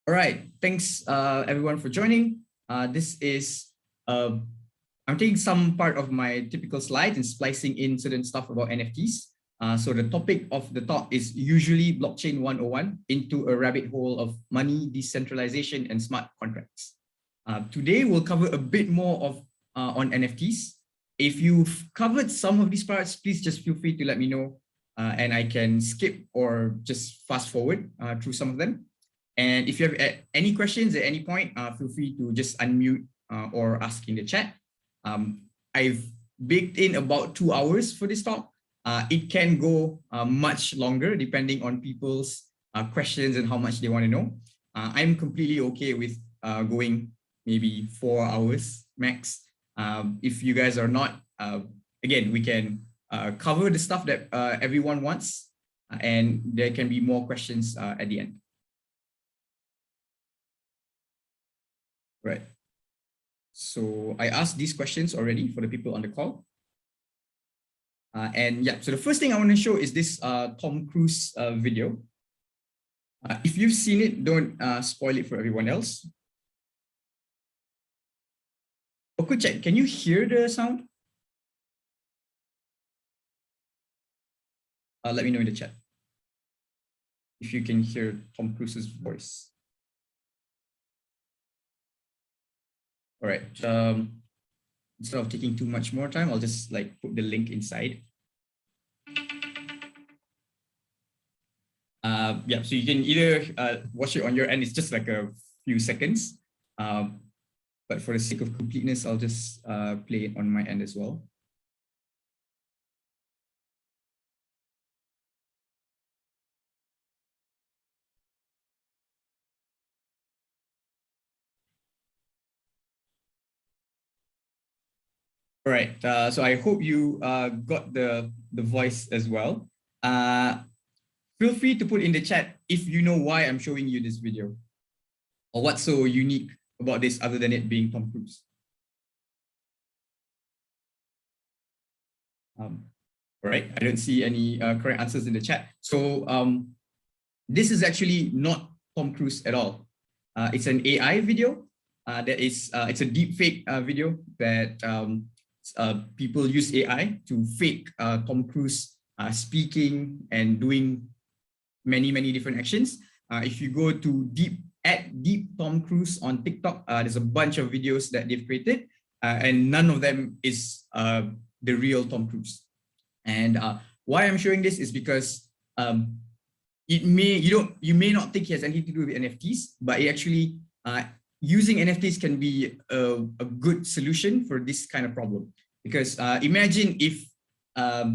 All right, thanks everyone for joining. This is, I'm taking some part of my typical slides and splicing in certain stuff about NFTs. So the topic of the talk is usually Blockchain 101 into a rabbit hole of money, decentralization, and smart contracts. Today, we'll cover a bit more of on NFTs. If you've covered some of these parts, please just feel free to let me know and I can skip or just fast forward through some of them. And if you have any questions at any point, feel free to just unmute or ask in the chat. I've baked in about 2 hours for this talk. It can go much longer depending on people's questions and how much they want to know. I'm completely okay with going maybe 4 hours max. If you guys are not, again, we can cover the stuff that everyone wants, and there can be more questions at the end. Right. So I asked these questions already for the people on the call. And yeah, so the first thing I want to show is this Tom Cruise video. If you've seen it, don't spoil it for everyone else. Oh, quick check. Can you hear the sound? Let me know in the chat if you can hear Tom Cruise's voice. All right. Instead of taking too much more time, I'll just like put the link inside. Yeah, so you can either watch it on your end. It's just like a few seconds. But for the sake of completeness, I'll just play it on my end as well. All right, so I hope you got the voice as well. Feel free to put in the chat if you know why I'm showing you this video or what's so unique about this other than it being Tom Cruise. All right, I don't see any correct answers in the chat. So this is actually not Tom Cruise at all. It's an AI video. It's a deep fake video that people use AI to fake Tom Cruise speaking and doing many different actions. If you go to deep Tom Cruise on TikTok, there's a bunch of videos that they've created, and none of them is the real Tom Cruise. And why I'm showing this is because you may not think it has anything to do with NFTs, but it actually using NFTs can be a good solution for this kind of problem. Because imagine if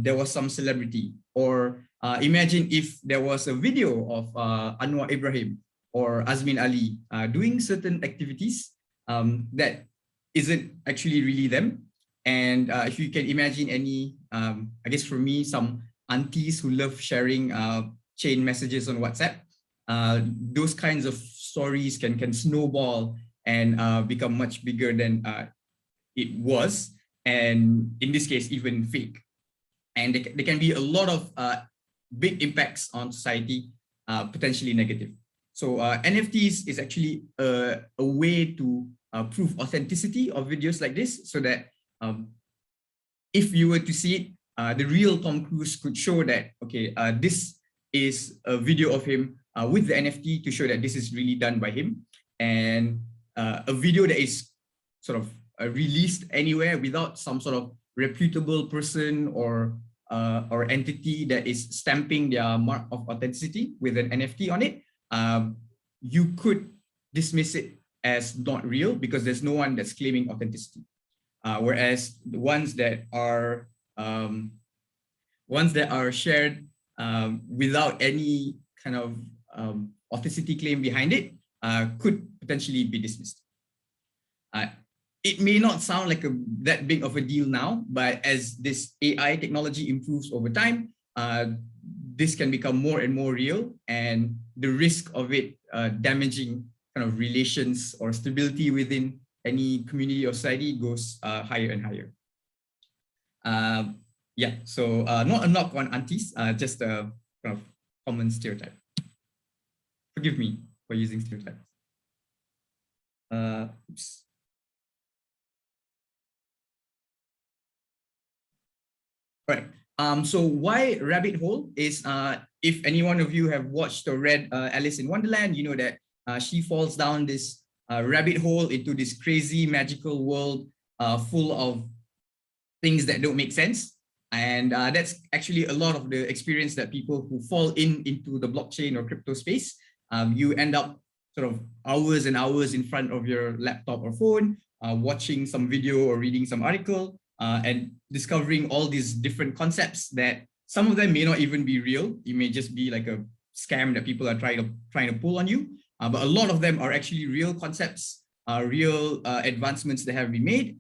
there was some celebrity, or imagine if there was a video of Anwar Ibrahim or Azmin Ali doing certain activities that isn't actually really them. And if you can imagine any, I guess for me, some aunties who love sharing chain messages on WhatsApp, those kinds of stories can snowball and become much bigger than it was. And in this case, even fake. And there can be a lot of big impacts on society, potentially negative. So NFTs is actually a way to prove authenticity of videos like this, so that if you were to see it, the real Tom Cruise could show that, okay, this is a video of him with the NFT to show that this is really done by him, and a video that is sort of released anywhere without some sort of reputable person or entity that is stamping their mark of authenticity with an NFT on it, you could dismiss it as not real because there's no one that's claiming authenticity. Whereas the ones that are shared without any kind of authenticity claim behind it could potentially be dismissed. It may not sound like that big of a deal now, but as this AI technology improves over time, this can become more and more real, and the risk of it damaging kind of relations or stability within any community or society goes higher and higher. Yeah, so not a knock on aunties, just a kind of common stereotype. Forgive me for using stereotypes. Oops. Right. So why rabbit hole is, if any one of you have watched or read Alice in Wonderland, you know that she falls down this rabbit hole into this crazy magical world full of things that don't make sense. And that's actually a lot of the experience that people who fall into the blockchain or crypto space. You end up sort of hours and hours in front of your laptop or phone, watching some video or reading some article, and discovering all these different concepts that some of them may not even be real. It may just be like a scam that people are trying to pull on you. But a lot of them are actually real concepts, real advancements that have been made.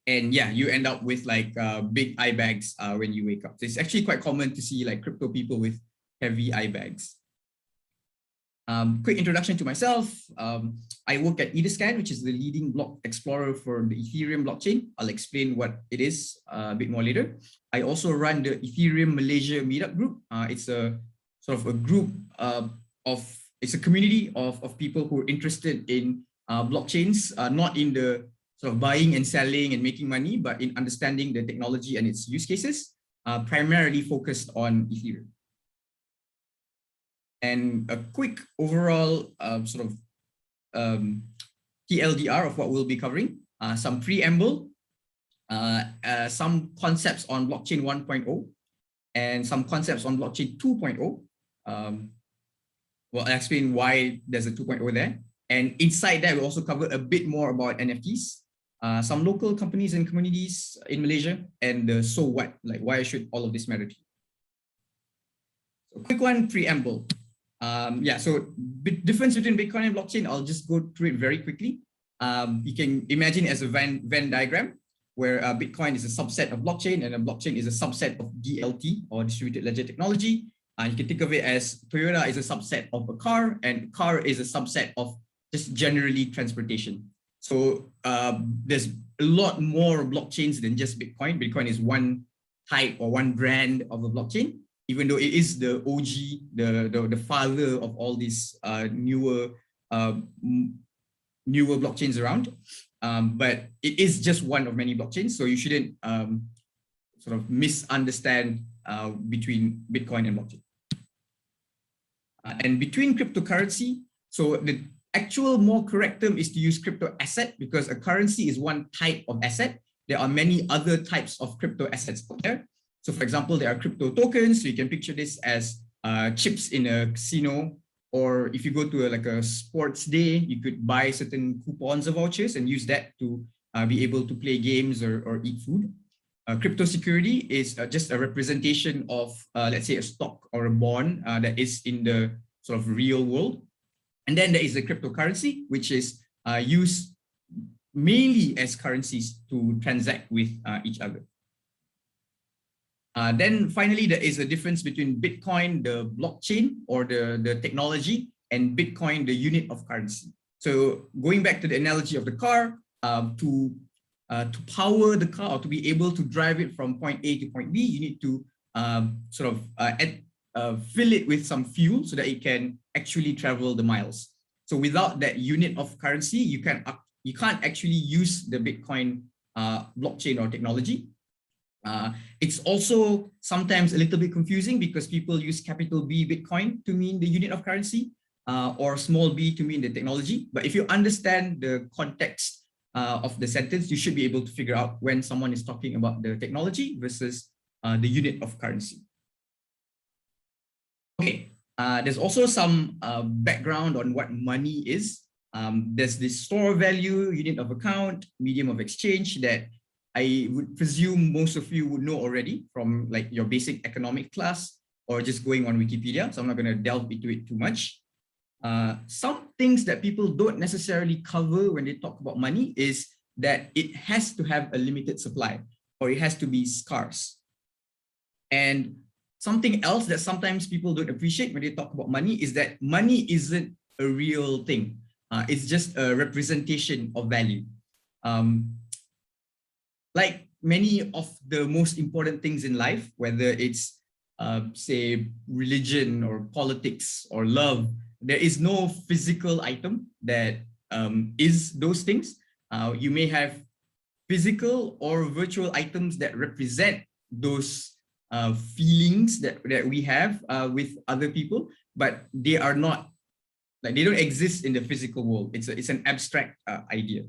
And yeah, you end up with like big eye bags when you wake up. So it's actually quite common to see like crypto people with heavy eye bags. Quick introduction to myself. I work at Etherscan, which is the leading block explorer for the Ethereum blockchain. I'll explain what it is a bit more later. I also run the Ethereum Malaysia meetup group. It's a sort of a group it's a community of people who are interested in blockchains, not in the sort of buying and selling and making money, but in understanding the technology and its use cases, primarily focused on Ethereum. And a quick overall sort of TLDR of what we'll be covering, some preamble, some concepts on blockchain 1.0, and some concepts on blockchain 2.0. Well, I'll explain why there's a 2.0 there. And inside that, we'll also cover a bit more about NFTs, some local companies and communities in Malaysia, and so what, like why should all of this matter to you? So quick one, preamble. Yeah, so difference between Bitcoin and blockchain, I'll just go through it very quickly. You can imagine it as a Venn diagram, where Bitcoin is a subset of blockchain and a blockchain is a subset of DLT, or distributed ledger technology. You can think of it as Toyota is a subset of a car, and car is a subset of just generally transportation. So there's a lot more blockchains than just Bitcoin. Bitcoin is one type or one brand of a blockchain, even though it is the OG, the father of all these newer blockchains around. But it is just one of many blockchains, so you shouldn't sort of misunderstand between Bitcoin and blockchain. And between cryptocurrency, so the actual more correct term is to use crypto asset, because a currency is one type of asset. There are many other types of crypto assets out there. So for example, there are crypto tokens. So you can picture this as chips in a casino, or if you go to like a sports day, you could buy certain coupons or vouchers and use that to be able to play games or eat food. Crypto security is just a representation of, let's say, a stock or a bond that is in the sort of real world. And then there is the cryptocurrency, which is used mainly as currencies to transact with each other. Then finally, there is a difference between Bitcoin, the blockchain or the technology, and Bitcoin, the unit of currency. So going back to the analogy of the car, to power the car or to be able to drive it from point A to point B, you need to sort of fill it with some fuel so that it can actually travel the miles. So without that unit of currency, you can't actually use the Bitcoin blockchain or technology. It's also sometimes a little bit confusing because people use capital B Bitcoin to mean the unit of currency or small b to mean the technology. But if you understand the context of the sentence, you should be able to figure out when someone is talking about the technology versus the unit of currency. Okay, there's also some background on what money is. There's this store value, unit of account, medium of exchange that I would presume most of you would know already from like your basic economic class or just going on Wikipedia. So I'm not going to delve into it too much. Some things that people don't necessarily cover when they talk about money is that it has to have a limited supply or it has to be scarce. And something else that sometimes people don't appreciate when they talk about money is that money isn't a real thing. It's just a representation of value. Like many of the most important things in life, whether it's say religion or politics or love, there is no physical item that is those things. You may have physical or virtual items that represent those feelings that we have with other people, but they are not, like, they don't exist in the physical world. It's an abstract idea.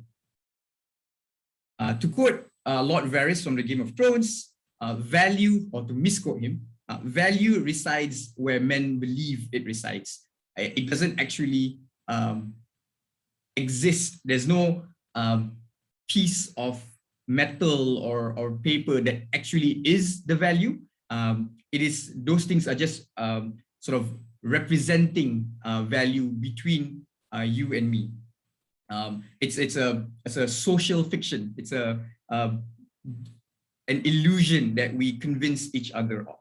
To quote Lord Varys from the Game of Thrones, value, or to misquote him, value resides where men believe it resides. It doesn't actually exist. There's no piece of metal or paper that actually is the value. It is, those things are just sort of representing value between you and me. It's a social fiction. It's an illusion that we convince each other of.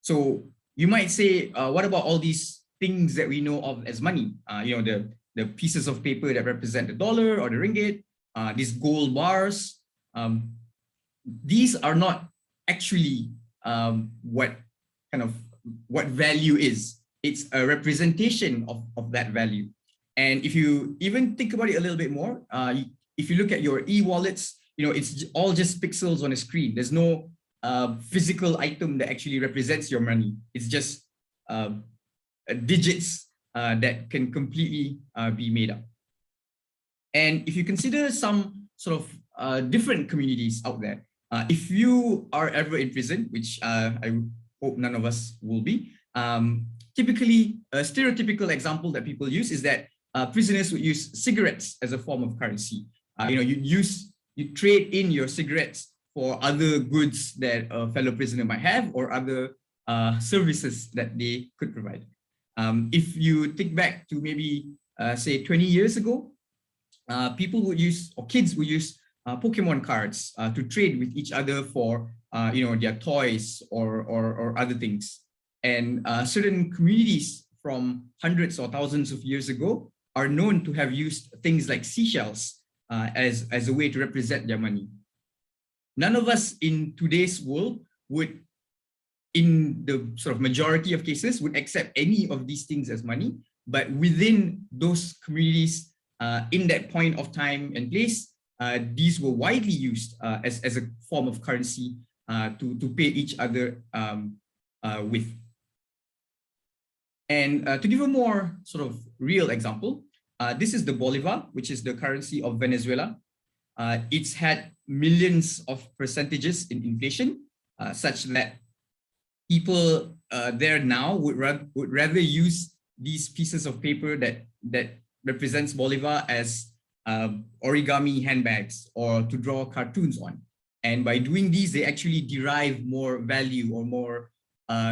So you might say, what about all these things that we know of as money? You know, the pieces of paper that represent the dollar or the ringgit, these gold bars. These are not actually what value is. It's a representation of that value. And if you even think about it a little bit more, if you look at your e-wallets, you know, it's all just pixels on a screen. There's no physical item that actually represents your money. It's just digits that can completely be made up. And if you consider some sort of different communities out there, if you are ever in prison, which I hope none of us will be, typically a stereotypical example that people use is that prisoners would use cigarettes as a form of currency. You know, you trade in your cigarettes for other goods that a fellow prisoner might have, or other services that they could provide. If you think back to maybe say 20 years ago, people would use, or kids would use Pokemon cards to trade with each other for you know, their toys or other things. And certain communities from hundreds or thousands of years ago are known to have used things like seashells as a way to represent their money. None of us in today's world would, in the sort of majority of cases, would accept any of these things as money, but within those communities, in that point of time and place, these were widely used as a form of currency to pay each other with. And to give a more sort of real example, this is the Bolivar, which is the currency of Venezuela. It's had millions of percentages in inflation, such that people there now would rather use these pieces of paper that represents Bolivar as origami handbags or to draw cartoons on. And by doing these, they actually derive more value or more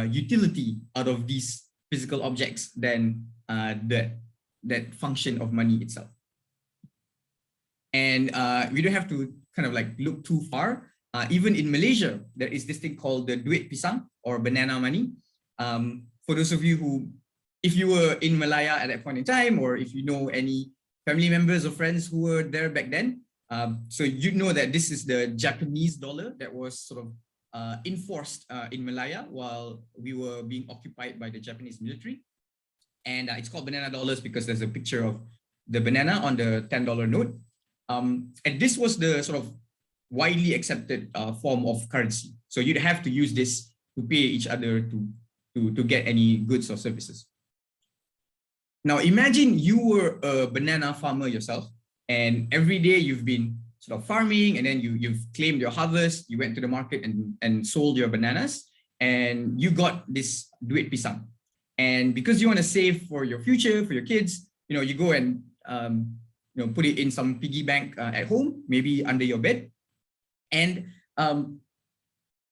utility out of these physical objects than that function of money itself. And we don't have to kind of like look too far. Even in Malaysia, there is this thing called the duit pisang, or banana money. For those of you who, if you were in Malaya at that point in time, or if you know any family members or friends who were there back then, so you know that this is the Japanese dollar that was sort of enforced in Malaya while we were being occupied by the Japanese military. And it's called banana dollars because there's a picture of the banana on the $10 note. And this was the sort of widely accepted form of currency. So you'd have to use this to pay each other to get any goods or services. Now imagine you were a banana farmer yourself, and every day you've been sort of farming, and then you've claimed your harvest, you went to the market and sold your bananas, and you got this duit pisang. And because you want to save for your future, for your kids, you know, you go and you know, put it in some piggy bank at home, maybe under your bed. And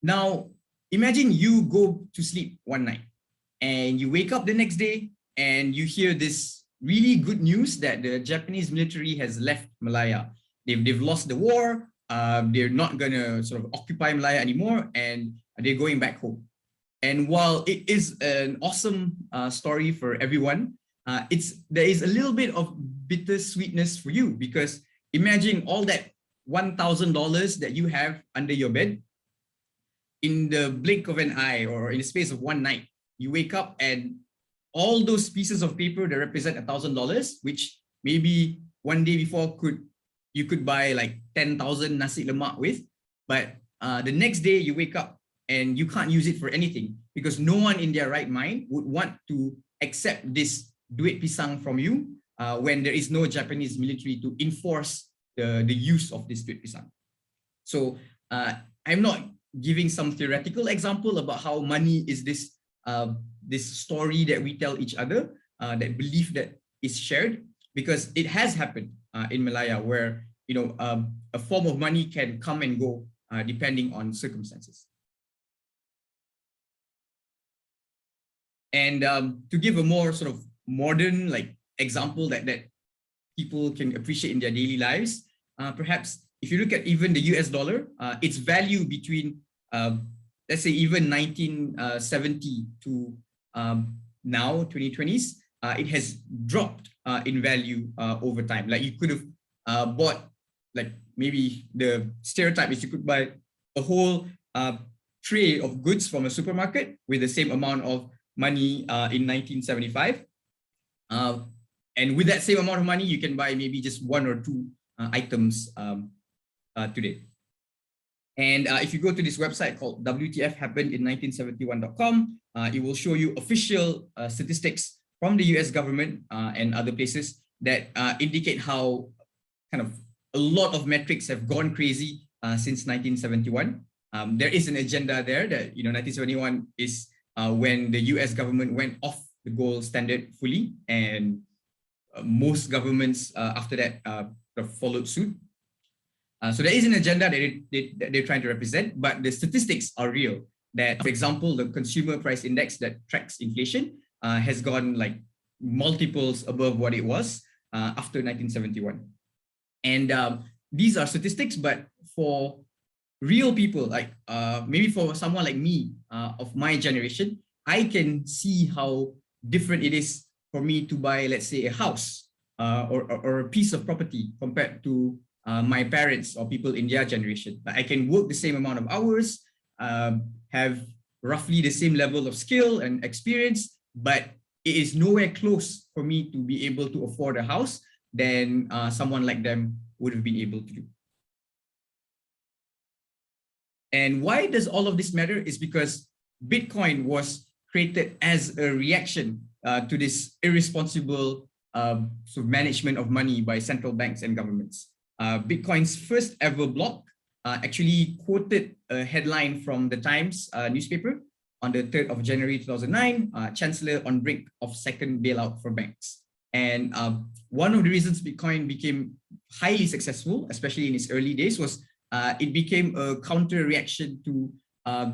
now imagine you go to sleep one night and you wake up the next day and you hear this really good news that the Japanese military has left Malaya. They've lost the war. They're not gonna sort of occupy Malaya anymore, and they're going back home. And while it is an awesome story for everyone, there is a little bit of bittersweetness for you, because imagine all that $1,000 that you have under your bed. In the blink of an eye, or in the space of one night, you wake up and all those pieces of paper that represent $1,000, which maybe one day before you could buy like 10,000 nasi lemak with, but the next day you wake up and you can't use it for anything because no one in their right mind would want to accept this duit pisang from you when there is no Japanese military to enforce the use of this duit pisang. So I'm not giving some theoretical example about how money is this story that we tell each other, that belief that is shared, because it has happened in Malaya where a form of money can come and go depending on circumstances. And to give a more sort of modern example that people can appreciate in their daily lives, perhaps if you look at even the US dollar, its value between let's say even 1970 to now 2020s, it has dropped in value over time. Like you could have bought, like maybe the stereotype is you could buy a whole tray of goods from a supermarket with the same amount of money in 1975. And with that same amount of money, you can buy maybe just one or two items today. And if you go to this website called WTFhappened-in-1971.com, it will show you official statistics from the US government and other places that indicate how kind of a lot of metrics have gone crazy since 1971. There is an agenda there that 1971 is when the US government went off the gold standard fully, and most governments after that followed suit. So there is an agenda that they're trying to represent, but the statistics are real. That, for example, the consumer price index that tracks inflation has gone like multiples above what it was after 1971. And these are statistics, but for real people, like maybe for someone like me of my generation, I can see how different it is for me to buy, let's say, a house or a piece of property compared to my parents or people in their generation. But I can work the same amount of hours, have roughly the same level of skill and experience, but it is nowhere close for me to be able to afford a house than someone like them would have been able to do. And why does all of this matter is because Bitcoin was created as a reaction to this irresponsible sort of management of money by central banks and governments. Bitcoin's first ever block actually quoted a headline from the Times newspaper on the 3rd of January 2009, Chancellor on brink of second bailout for banks. And one of the reasons Bitcoin became highly successful, especially in its early days, was it became a counter reaction to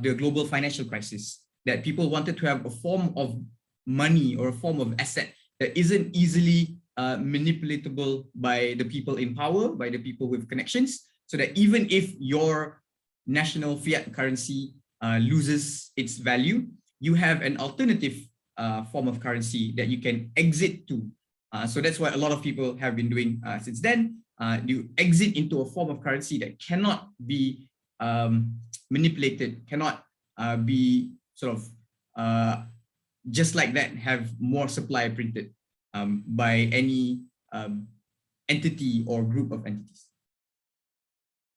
the global financial crisis, that people wanted to have a form of money or a form of asset that isn't easily manipulatable by the people in power, by the people with connections, so that even if your national fiat currency loses its value, you have an alternative form of currency that you can exit to. So that's what a lot of people have been doing since then. You exit into a form of currency that cannot be manipulated, cannot be sort of just like that, have more supply printed by any entity or group of entities.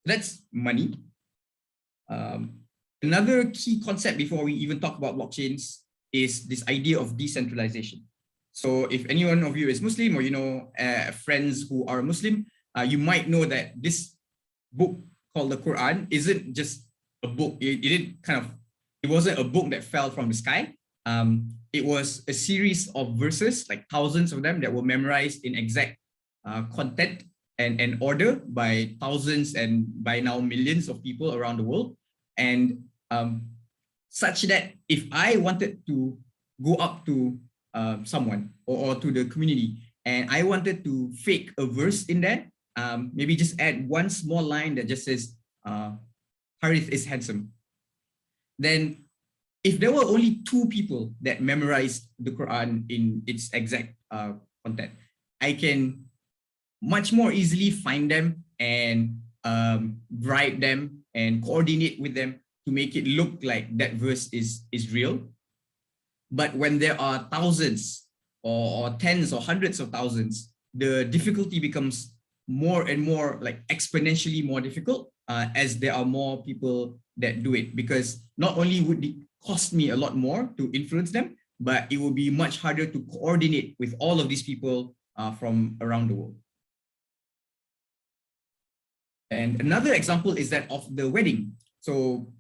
That's money. Another key concept before we even talk about blockchains is this idea of decentralization. So if any one of you is Muslim, or friends who are Muslim, you might know that this book called the Quran isn't just a book. It wasn't a book that fell from the sky. It was a series of verses, like thousands of them, that were memorized in exact content and order by thousands and by now millions of people around the world. And such that if I wanted to go up to someone or to the community and I wanted to fake a verse in there, maybe just add one small line that just says, Harith is handsome. Then if there were only 2 people that memorized the Quran in its exact content, I can much more easily find them and bribe them and coordinate with them to make it look like that verse is real. But when there are thousands or tens or hundreds of thousands, the difficulty becomes more and more, like exponentially more difficult, as there are more people that do it, because not only would it cost me a lot more to influence them, but it will be much harder to coordinate with all of these people from around the world. And another example is that of the wedding. So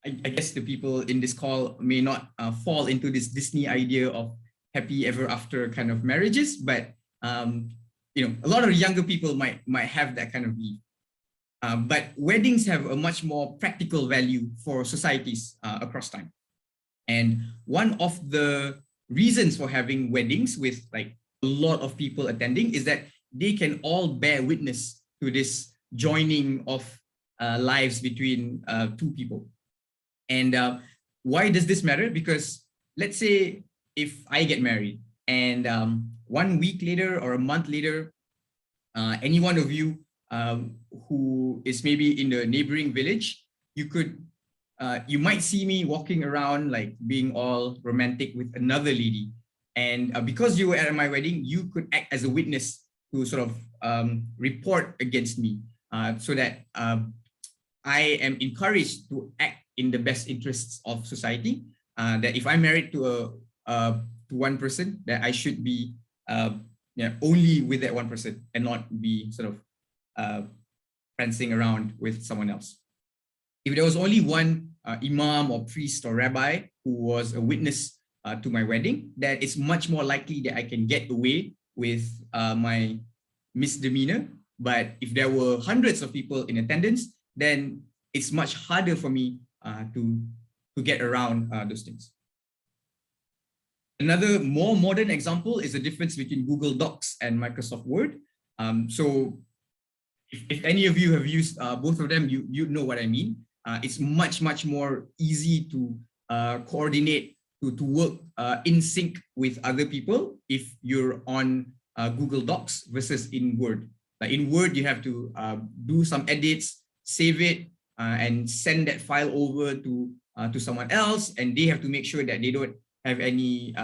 I guess the people in this call may not fall into this Disney idea of happy ever after kind of marriages, but you know, a lot of younger people might have that kind of belief. But weddings have a much more practical value for societies across time. And one of the reasons for having weddings with like a lot of people attending is that they can all bear witness to this joining of lives between two people. And why does this matter? Because let's say if I get married and 1 week later or a month later, any one of you who is maybe in the neighboring village, you might see me walking around like being all romantic with another lady. And because you were at my wedding, you could act as a witness to sort of report against me, so that I am encouraged to act in the best interests of society. That if I'm married to one person, that I should be only with that one person and not be sort of prancing around with someone else. If there was only one imam or priest or rabbi who was a witness to my wedding, that it's much more likely that I can get away with my misdemeanor. But if there were hundreds of people in attendance, then it's much harder for me to get around those things. Another more modern example is the difference between Google Docs and Microsoft Word. So if any of you have used both of them, you know what I mean. It's much more easy to coordinate, to work in sync with other people if you're on Google Docs versus in Word. In Word, you have to do some edits, save it, and send that file over to someone else, and they have to make sure that they don't have any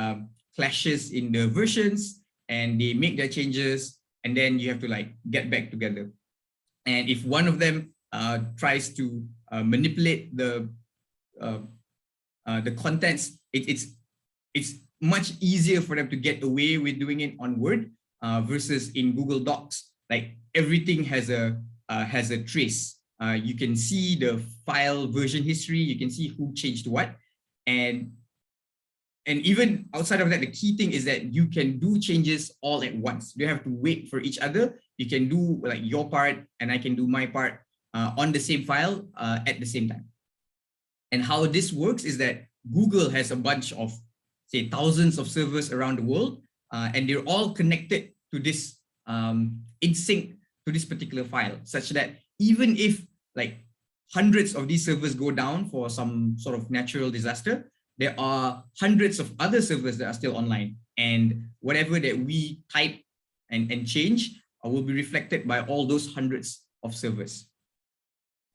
clashes in the versions, and they make their changes, and then you have to like get back together. And if one of them tries to manipulate the contents, it's much easier for them to get away with doing it on Word versus in Google Docs. Like everything has a trace. You can see the file version history. You can see who changed what, and even outside of that, the key thing is that you can do changes all at once. You don't have to wait for each other. You can do like your part, and I can do my part on the same file at the same time. And how this works is that Google has a bunch of, say, thousands of servers around the world, and they're all connected to this in sync to this particular file, such that even if like hundreds of these servers go down for some sort of natural disaster, there are hundreds of other servers that are still online, and whatever that we type and change will be reflected by all those hundreds of servers.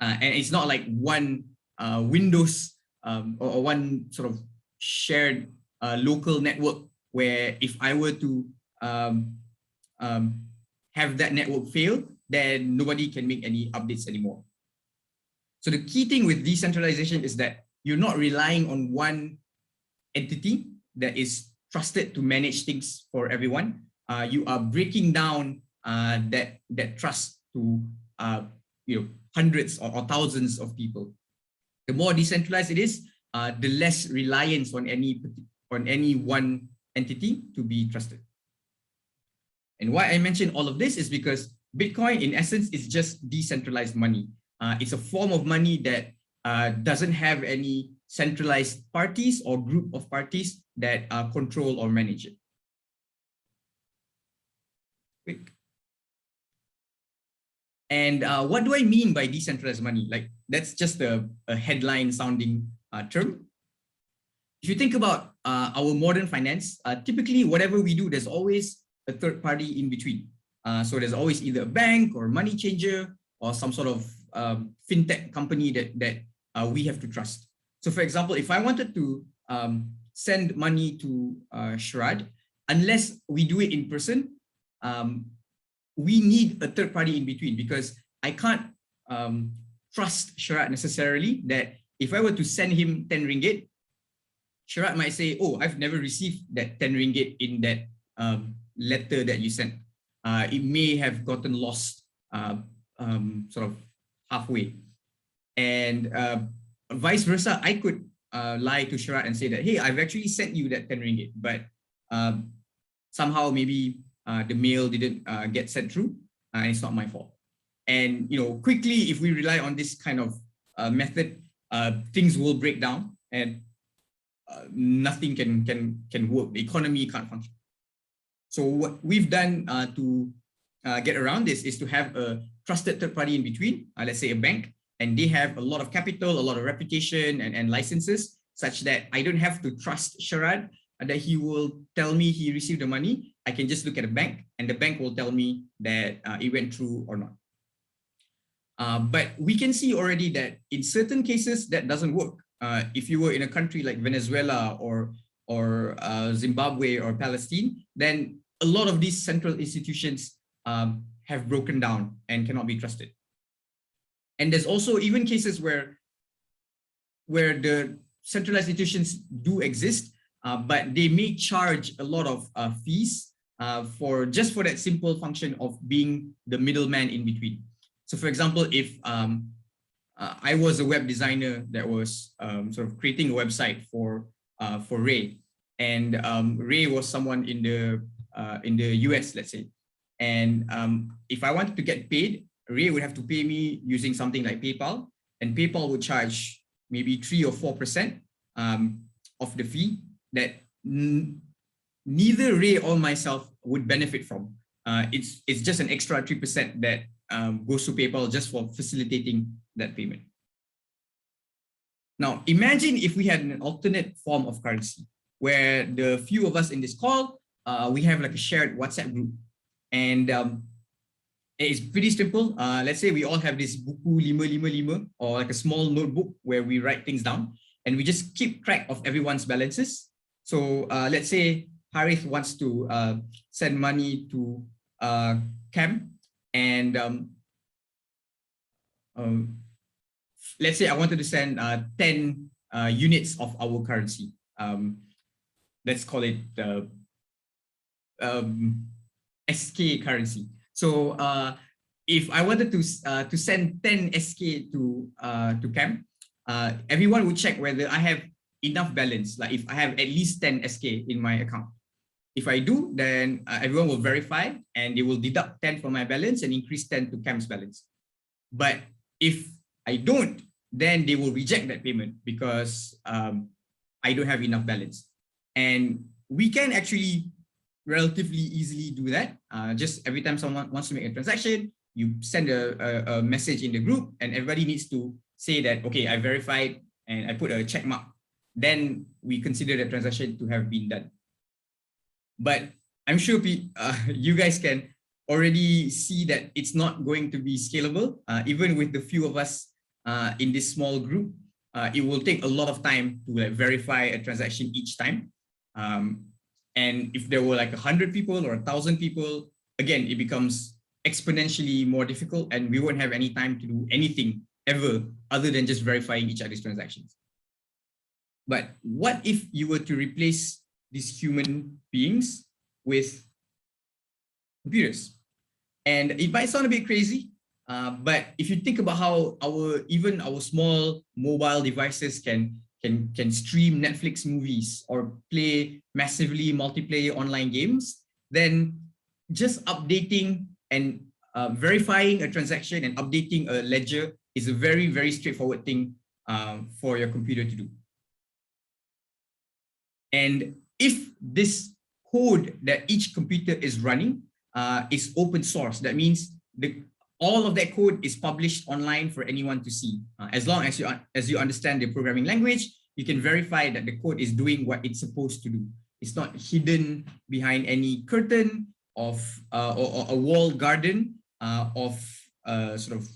And it's not like one Windows or one sort of shared local network where if I were to have that network fail, then nobody can make any updates anymore. So the key thing with decentralization is that you're not relying on one entity that is trusted to manage things for everyone. You are breaking down that trust to hundreds or thousands of people. The more decentralized it is, the less reliance on any one entity to be trusted. And why I mention all of this is because Bitcoin, in essence, is just decentralized money. It's a form of money that doesn't have any centralized parties or group of parties that control or manage it. Quick. And what do I mean by decentralized money? Like, that's just a headline sounding term. If you think about our modern finance, typically whatever we do, there's always a third party in between. So there's always either a bank or a money changer or some sort of fintech company that we have to trust. So for example, if I wanted to send money to Sharad, unless we do it in person, we need a third party in between, because I can't trust Sharad necessarily that if I were to send him 10 ringgit, Sharad might say, oh, I've never received that 10 ringgit in that letter that you sent. It may have gotten lost sort of halfway. And vice versa, I could lie to Sharad and say that, hey, I've actually sent you that 10 ringgit, but somehow maybe the mail didn't get sent through, and it's not my fault. And quickly, if we rely on this kind of method, things will break down, and nothing can work. The economy can't function. So what we've done to get around this is to have a trusted third party in between, let's say a bank, and they have a lot of capital, a lot of reputation and licenses, such that I don't have to trust Sharad that he will tell me he received the money. I can just look at a bank, and the bank will tell me that it went through or not. But we can see already that in certain cases that doesn't work. If you were in a country like Venezuela or Zimbabwe or Palestine, then a lot of these central institutions have broken down and cannot be trusted. And there's also even cases where the centralized institutions do exist, but they may charge a lot of fees for that simple function of being the middleman in between. So for example, if I was a web designer that was sort of creating a website for Ray, and Ray was someone in the US, let's say, and if I wanted to get paid, Ray would have to pay me using something like PayPal, and PayPal would charge maybe 3 or 4% of the fee that neither Ray or myself would benefit from. It's just an extra 3% that goes to PayPal just for facilitating that payment. Now, imagine if we had an alternate form of currency where the few of us in this call, we have like a shared WhatsApp group, and it's pretty simple. Let's say we all have this buku 555 or like a small notebook where we write things down, and we just keep track of everyone's balances. So let's say Harith wants to send money to Cam, and let's say I wanted to send 10 units of our currency. Let's call it SK currency. So if I wanted to send 10 SK to Cam, everyone would check whether I have enough balance, like if I have at least 10 SK in my account. If I do, then everyone will verify, and they will deduct 10 from my balance and increase 10 to Cam's balance. But if I don't, then they will reject that payment because I don't have enough balance. And we can actually relatively easily do that. Just every time someone wants to make a transaction, you send a message in the group, and everybody needs to say that, okay, I verified and I put a check mark. Then we consider the transaction to have been done. But I'm sure you guys can already see that it's not going to be scalable. Even with the few of us in this small group, it will take a lot of time to verify a transaction each time. And if there were like 100 people or 1,000 people, again, it becomes exponentially more difficult, and we won't have any time to do anything ever other than just verifying each other's transactions. But what if you were to replace these human beings with computers? And it might sound a bit crazy, but if you think about how even our small mobile devices can stream Netflix movies or play massively multiplayer online games, then just updating and verifying a transaction and updating a ledger is a very, very straightforward thing for your computer to do. And if this code that each computer is running is open source, that means all of that code is published online for anyone to see. As long as you understand the programming language, you can verify that the code is doing what it's supposed to do. It's not hidden behind any curtain of or a walled garden of sort of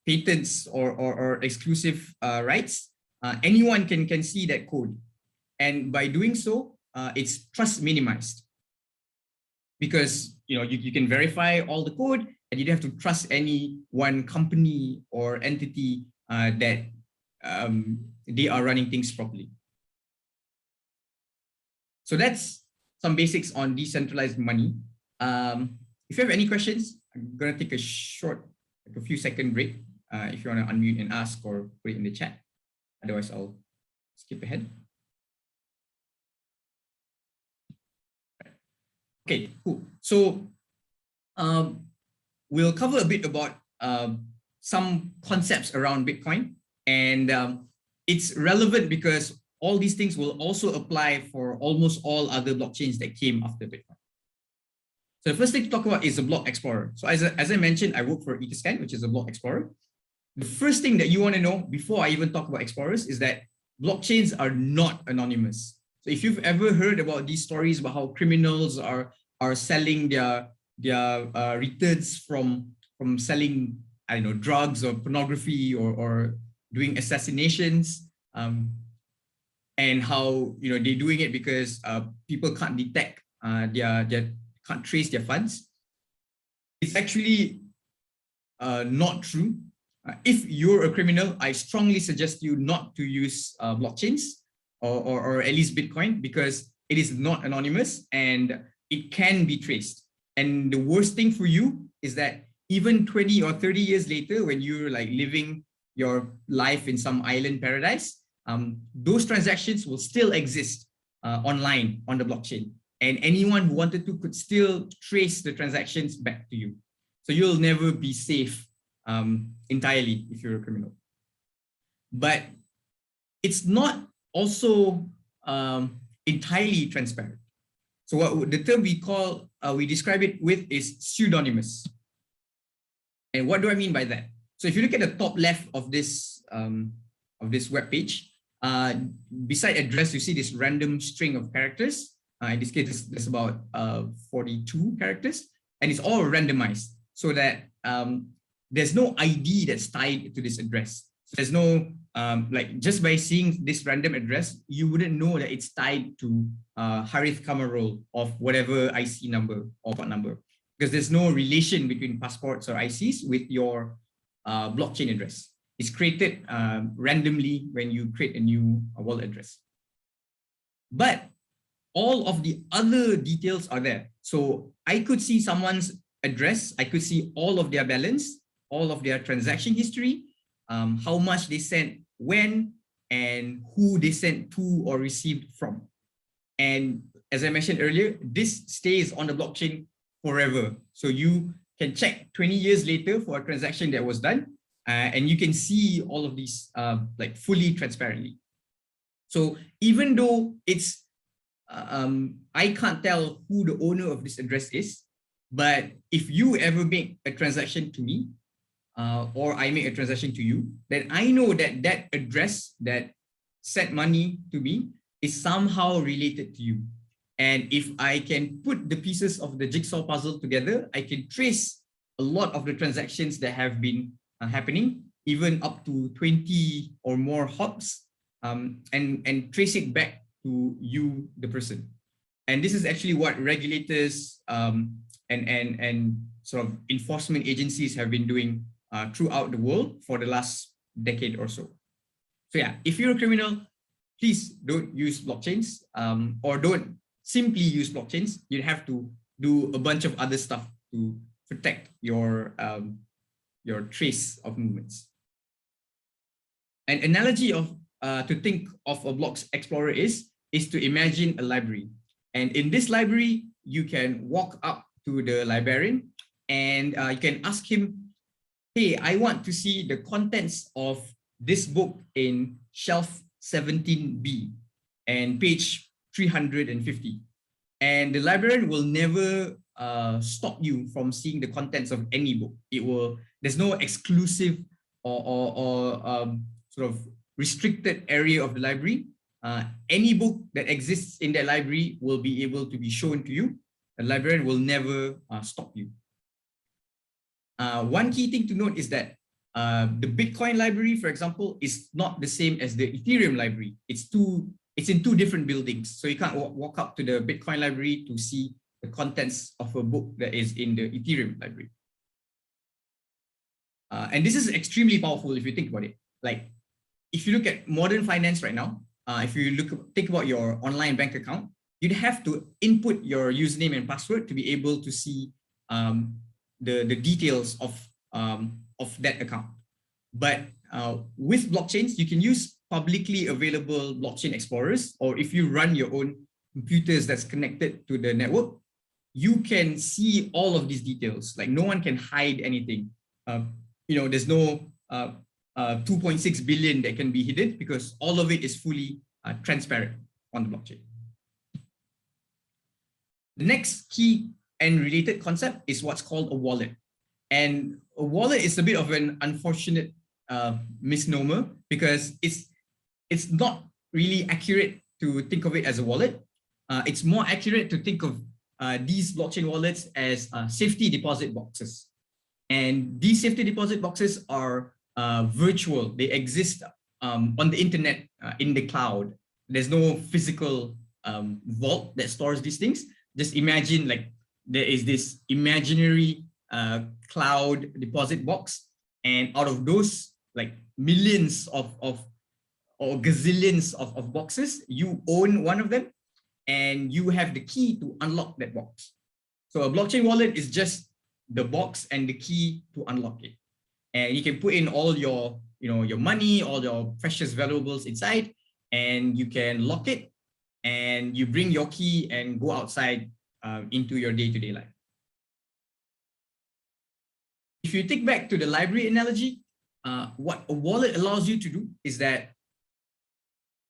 patents or exclusive rights. anyone can see that code. And by doing so, it's trust minimized. Because you can verify all the code and you don't have to trust any one company or entity that they are running things properly. So that's some basics on decentralized money. If you have any questions, I'm going to take a few second break if you want to unmute and ask or put it in the chat. Otherwise, I'll skip ahead. Okay, cool. So we'll cover a bit about some concepts around Bitcoin. And it's relevant because all these things will also apply for almost all other blockchains that came after Bitcoin. So the first thing to talk about is a block explorer. So as I mentioned, I work for Etherscan, which is a block explorer. The first thing that you want to know before I even talk about explorers is that blockchains are not anonymous. So if you've ever heard about these stories about how criminals are selling their returns from selling, I don't know, drugs or pornography or doing assassinations, and how they're doing it because people can't detect can't trace their funds. It's actually not true. If you're a criminal, I strongly suggest you not to use blockchains or at least Bitcoin, because it is not anonymous and it can be traced. And the worst thing for you is that even 20 or 30 years later, when you're like living your life in some island paradise, those transactions will still exist online on the blockchain. And anyone who wanted to could still trace the transactions back to you. So you'll never be safe entirely if you're a criminal. But it's not also entirely transparent. So what the term we describe it with is pseudonymous. And what do I mean by that? So if you look at the top left of this web page, beside address, you see this random string of characters. In this case, there's about 42 characters, and it's all randomized so that there's no ID that's tied to this address. So there's no, like just by seeing this random address, you wouldn't know that it's tied to Harith Kamarul of whatever IC number or what number, because there's no relation between passports or ICs with your blockchain address. It's created randomly when you create a new wallet address. But all of the other details are there. So I could see someone's address, I could see all of their balance, all of their transaction history, how much they sent, when, and who they sent to or received from. And as I mentioned earlier, this stays on the blockchain forever. So you can check 20 years later for a transaction that was done, and you can see all of these like fully transparently. So even though it's, I can't tell who the owner of this address is, but if you ever make a transaction to me, or I make a transaction to you, then I know that that address that sent money to me is somehow related to you. And if I can put the pieces of the jigsaw puzzle together, I can trace a lot of the transactions that have been happening, even up to 20 or more hops, and trace it back to you, the person. And this is actually what regulators and sort of enforcement agencies have been doing throughout the world for the last decade or so. So yeah, if you're a criminal, please don't use blockchains, or don't simply use blockchains. You have to do a bunch of other stuff to protect your trace of movements. An analogy of to think of a block explorer is to imagine a library. And in this library, you can walk up to the librarian and you can ask him, hey, I want to see the contents of this book in shelf 17B and page 350. And the librarian will never stop you from seeing the contents of any book. There's no exclusive or sort of restricted area of the library. Any book that exists in that library will be able to be shown to you. The librarian will never stop you. One key thing to note is that The Bitcoin library, for example, is not the same as the Ethereum library. It's in two different buildings. So you can't walk up to the Bitcoin library to see the contents of a book that is in the Ethereum library. And this is extremely powerful if you think about it. Like, if you look at modern finance right now, if you think about your online bank account, you'd have to input your username and password to be able to see the details of that account. But with blockchains, you can use publicly available blockchain explorers, or if you run your own computers that's connected to the network, you can see all of these details. Like, no one can hide anything. There's no 2.6 billion that can be hidden, because all of it is fully transparent on the blockchain. The next key and related concept is what's called a wallet. And a wallet is a bit of an unfortunate misnomer, because it's not really accurate to think of it as a wallet. It's more accurate to think of these blockchain wallets as safety deposit boxes. And these safety deposit boxes are virtual. They exist on the internet, in the cloud. There's no physical vault that stores these things. Just imagine, like, there is this imaginary cloud deposit box, and out of those, like, millions or gazillions of boxes, you own one of them, and you have the key to unlock that box. So a blockchain wallet is just the box and the key to unlock it. And you can put in all your money, all your precious valuables inside, and you can lock it, and you bring your key and go outside into your day-to-day life. If you think back to the library analogy, what a wallet allows you to do is that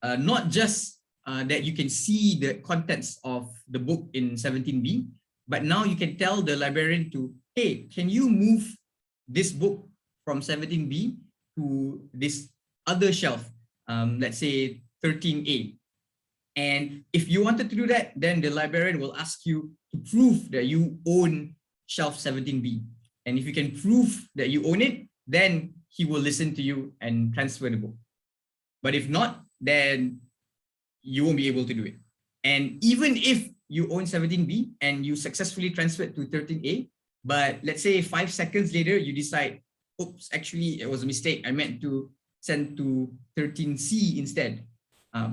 not just that you can see the contents of the book in 17B, but now you can tell the librarian to, hey, can you move this book from 17B to this other shelf, let's say 13A. And if you wanted to do that, then the librarian will ask you to prove that you own shelf 17B. And if you can prove that you own it, then he will listen to you and transfer the book. But if not, then you won't be able to do it. And even if you own 17B and you successfully transfer it to 13A, but let's say 5 seconds later, you decide, oops, actually, it was a mistake. I meant to send to 13C instead.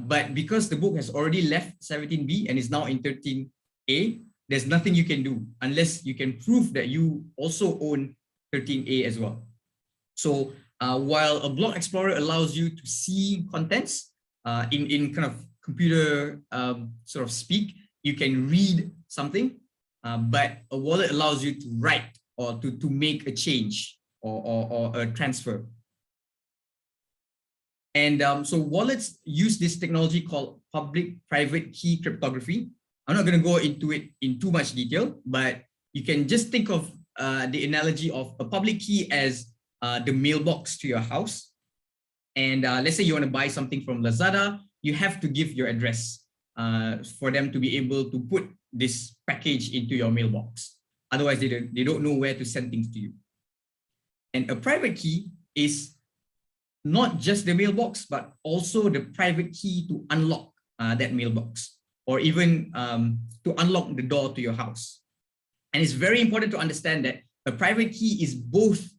But because the book has already left 17B and is now in 13A, there's nothing you can do unless you can prove that you also own 13A as well. So while a block explorer allows you to see contents in kind of computer sort of speak, you can read something, but a wallet allows you to write or to make a change or a transfer. And so wallets use this technology called public-private key cryptography. I'm not going to go into it in too much detail, but you can just think of the analogy of a public key as the mailbox to your house. And let's say you want to buy something from Lazada, you have to give your address for them to be able to put this package into your mailbox. Otherwise, they don't know where to send things to you. And a private key is not just the mailbox, but also the private key to unlock that mailbox, or even to unlock the door to your house. And it's very important to understand that a private key is both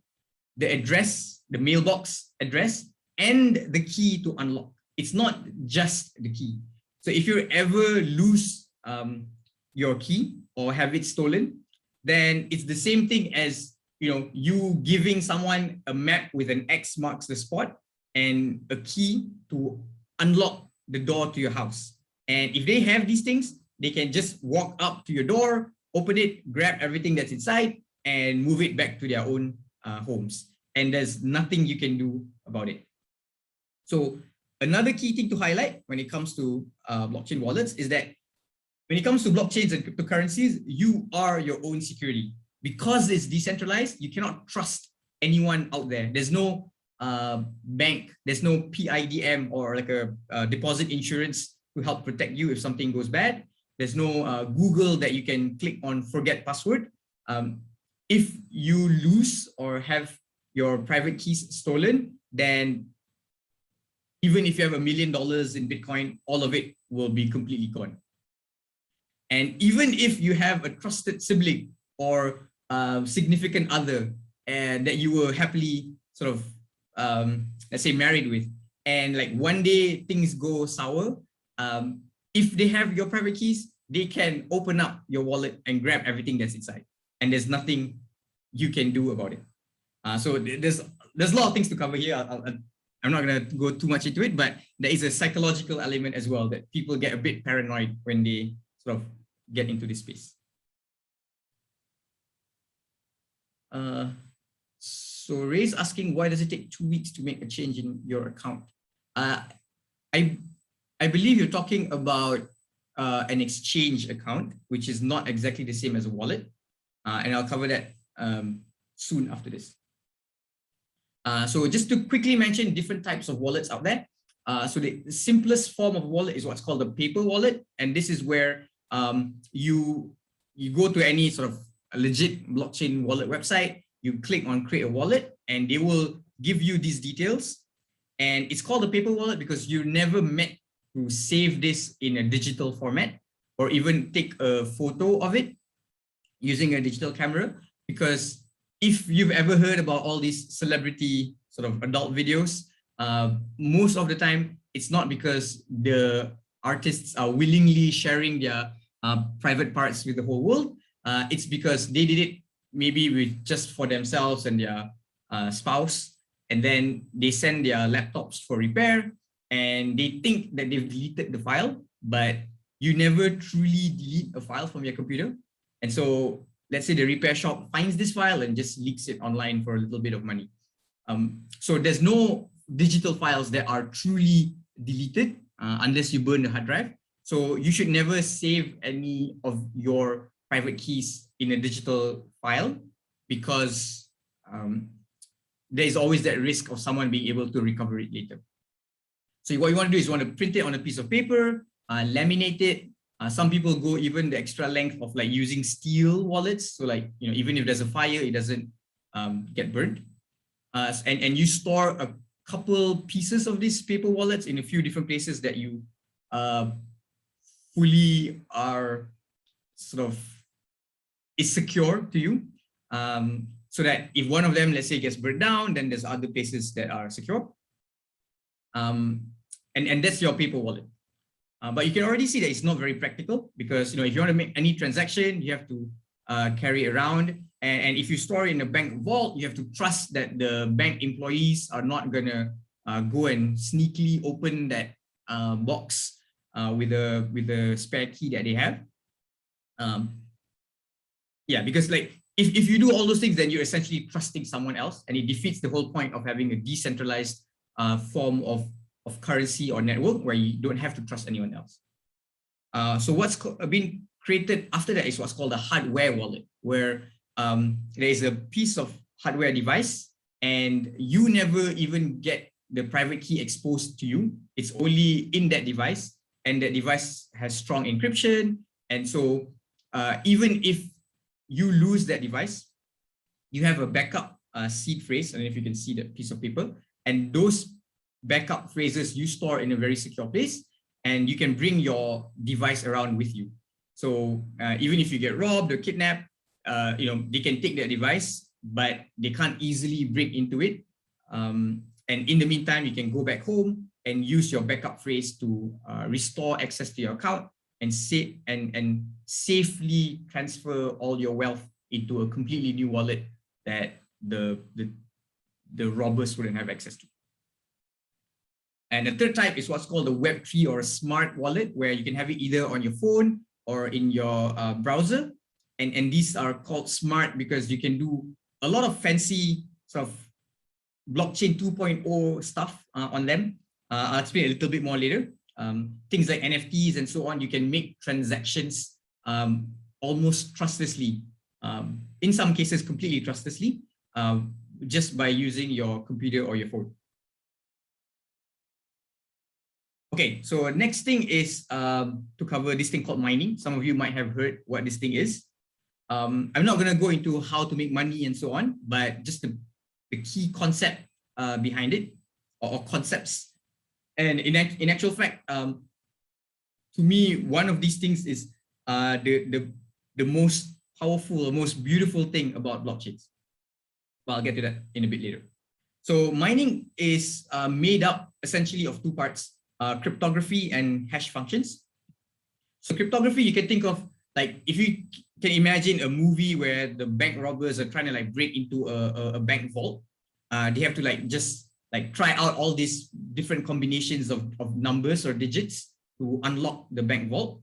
the address, the mailbox address, and the key to unlock. It's not just the key. So if you ever lose your key or have it stolen, then it's the same thing as you giving someone a map with an X marks the spot and a key to unlock the door to your house. And if they have these things, they can just walk up to your door, open it, grab everything that's inside, and move it back to their own homes. And there's nothing you can do about it. So another key thing to highlight when it comes to blockchain wallets is that when it comes to blockchains and cryptocurrencies, you are your own security. Because it's decentralized, you cannot trust anyone out there. There's no bank, there's no PIDM or like a deposit insurance to help protect you if something goes bad. There's no Google that you can click on forget password. If you lose or have your private keys stolen, then even if you have $1 million in Bitcoin, all of it will be completely gone. And even if you have a trusted sibling or significant other that you were happily sort of, let's say, married with, and like one day things go sour, if they have your private keys, they can open up your wallet and grab everything that's inside, and there's nothing you can do about it. So there's a lot of things to cover here. I'm not going to go too much into it, but there is a psychological element as well that people get a bit paranoid when they sort of get into this space. So Ray's asking, why does it take 2 weeks to make a change in your account? I believe you're talking about an exchange account, which is not exactly the same as a wallet. And I'll cover that soon after this. So just to quickly mention different types of wallets out there. So the simplest form of wallet is what's called a paper wallet. And this is where you go to any sort of a legit blockchain wallet website, you click on create a wallet, and they will give you these details. And it's called a paper wallet because you're never meant to save this in a digital format or even take a photo of it using a digital camera. Because if you've ever heard about all these celebrity sort of adult videos, most of the time it's not because the artists are willingly sharing their private parts with the whole world. It's because they did it maybe with just for themselves and their spouse, and then they send their laptops for repair, and they think that they've deleted the file, but you never truly delete a file from your computer. And so let's say the repair shop finds this file and just leaks it online for a little bit of money. So there's no digital files that are truly deleted unless you burn the hard drive. So you should never save any of your private keys in a digital file, because there is always that risk of someone being able to recover it later. So what you want to do is you want to print it on a piece of paper, laminate it. Some people go even the extra length of like using steel wallets. So like, you know, even if there's a fire, it doesn't get burned. And you store a couple pieces of these paper wallets in a few different places that you fully are sort of is secure to you. So that if one of them, let's say, gets burned down, then there's other places that are secure. And that's your paper wallet. But you can already see that it's not very practical, because, you know, if you want to make any transaction, you have to carry it around. And if you store it in a bank vault, you have to trust that the bank employees are not going to go and sneakily open that box with a spare key that they have. Yeah, because like if you do all those things, then you're essentially trusting someone else, and it defeats the whole point of having a decentralized form of currency or network where you don't have to trust anyone else. So what's been created after that is what's called a hardware wallet, where there is a piece of hardware device and you never even get the private key exposed to you. It's only in that device, and that device has strong encryption. And so even if you lose that device, you have a backup seed phrase. I don't know if you can see that piece of paper, and those backup phrases you store in a very secure place, and you can bring your device around with you. So even if you get robbed or kidnapped, you know, they can take that device, but they can't easily break into it. And in the meantime, you can go back home and use your backup phrase to restore access to your account and safely transfer all your wealth into a completely new wallet that the robbers wouldn't have access to. And the third type is what's called a Web3 or a smart wallet, where you can have it either on your phone or in your browser. And these are called smart because you can do a lot of fancy sort of blockchain 2.0 stuff on them. I'll explain a little bit more later. Things like NFTs and so on, you can make transactions almost trustlessly, in some cases completely trustlessly, just by using your computer or your phone. Okay, so next thing is to cover this thing called mining. Some of you might have heard what this thing is. I'm not going to go into how to make money and so on, but just the the key concept behind it, or concepts. And in actual fact, to me, one of these things is the most powerful or most beautiful thing about blockchains. Well, I'll get to that in a bit later. So mining is made up essentially of two parts, cryptography and hash functions. So cryptography, you can think of, like, if you can imagine a movie where the bank robbers are trying to like break into a bank vault, they have to like just like try out all these different combinations of numbers or digits to unlock the bank vault.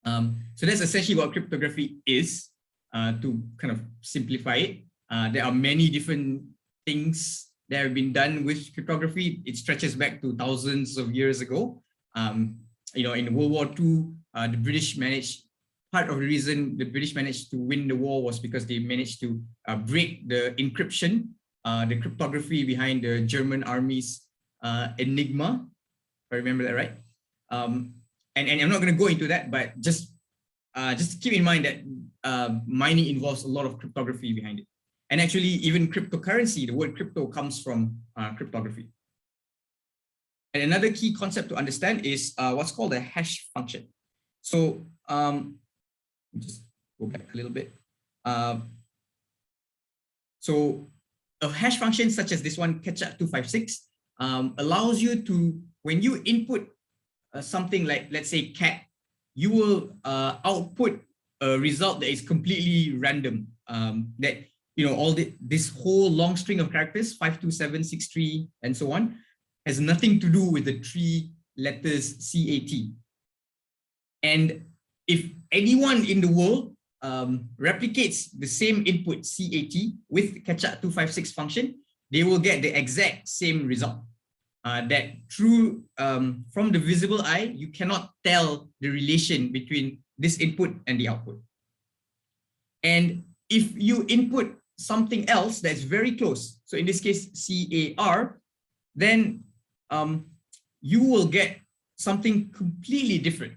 So that's essentially what cryptography is, to kind of simplify it. There are many different things that have been done with cryptography. It stretches back to thousands of years ago. You know, in World War II, the British managed, part of the reason the British managed to win the war was because they managed to break the encryption, the cryptography behind the German army's Enigma, if I remember that right. And I'm not going to go into that, but just keep in mind that mining involves a lot of cryptography behind it. And actually, even cryptocurrency, the word crypto comes from cryptography. And another key concept to understand is what's called a hash function. So just go back a little bit. So a hash function such as this one, Ketchup256, allows you to, when you input something like, let's say, cat, you will output a result that is completely random. That, you know, all this whole long string of characters, 52763 and so on, has nothing to do with the 3 letters CAT. And if anyone in the world replicates the same input CAT with Ketchup256 function, they will get the exact same result. That through, from the visible eye, you cannot tell the relation between this input and the output. And if you input something else that's very close, so in this case, CAR, then you will get something completely different,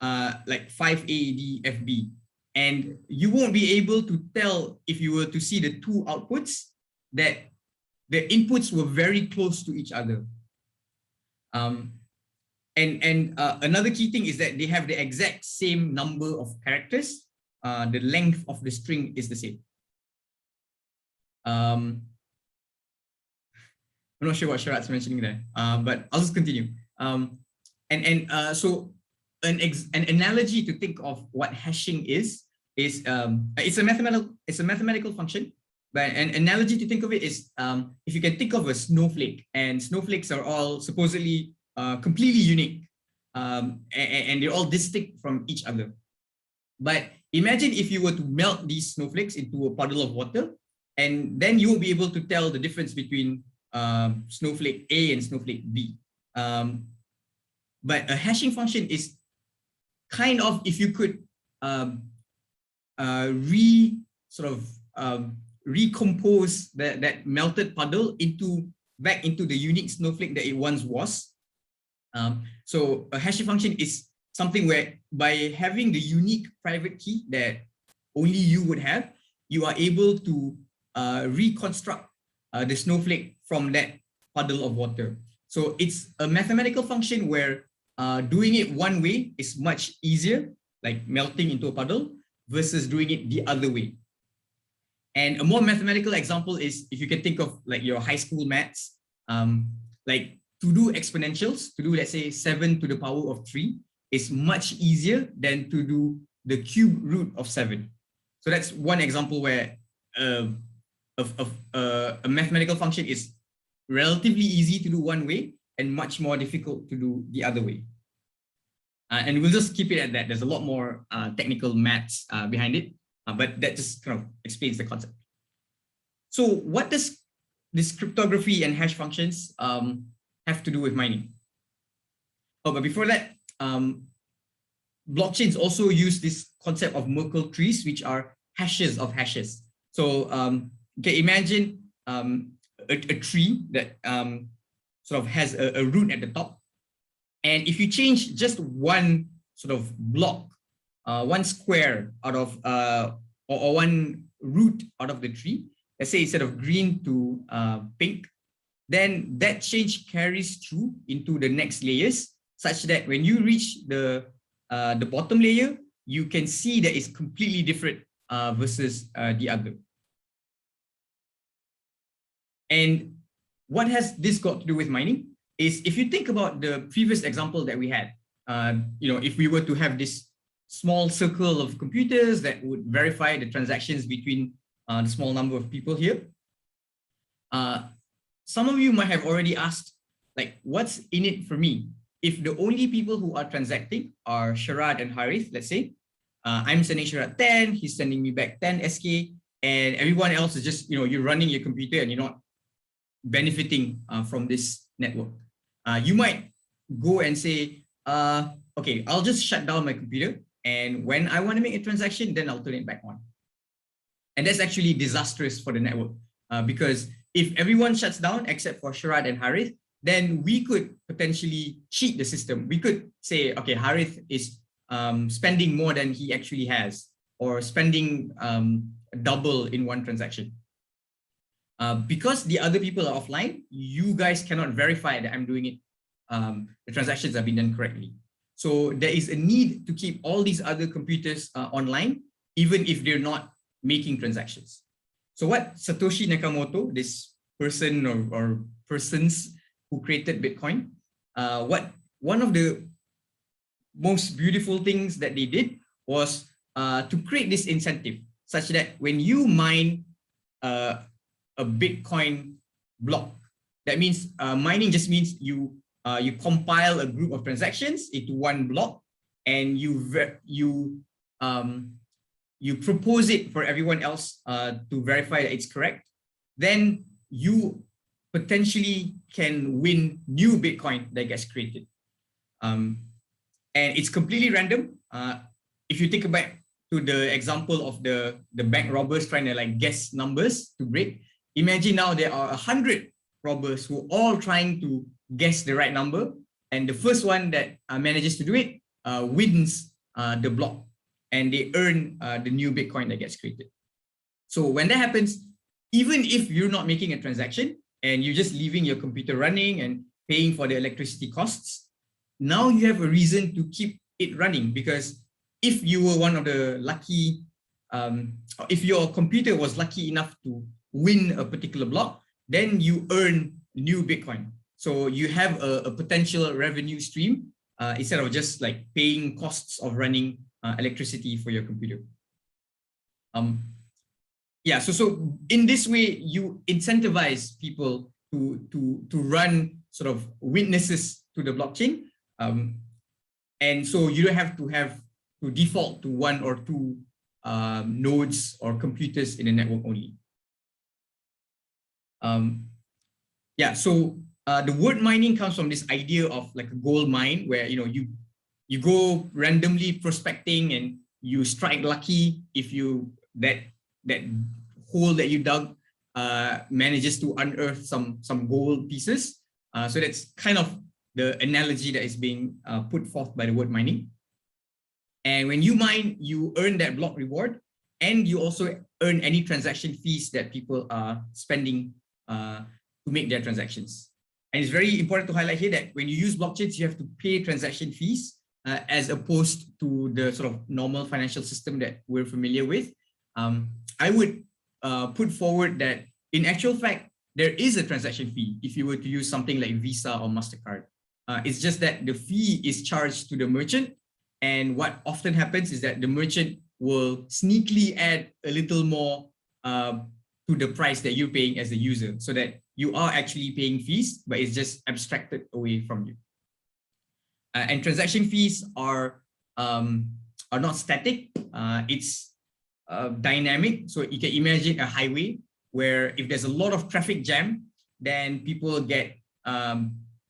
like 5ADFB. And you won't be able to tell, if you were to see the two outputs, that the inputs were very close to each other. Another key thing is that they have the exact same number of characters. The length of the string is the same. I'm not sure what Sharat's mentioning there, but I'll just continue. So an analogy to think of what hashing is it's a mathematical function. But an analogy to think of it is, if you can think of a snowflake, and snowflakes are all supposedly completely unique, and they're all distinct from each other. But imagine if you were to melt these snowflakes into a puddle of water, and then you will be able to tell the difference between snowflake A and snowflake B. But a hashing function is kind of, if you could recompose that melted puddle back into the unique snowflake that it once was. So a hashing function is something where, by having the unique private key that only you would have, you are able to reconstruct the snowflake from that puddle of water. So it's a mathematical function where doing it one way is much easier, like melting into a puddle, versus doing it the other way. And a more mathematical example is, if you can think of like your high school maths, like to do exponentials, to do, let's say, 7 to the power of 3 is much easier than to do the cube root of 7. So that's one example where a mathematical function is relatively easy to do one way and much more difficult to do the other way. And we'll just keep it at that. There's a lot more technical maths behind it, but that just kind of explains the concept. So what does this cryptography and hash functions have to do with mining? Oh, but before that, blockchains also use this concept of Merkle trees, which are hashes of hashes. So okay, imagine a tree that sort of has a root at the top. And if you change just one sort of block, one square out of, or one root out of the tree, let's say instead of green to pink, then that change carries through into the next layers, such that when you reach the bottom layer, you can see that it's completely different versus the other. And what has this got to do with mining is, if you think about the previous example that we had, if we were to have this small circle of computers that would verify the transactions between the small number of people here, some of you might have already asked, like, what's in it for me? If the only people who are transacting are Sharad and Harith, let's say, I'm sending Sharad 10, he's sending me back 10 SK, and everyone else is just, you're running your computer and you're not benefiting from this network. You might go and say, okay, I'll just shut down my computer, and when I want to make a transaction, then I'll turn it back on. And that's actually disastrous for the network, because if everyone shuts down except for Sharad and Harith, then we could potentially cheat the system. We could say, okay, Harith is spending more than he actually has, or spending double in one transaction. Because the other people are offline, you guys cannot verify that I'm doing it. The transactions have been done correctly. So there is a need to keep all these other computers online, even if they're not making transactions. So what Satoshi Nakamoto, this person or persons who created Bitcoin, one of the most beautiful things that they did was to create this incentive, such that when you mine a Bitcoin block, that means mining just means you compile a group of transactions into one block, and you propose it for everyone else to verify that it's correct. Then you potentially can win new Bitcoin that gets created. And it's completely random. If you think back to the example of the bank robbers trying to like guess numbers to break, imagine now there are 100 robbers who are all trying to guess the right number, and the first one that manages to do it wins the block, and they earn the new Bitcoin that gets created. So when that happens, even if you're not making a transaction and you're just leaving your computer running and paying for the electricity costs, now you have a reason to keep it running, because if you were one of the lucky, if your computer was lucky enough to win a particular block, then you earn new Bitcoin. So you have a potential revenue stream instead of just like paying costs of running electricity for your computer. Yeah, so in this way, you incentivize people to run sort of witnesses to the blockchain. And so you don't have to default to one or two nodes or computers in the network only. Yeah, so the word mining comes from this idea of like a gold mine, where you go randomly prospecting and you strike lucky if that hole that you dug manages to unearth some gold pieces. So that's kind of the analogy that is being put forth by the word mining. And when you mine, you earn that block reward, and you also earn any transaction fees that people are spending to make their transactions. And it's very important to highlight here that when you use blockchains, you have to pay transaction fees as opposed to the sort of normal financial system that we're familiar with. I would put forward that in actual fact, there is a transaction fee if you were to use something like Visa or MasterCard. It's just that the fee is charged to the merchant. And what often happens is that the merchant will sneakily add a little more to the price that you're paying as a user, so that you are actually paying fees, but it's just abstracted away from you. And transaction fees are not static. It's dynamic. So you can imagine a highway where if there's a lot of traffic jam, then people get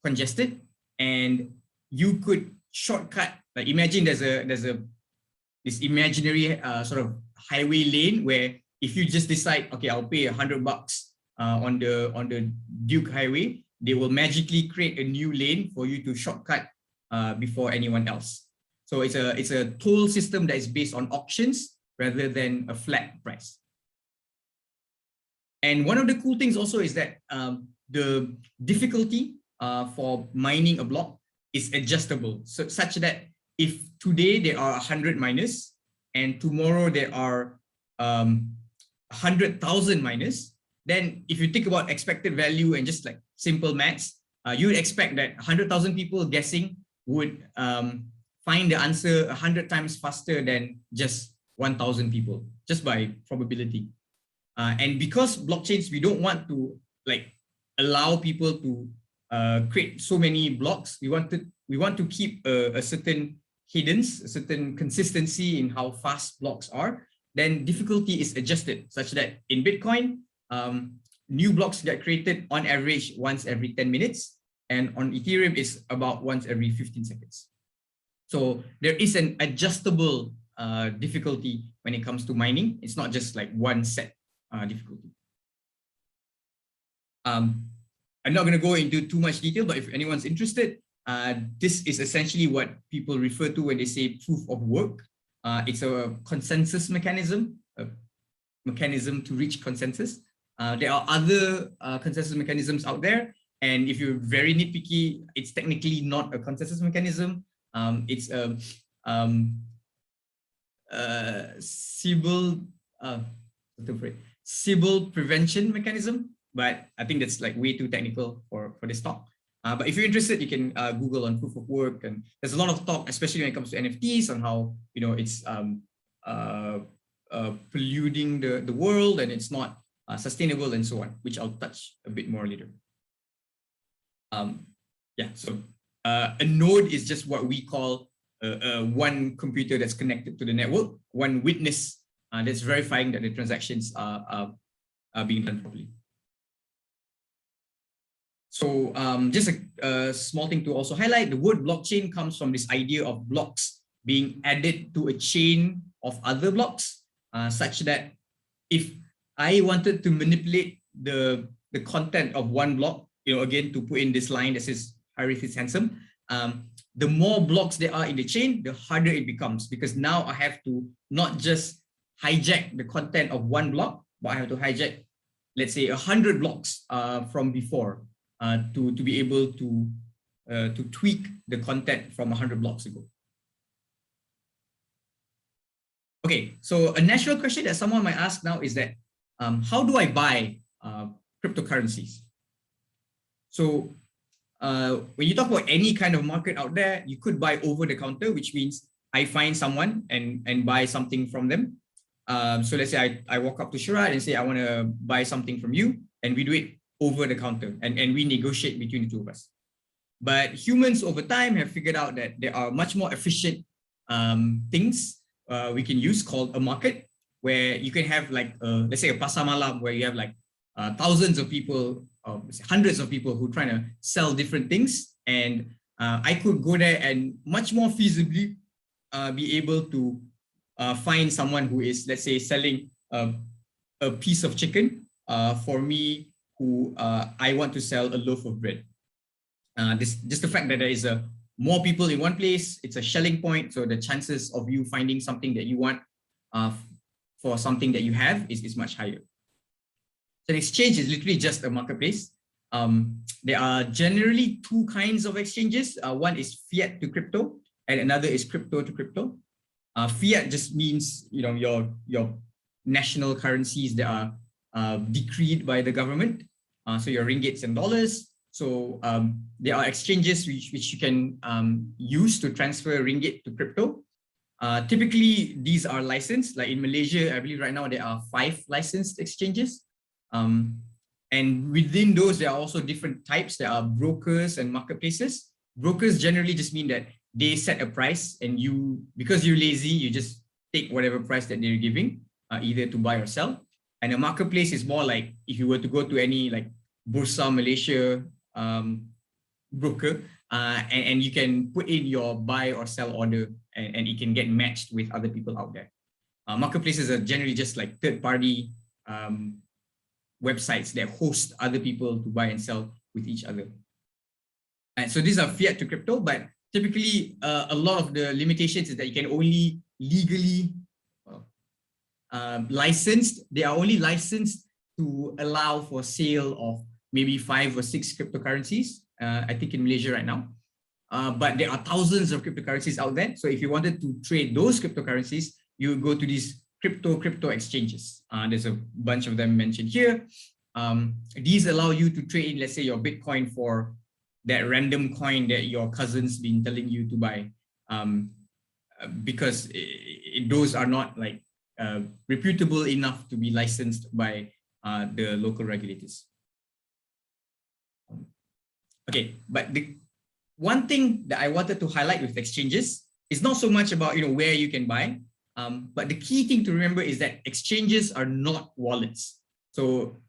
congested, and you could shortcut. Like imagine there's this imaginary sort of highway lane where if you just decide, okay, I'll pay $100 on the Duke Highway, they will magically create a new lane for you to shortcut before anyone else. So it's a toll system that is based on auctions rather than a flat price. And one of the cool things also is that the difficulty for mining a block is adjustable, so such that if today there are 100 miners and tomorrow there are 100,000 miners, then if you think about expected value and just like simple maths, you would expect that 100,000 people guessing would find the answer 100 times faster than just 1,000 people, just by probability. And because blockchains, we don't want to like allow people to create so many blocks. We want to keep a certain cadence, a certain consistency in how fast blocks are. Then difficulty is adjusted such that in Bitcoin, new blocks get created on average once every 10 minutes, and on Ethereum is about once every 15 seconds. So there is an adjustable difficulty when it comes to mining. It's not just like one set difficulty. I'm not going to go into too much detail, but if anyone's interested, this is essentially what people refer to when they say proof of work. It's a consensus mechanism, a mechanism to reach consensus. There are other consensus mechanisms out there, and if you're very nitpicky, it's technically not a consensus mechanism. It's a Sybil prevention mechanism, but I think that's like way too technical for this talk. But if you're interested, you can Google on proof of work, and there's a lot of talk, especially when it comes to NFTs, on how it's polluting the world and it's not sustainable and so on, which I'll touch a bit more later. Yeah, so a node is just what we call one computer that's connected to the network, one witness that's verifying that the transactions are being done properly. So just a small thing to also highlight, the word blockchain comes from this idea of blocks being added to a chain of other blocks, such that if I wanted to manipulate the content of one block, again, to put in this line that says Harith is handsome, the more blocks there are in the chain, the harder it becomes, because now I have to not just hijack the content of one block, but I have to hijack, let's say, 100 blocks from before to be able to tweak the content from 100 blocks ago. Okay, so a natural question that someone might ask now is that, how do I buy cryptocurrencies? So when you talk about any kind of market out there, you could buy over the counter, which means I find someone and buy something from them. So let's say I walk up to Sharad and say, I want to buy something from you, and we do it over the counter, and we negotiate between the two of us. But humans over time have figured out that there are much more efficient things we can use called a market, where you can have like, let's say a pasar malam, where you have like thousands of people, hundreds of people who are trying to sell different things. And I could go there and much more feasibly be able to find someone who is, let's say, selling a piece of chicken for me, who I want to sell a loaf of bread. Just the fact that there is more people in one place, it's a Schelling point, so the chances of you finding something that you want for something that you have is much higher. So an exchange is literally just a marketplace. There are generally two kinds of exchanges. One is fiat to crypto, and another is crypto to crypto. Fiat just means your national currencies that are decreed by the government. So your ringgits and dollars. So there are exchanges which you can use to transfer ringgit to crypto. Typically, these are licensed. Like in Malaysia, I believe right now there are 5 licensed exchanges. And within those, there are also different types. There are brokers and marketplaces. Brokers generally just mean that they set a price, and because you're lazy, you just take whatever price that they're giving, either to buy or sell. And a marketplace is more like if you were to go to any like Bursa Malaysia broker, and you can put in your buy or sell order, and it can get matched with other people out there. Marketplaces are generally just like third-party websites that host other people to buy and sell with each other. And so these are fiat to crypto, but typically a lot of the limitations is that you can only legally licensed. They are only licensed to allow for sale of maybe 5 or 6 cryptocurrencies, I think in Malaysia right now. But there are thousands of cryptocurrencies out there. So if you wanted to trade those cryptocurrencies, you would go to these crypto exchanges. There's a bunch of them mentioned here. These allow you to trade in, let's say, your Bitcoin for that random coin that your cousin's been telling you to buy, because those are not like reputable enough to be licensed by the local regulators. Okay, but the one thing that I wanted to highlight with exchanges is not so much about where you can buy, but the key thing to remember is that exchanges are not wallets. So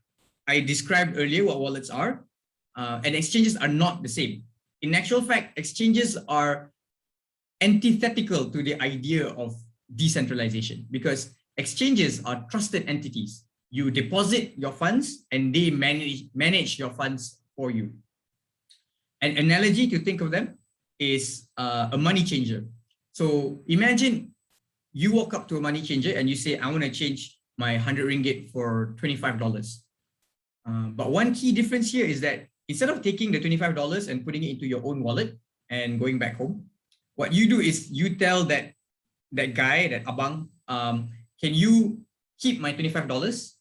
I described earlier what wallets are, and exchanges are not the same. In actual fact, exchanges are antithetical to the idea of decentralization, because exchanges are trusted entities. You deposit your funds and they manage your funds for you. An analogy to think of them is a money changer. So imagine you walk up to a money changer and you say, I want to change my 100 ringgit for $25. But one key difference here is that instead of taking the $25 and putting it into your own wallet and going back home, what you do is you tell that guy, that abang, can you keep my $25,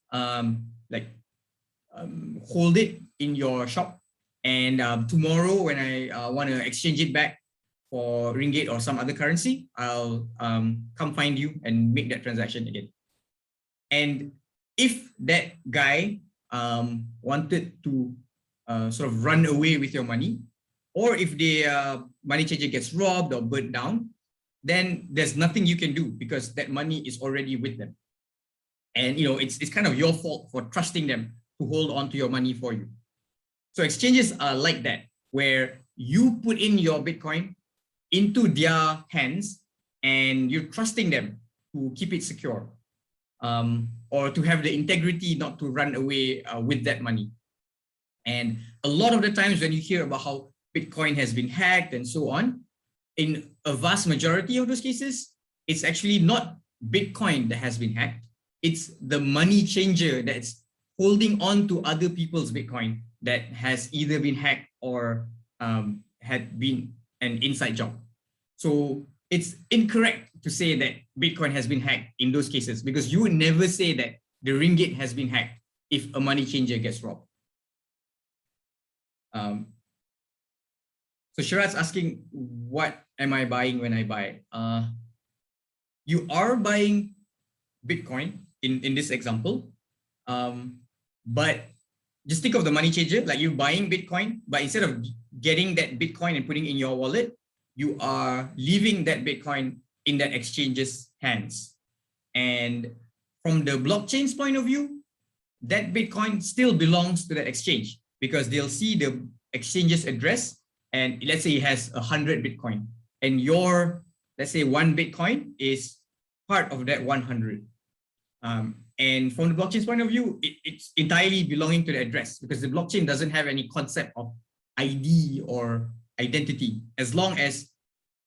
hold it in your shop, and tomorrow when I want to exchange it back for ringgit or some other currency, I'll come find you and make that transaction again. And if that guy wanted to sort of run away with your money, or if the money changer gets robbed or burnt down, then there's nothing you can do because that money is already with them. And it's kind of your fault for trusting them to hold on to your money for you. So exchanges are like that, where you put in your Bitcoin into their hands and you're trusting them to keep it secure, or to have the integrity not to run away with that money. And a lot of the times when you hear about how Bitcoin has been hacked and so on, in a vast majority of those cases, it's actually not Bitcoin that has been hacked. It's the money changer that's holding on to other people's Bitcoin that has either been hacked or had been an inside job. So it's incorrect to say that Bitcoin has been hacked in those cases, because you would never say that the ringgit has been hacked if a money changer gets robbed. So Shiraz asking, what am I buying when I buy? You are buying Bitcoin in this example, but just think of the money changer, like you're buying Bitcoin, but instead of getting that Bitcoin and putting it in your wallet, you are leaving that Bitcoin in that exchange's hands. And from the blockchain's point of view, that Bitcoin still belongs to that exchange, because they'll see the exchange's address, and let's say it has 100 Bitcoin, and your, let's say, 1 Bitcoin is part of that 100. And from the blockchain's point of view, it's entirely belonging to the address, because the blockchain doesn't have any concept of ID or identity. As long as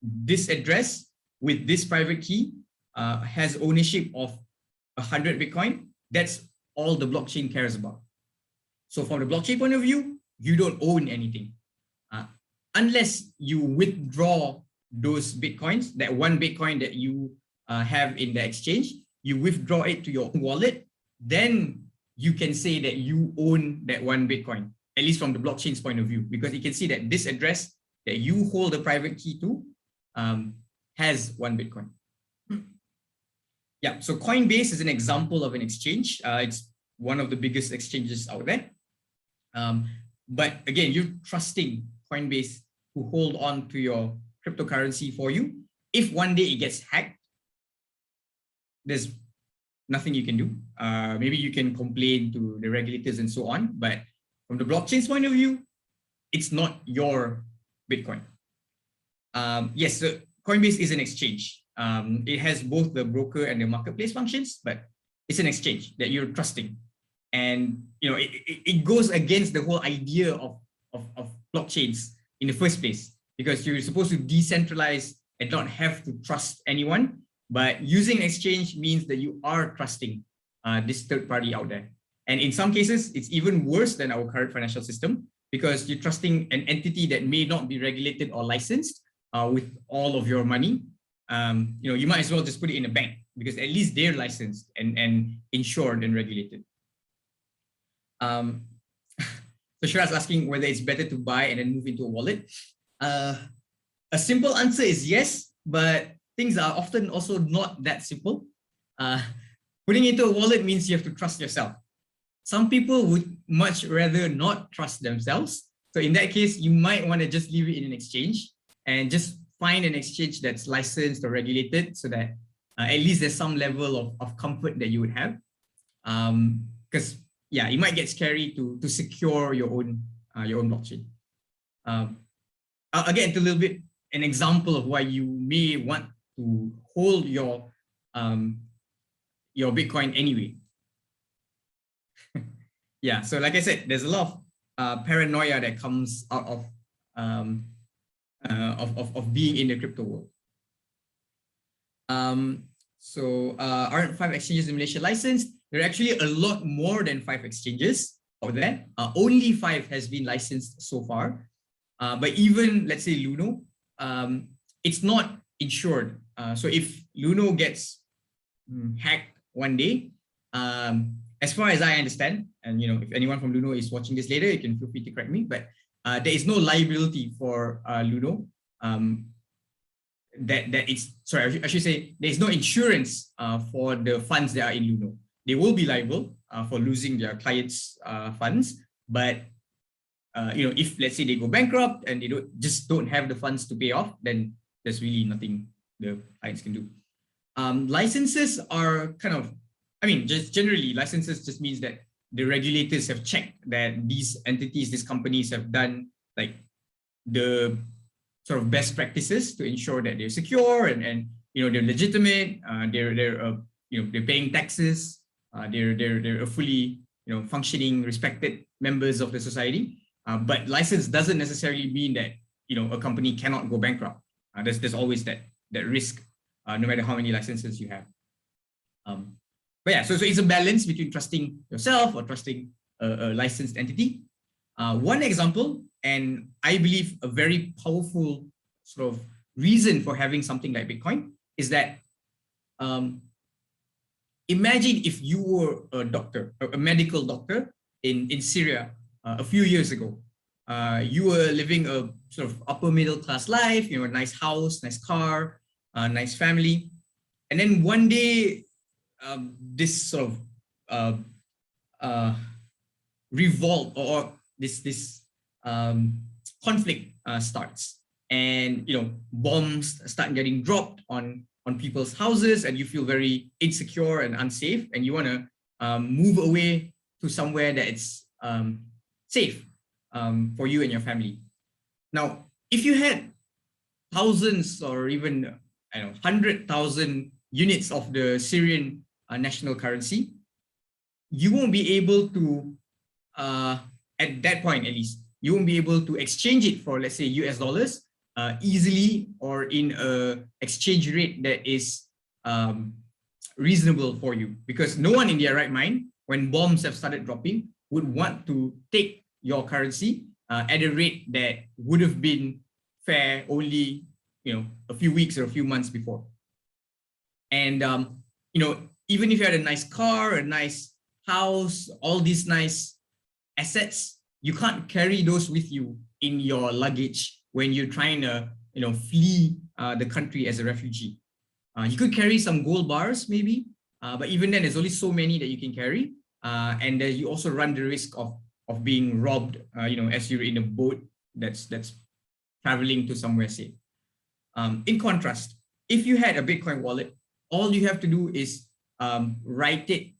this address with this private key has ownership of 100 Bitcoin, that's all the blockchain cares about. So from the blockchain point of view, you don't own anything. Unless you withdraw those Bitcoins, that 1 Bitcoin that you have in the exchange, you withdraw it to your wallet, then you can say that you own that 1 Bitcoin, at least from the blockchain's point of view, because you can see that this address that you hold the private key to has 1 Bitcoin. Yeah, so Coinbase is an example of an exchange. It's one of the biggest exchanges out there. But again, you're trusting Coinbase to hold on to your cryptocurrency for you. If one day it gets hacked, there's nothing you can do. Maybe you can complain to the regulators and so on, but from the blockchain's point of view, it's not your Bitcoin. Yes, so Coinbase is an exchange. It has both the broker and the marketplace functions, but it's an exchange that you're trusting. And it goes against the whole idea of blockchains in the first place, because you're supposed to decentralize and not have to trust anyone. But using exchange means that you are trusting this third party out there. And in some cases, it's even worse than our current financial system because you're trusting an entity that may not be regulated or licensed with all of your money. You might as well just put it in a bank because at least they're licensed and insured and regulated. So Shira's asking whether it's better to buy and then move into a wallet. A simple answer is yes, but things are often also not that simple. Putting into a wallet means you have to trust yourself. Some people would much rather not trust themselves. So in that case, you might want to just leave it in an exchange and just find an exchange that's licensed or regulated so that at least there's some level of comfort that you would have. Because yeah, it might get scary to secure your own blockchain. I'll get into a little bit an example of why you may want to hold your Bitcoin anyway. Yeah, so like I said, there's a lot of paranoia that comes out of being in the crypto world. Aren't 5 exchanges in Malaysia licensed? There are actually a lot more than 5 exchanges out there. Only 5 has been licensed so far. But even, let's say, Luno, it's not insured. So if Luno gets hacked one day, as far as I understand, and if anyone from Luno is watching this later, you can feel free to correct me, but there is no liability for Luno. I should say there is no insurance for the funds that are in Luno. They will be liable for losing their clients' funds, but if let's say they go bankrupt and they don't have the funds to pay off, then there's really nothing the clients can do. Licenses are kind of, just generally licenses just means that the regulators have checked that these entities, these companies have done like the sort of best practices to ensure that they're secure and they're legitimate. They're paying taxes. They're a fully functioning, respected members of the society. But license doesn't necessarily mean that a company cannot go bankrupt. There's always that risk, no matter how many licenses you have. But yeah, so it's a balance between trusting yourself or trusting a licensed entity. One example, and I believe a very powerful sort of reason for having something like Bitcoin is that imagine if you were a doctor, a medical doctor in Syria a few years ago. You were living a sort of upper middle class life, a nice house, nice car, nice family. And then one day, this sort of revolt or this conflict starts, and bombs start getting dropped on people's houses, and you feel very insecure and unsafe, and you want to move away to somewhere that it's safe for you and your family. Now, if you had thousands or even 100,000 units of the Syrian national currency, you won't be able to, at that point at least, you won't be able to exchange it for, let's say, US dollars easily or in a exchange rate that is reasonable for you, because no one in their right mind, when bombs have started dropping, would want to take your currency at a rate that would have been fair only a few weeks or a few months before. And even if you had a nice car, a nice house, all these nice assets, you can't carry those with you in your luggage when you're trying to flee the country as a refugee. You could carry some gold bars maybe, but even then there's only so many that you can carry, and you also run the risk of being robbed as you're in a boat that's traveling to somewhere safe. In contrast, if you had a Bitcoin wallet, all you have to do is write it,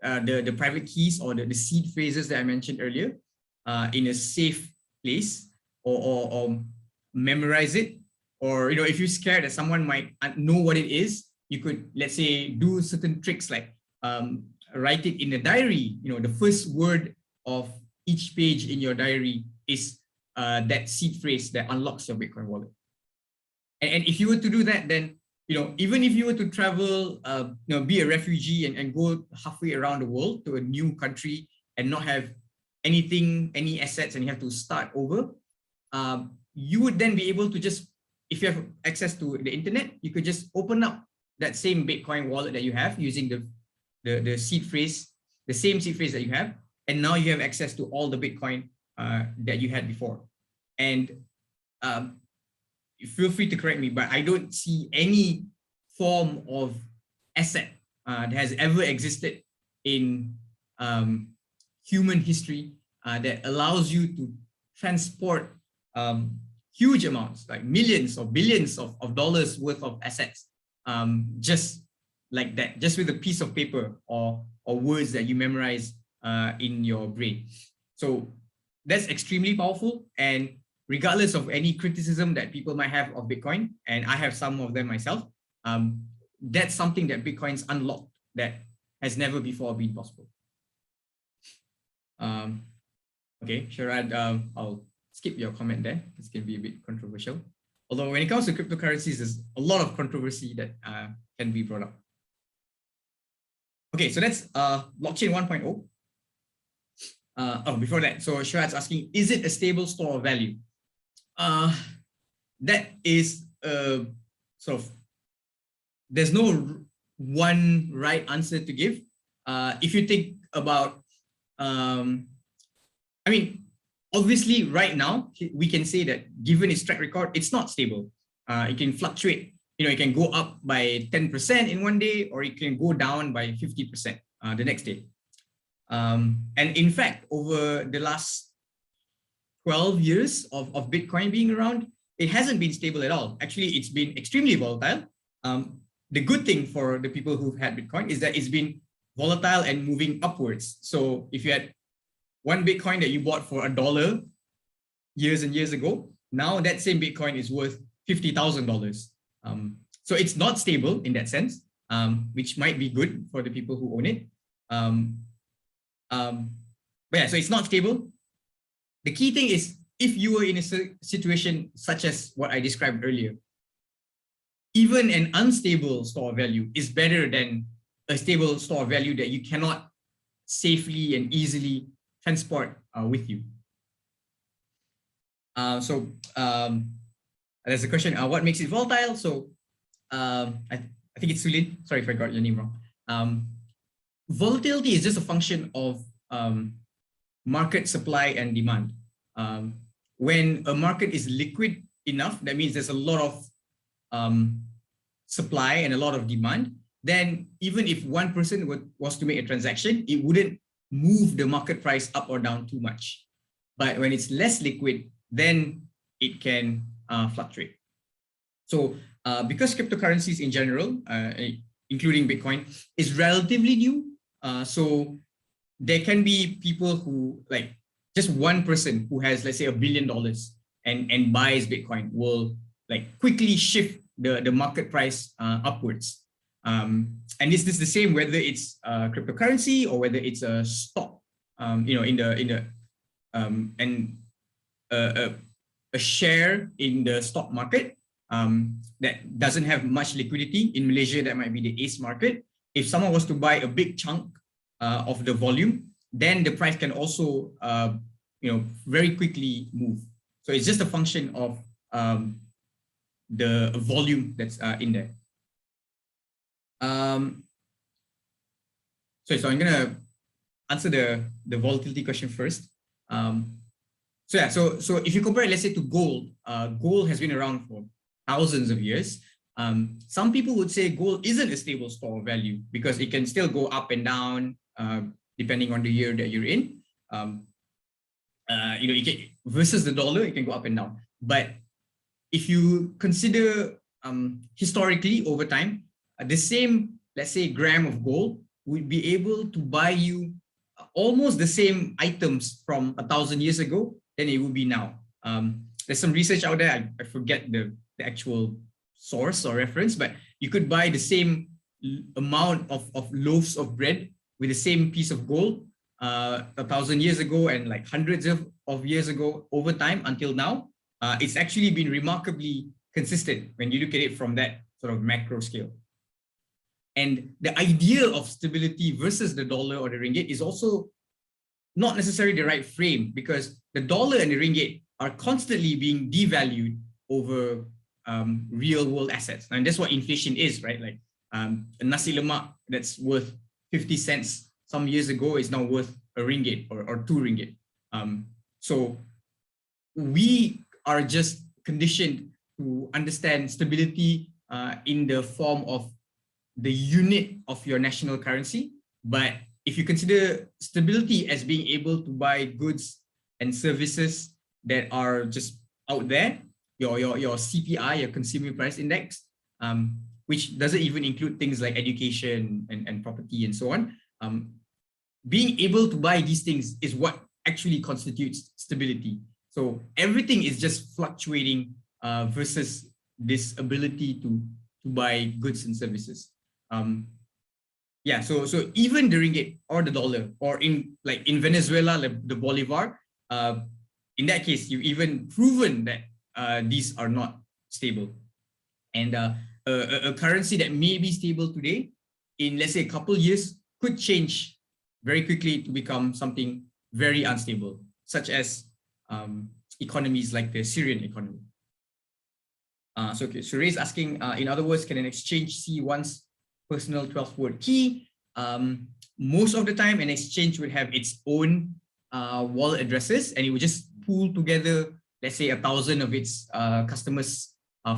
the private keys or the seed phrases that I mentioned earlier, in a safe place, or memorize it, or if you're scared that someone might know what it is, you could, let's say, do certain tricks like write it in a diary. The first word of each page in your diary is that seed phrase that unlocks your Bitcoin wallet. And if you were to do that, then even if you were to travel, be a refugee and go halfway around the world to a new country and not have any assets, and you have to start over, you would then be able to just, if you have access to the internet, you could just open up that same Bitcoin wallet that you have using the seed phrase, the same seed phrase that you have, and now you have access to all the Bitcoin that you had before. And feel free to correct me, but I don't see any form of asset that has ever existed in human history that allows you to transport huge amounts, like millions or billions of dollars worth of assets, just like that, just with a piece of paper or words that you memorize in your brain. So that's extremely powerful. And regardless of any criticism that people might have of Bitcoin, and I have some of them myself, that's something that Bitcoin's unlocked that has never before been possible. Okay, Sharad, I'll skip your comment there. It's going to be a bit controversial. Although when it comes to cryptocurrencies, there's a lot of controversy that can be brought up. Okay, so that's blockchain 1.0. Before that, so Sharad's asking, is it a stable store of value? That is sort of, there's no one right answer to give. If you think about, I mean, obviously right now, we can say that given its track record, it's not stable. It can fluctuate. It can go up by 10% in one day, or it can go down by 50% the next day. And in fact, over the last 12 years of Bitcoin being around, it hasn't been stable at all. Actually, it's been extremely volatile. The good thing for the people who've had Bitcoin is that it's been volatile and moving upwards. So if you had one Bitcoin that you bought for $1 years and years ago, now that same Bitcoin is worth $50,000. So it's not stable in that sense, which might be good for the people who own it. But yeah, so it's not stable. The key thing is, if you were in a situation such as what I described earlier, even an unstable store of value is better than a stable store of value that you cannot safely and easily transport with you. So there's a question, what makes it volatile? So I think it's Sulin. Sorry if I got your name wrong. Volatility is just a function of market supply and demand. When a market is liquid enough, that means there's a lot of supply and a lot of demand, then even if one person was to make a transaction, it wouldn't move the market price up or down too much. But when it's less liquid, then it can fluctuate. So because cryptocurrencies in general, including Bitcoin, is relatively new, so there can be people who, like, just one person who has, let's say, $1 billion and buys Bitcoin will like quickly shift the market price upwards. And this is the same whether it's cryptocurrency or whether it's a stock, a share in the stock market that doesn't have much liquidity. In Malaysia, that might be the ACE market. If someone was to buy a big chunk of the volume, then the price can also very quickly move. So it's just a function of the volume that's in there. So I'm gonna answer the volatility question first. So if you compare it, let's say, to gold, gold has been around for thousands of years. Some people would say gold isn't a stable store of value because it can still go up and down depending on the year that you're in. It can, versus the dollar, it can go up and down. But if you consider historically over time, the same, let's say, gram of gold would be able to buy you almost the same items from 1,000 years ago than it would be now. There's some research out there, I forget the actual source or reference, but you could buy the same amount of loaves of bread with the same piece of gold 1,000 years ago and like hundreds of years ago over time until now. It's actually been remarkably consistent when you look at it from that sort of macro scale. And the idea of stability versus the dollar or the ringgit is also not necessarily the right frame, because the dollar and the ringgit are constantly being devalued over real world assets. And that's what inflation is, right? Like a nasi lemak that's worth 50 cents some years ago is now worth a ringgit or 2 ringgit. So we are just conditioned to understand stability in the form of the unit of your national currency. But if you consider stability as being able to buy goods and services that are just out there, your CPI, your consumer price index, which doesn't even include things like education and property and so on, being able to buy these things is what actually constitutes stability. So everything is just fluctuating versus this ability to buy goods and services. Yeah, so even the ringgit or the dollar, or in Venezuela, the bolivar, in that case, you've even proven that these are not stable. And a currency that may be stable today, in let's say a couple years, could change very quickly to become something very unstable, such as economies like the Syrian economy. So Ray is asking, in other words, can an exchange see one's personal 12-word key? Most of the time, an exchange would have its own wallet addresses, and it would just pool together, let's say 1,000 of its customers'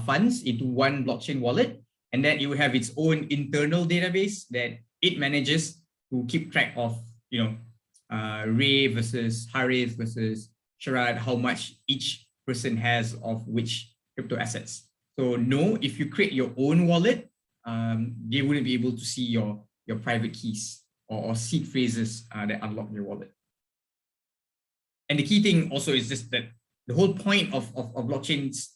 funds into one blockchain wallet, and then it would have its own internal database that it manages to keep track of, Ray versus Harith versus Sharad, how much each person has of which crypto assets. So no, if you create your own wallet, they wouldn't be able to see your private keys or seed phrases that unlock your wallet. And the key thing also is just that the whole point of blockchains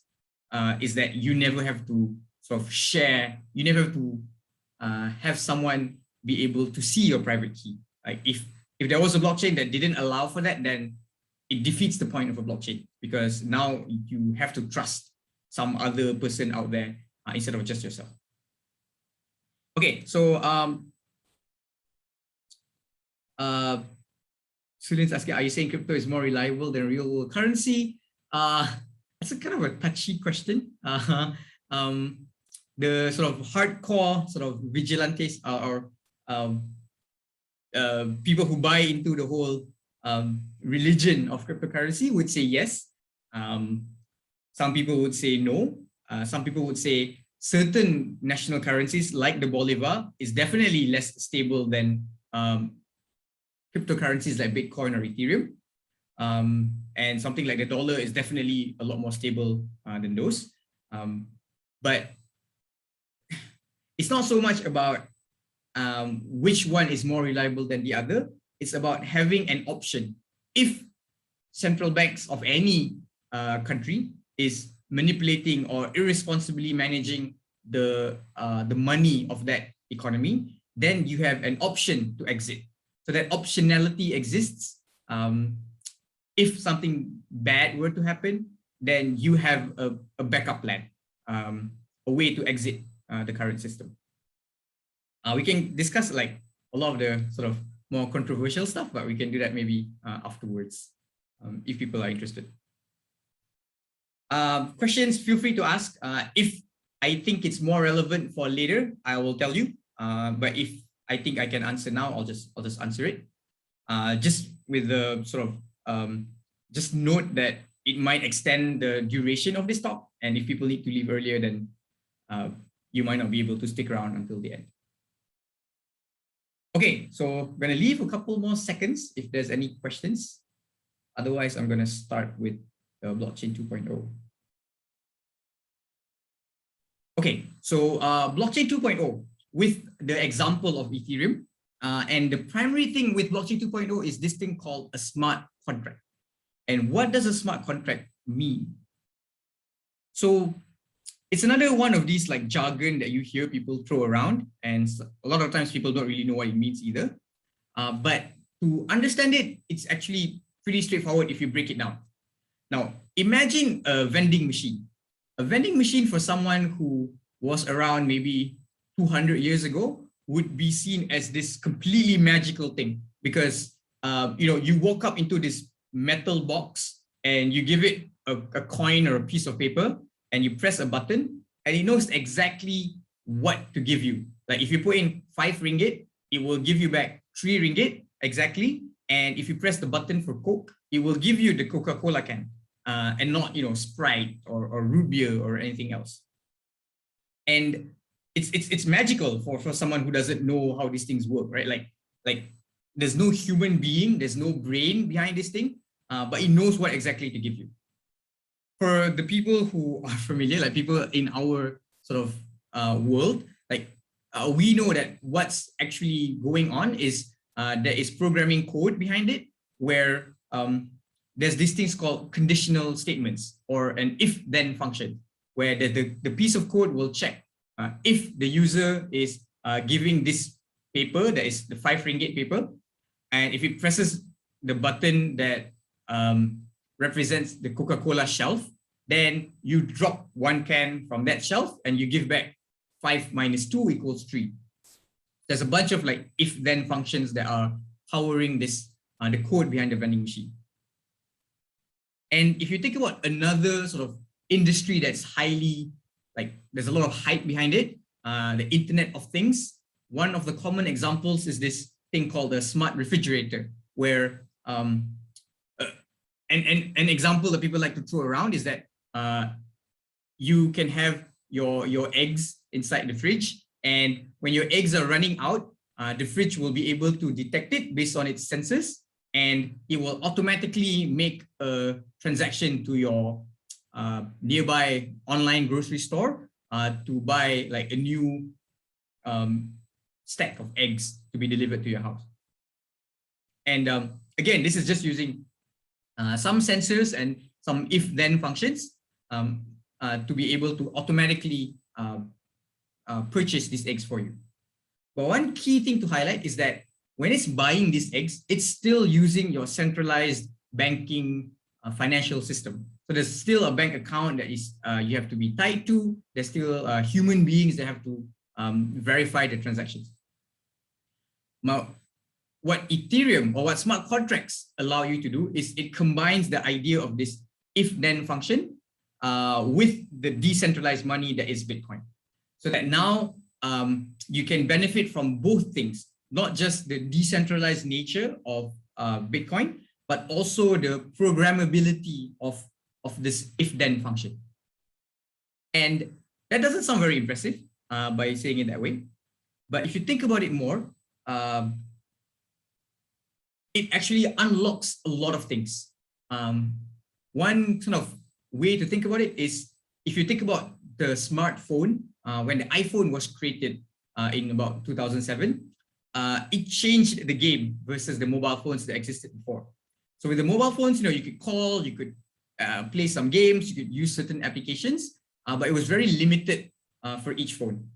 is that you never have to sort of share, you never have to have someone be able to see your private key. Like if there was a blockchain that didn't allow for that, then it defeats the point of a blockchain, because now you have to trust some other person out there instead of just yourself. Okay, so students asking, are you saying crypto is more reliable than real world currency? That's a kind of a touchy question. The sort of hardcore sort of vigilantes or people who buy into the whole religion of cryptocurrency would say yes. Some people would say no. Some people would say certain national currencies like the bolivar is definitely less stable than cryptocurrencies like Bitcoin or Ethereum. And something like the dollar is definitely a lot more stable than those. But it's not so much about which one is more reliable than the other. It's about having an option. If central banks of any country is manipulating or irresponsibly managing the money of that economy, then you have an option to exit. So that optionality exists. If something bad were to happen, then you have a backup plan, a way to exit the current system. We can discuss like a lot of the sort of more controversial stuff, but we can do that maybe afterwards if people are interested. Questions, feel free to ask. If I think it's more relevant for later, I will tell you. But if I think I can answer now, I'll just answer it. Just with the sort of just note that it might extend the duration of this talk, and if people need to leave earlier, then you might not be able to stick around until the end. Okay, so I'm gonna leave a couple more seconds if there's any questions. Otherwise, I'm gonna start with the blockchain 2.0. Okay, so blockchain 2.0 with the example of Ethereum. And the primary thing with blockchain 2.0 is this thing called a smart contract. And what does a smart contract mean? So it's another one of these like jargon that you hear people throw around, and a lot of times people don't really know what it means either. But to understand it, it's actually pretty straightforward if you break it down. Now, imagine a vending machine. A vending machine for someone who was around maybe 200 years ago would be seen as this completely magical thing, because you walk up into this metal box and you give it a coin or a piece of paper and you press a button and it knows exactly what to give you. Like if you put in 5 ringgit, it will give you back 3 ringgit exactly. And if you press the button for Coke, it will give you the Coca-Cola can, and not Sprite or root beer or anything else. And it's magical for someone who doesn't know how these things work, right? Like there's no human being, there's no brain behind this thing, but it knows what exactly to give you. For the people who are familiar, like people in our sort of world, like we know that what's actually going on is there is programming code behind it, where there's these things called conditional statements or an if-then function, where the piece of code will check if the user is giving this paper, that is the 5 ringgit paper, and if it presses the button that represents the Coca-Cola shelf, then you drop 1 can from that shelf and you give back 5 minus 2 equals 3. There's a bunch of like if-then functions that are powering this, the code behind the vending machine. And if you think about another sort of industry that's highly, like there's a lot of hype behind it, the Internet of Things, one of the common examples is this thing called a smart refrigerator, where an example that people like to throw around is that you can have your eggs inside the fridge, and when your eggs are running out, the fridge will be able to detect it based on its sensors, and it will automatically make a transaction to your nearby online grocery store to buy like a new stack of eggs to be delivered to your house. And again, this is just using some sensors and some if-then functions to be able to automatically purchase these eggs for you. But one key thing to highlight is that when it's buying these eggs, it's still using your centralized banking financial system. So there's still a bank account that is you have to be tied to. There's still human beings that have to verify the transactions. Now, what Ethereum or what smart contracts allow you to do is it combines the idea of this if-then function with the decentralized money that is Bitcoin. So that now you can benefit from both things, not just the decentralized nature of Bitcoin, but also the programmability of this if-then function. And that doesn't sound very impressive by saying it that way. But if you think about it more, it actually unlocks a lot of things. One sort of way to think about it is if you think about the smartphone, when the iPhone was created in about 2007, it changed the game versus the mobile phones that existed before. So with the mobile phones, you could call, you could play some games, you could use certain applications, but it was very limited for each phone.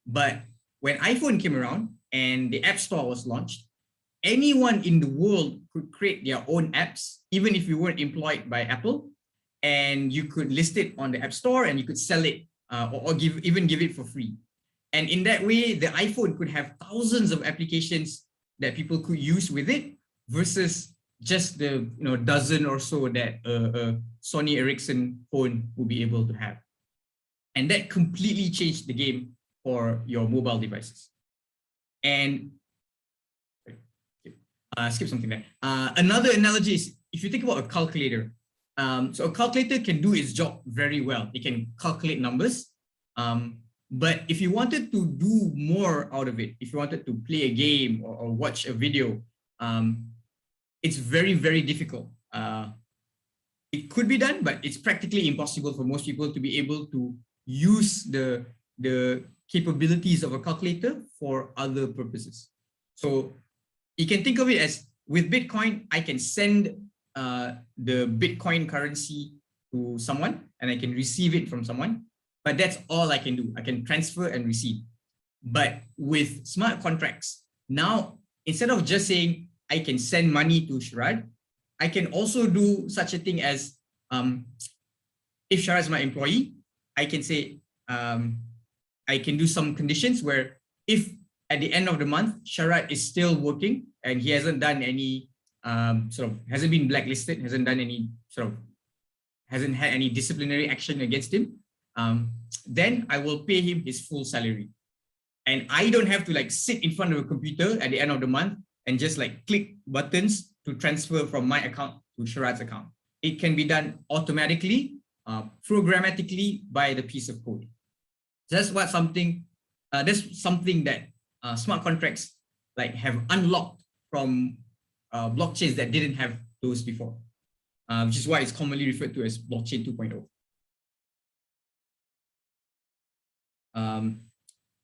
But when iPhone came around and the App Store was launched, anyone in the world could create their own apps, even if you weren't employed by Apple, and you could list it on the App Store and you could sell it or even give it for free. And in that way, the iPhone could have thousands of applications that people could use with it versus just the dozen or so that a Sony Ericsson phone will be able to have. And that completely changed the game for your mobile devices. And skip something there. Another analogy is if you think about a calculator. So a calculator can do its job very well. It can calculate numbers. But if you wanted to do more out of it, if you wanted to play a game or watch a video, it's very, very difficult. It could be done, but it's practically impossible for most people to be able to use the capabilities of a calculator for other purposes. So you can think of it as with Bitcoin, I can send the Bitcoin currency to someone and I can receive it from someone, but that's all I can do. I can transfer and receive. But with smart contracts, now instead of just saying I can send money to Sharad, I can also do such a thing as if Sharad is my employee, I can say I can do some conditions where if at the end of the month, Sharat is still working and he hasn't done any hasn't been blacklisted, hasn't done any hasn't had any disciplinary action against him, then I will pay him his full salary. And I don't have to like sit in front of a computer at the end of the month and just like click buttons to transfer from my account to Sharat's account. It can be done automatically, programmatically by the piece of code. So that's something that smart contracts like have unlocked from blockchains that didn't have those before, which is why it's commonly referred to as blockchain 2.0.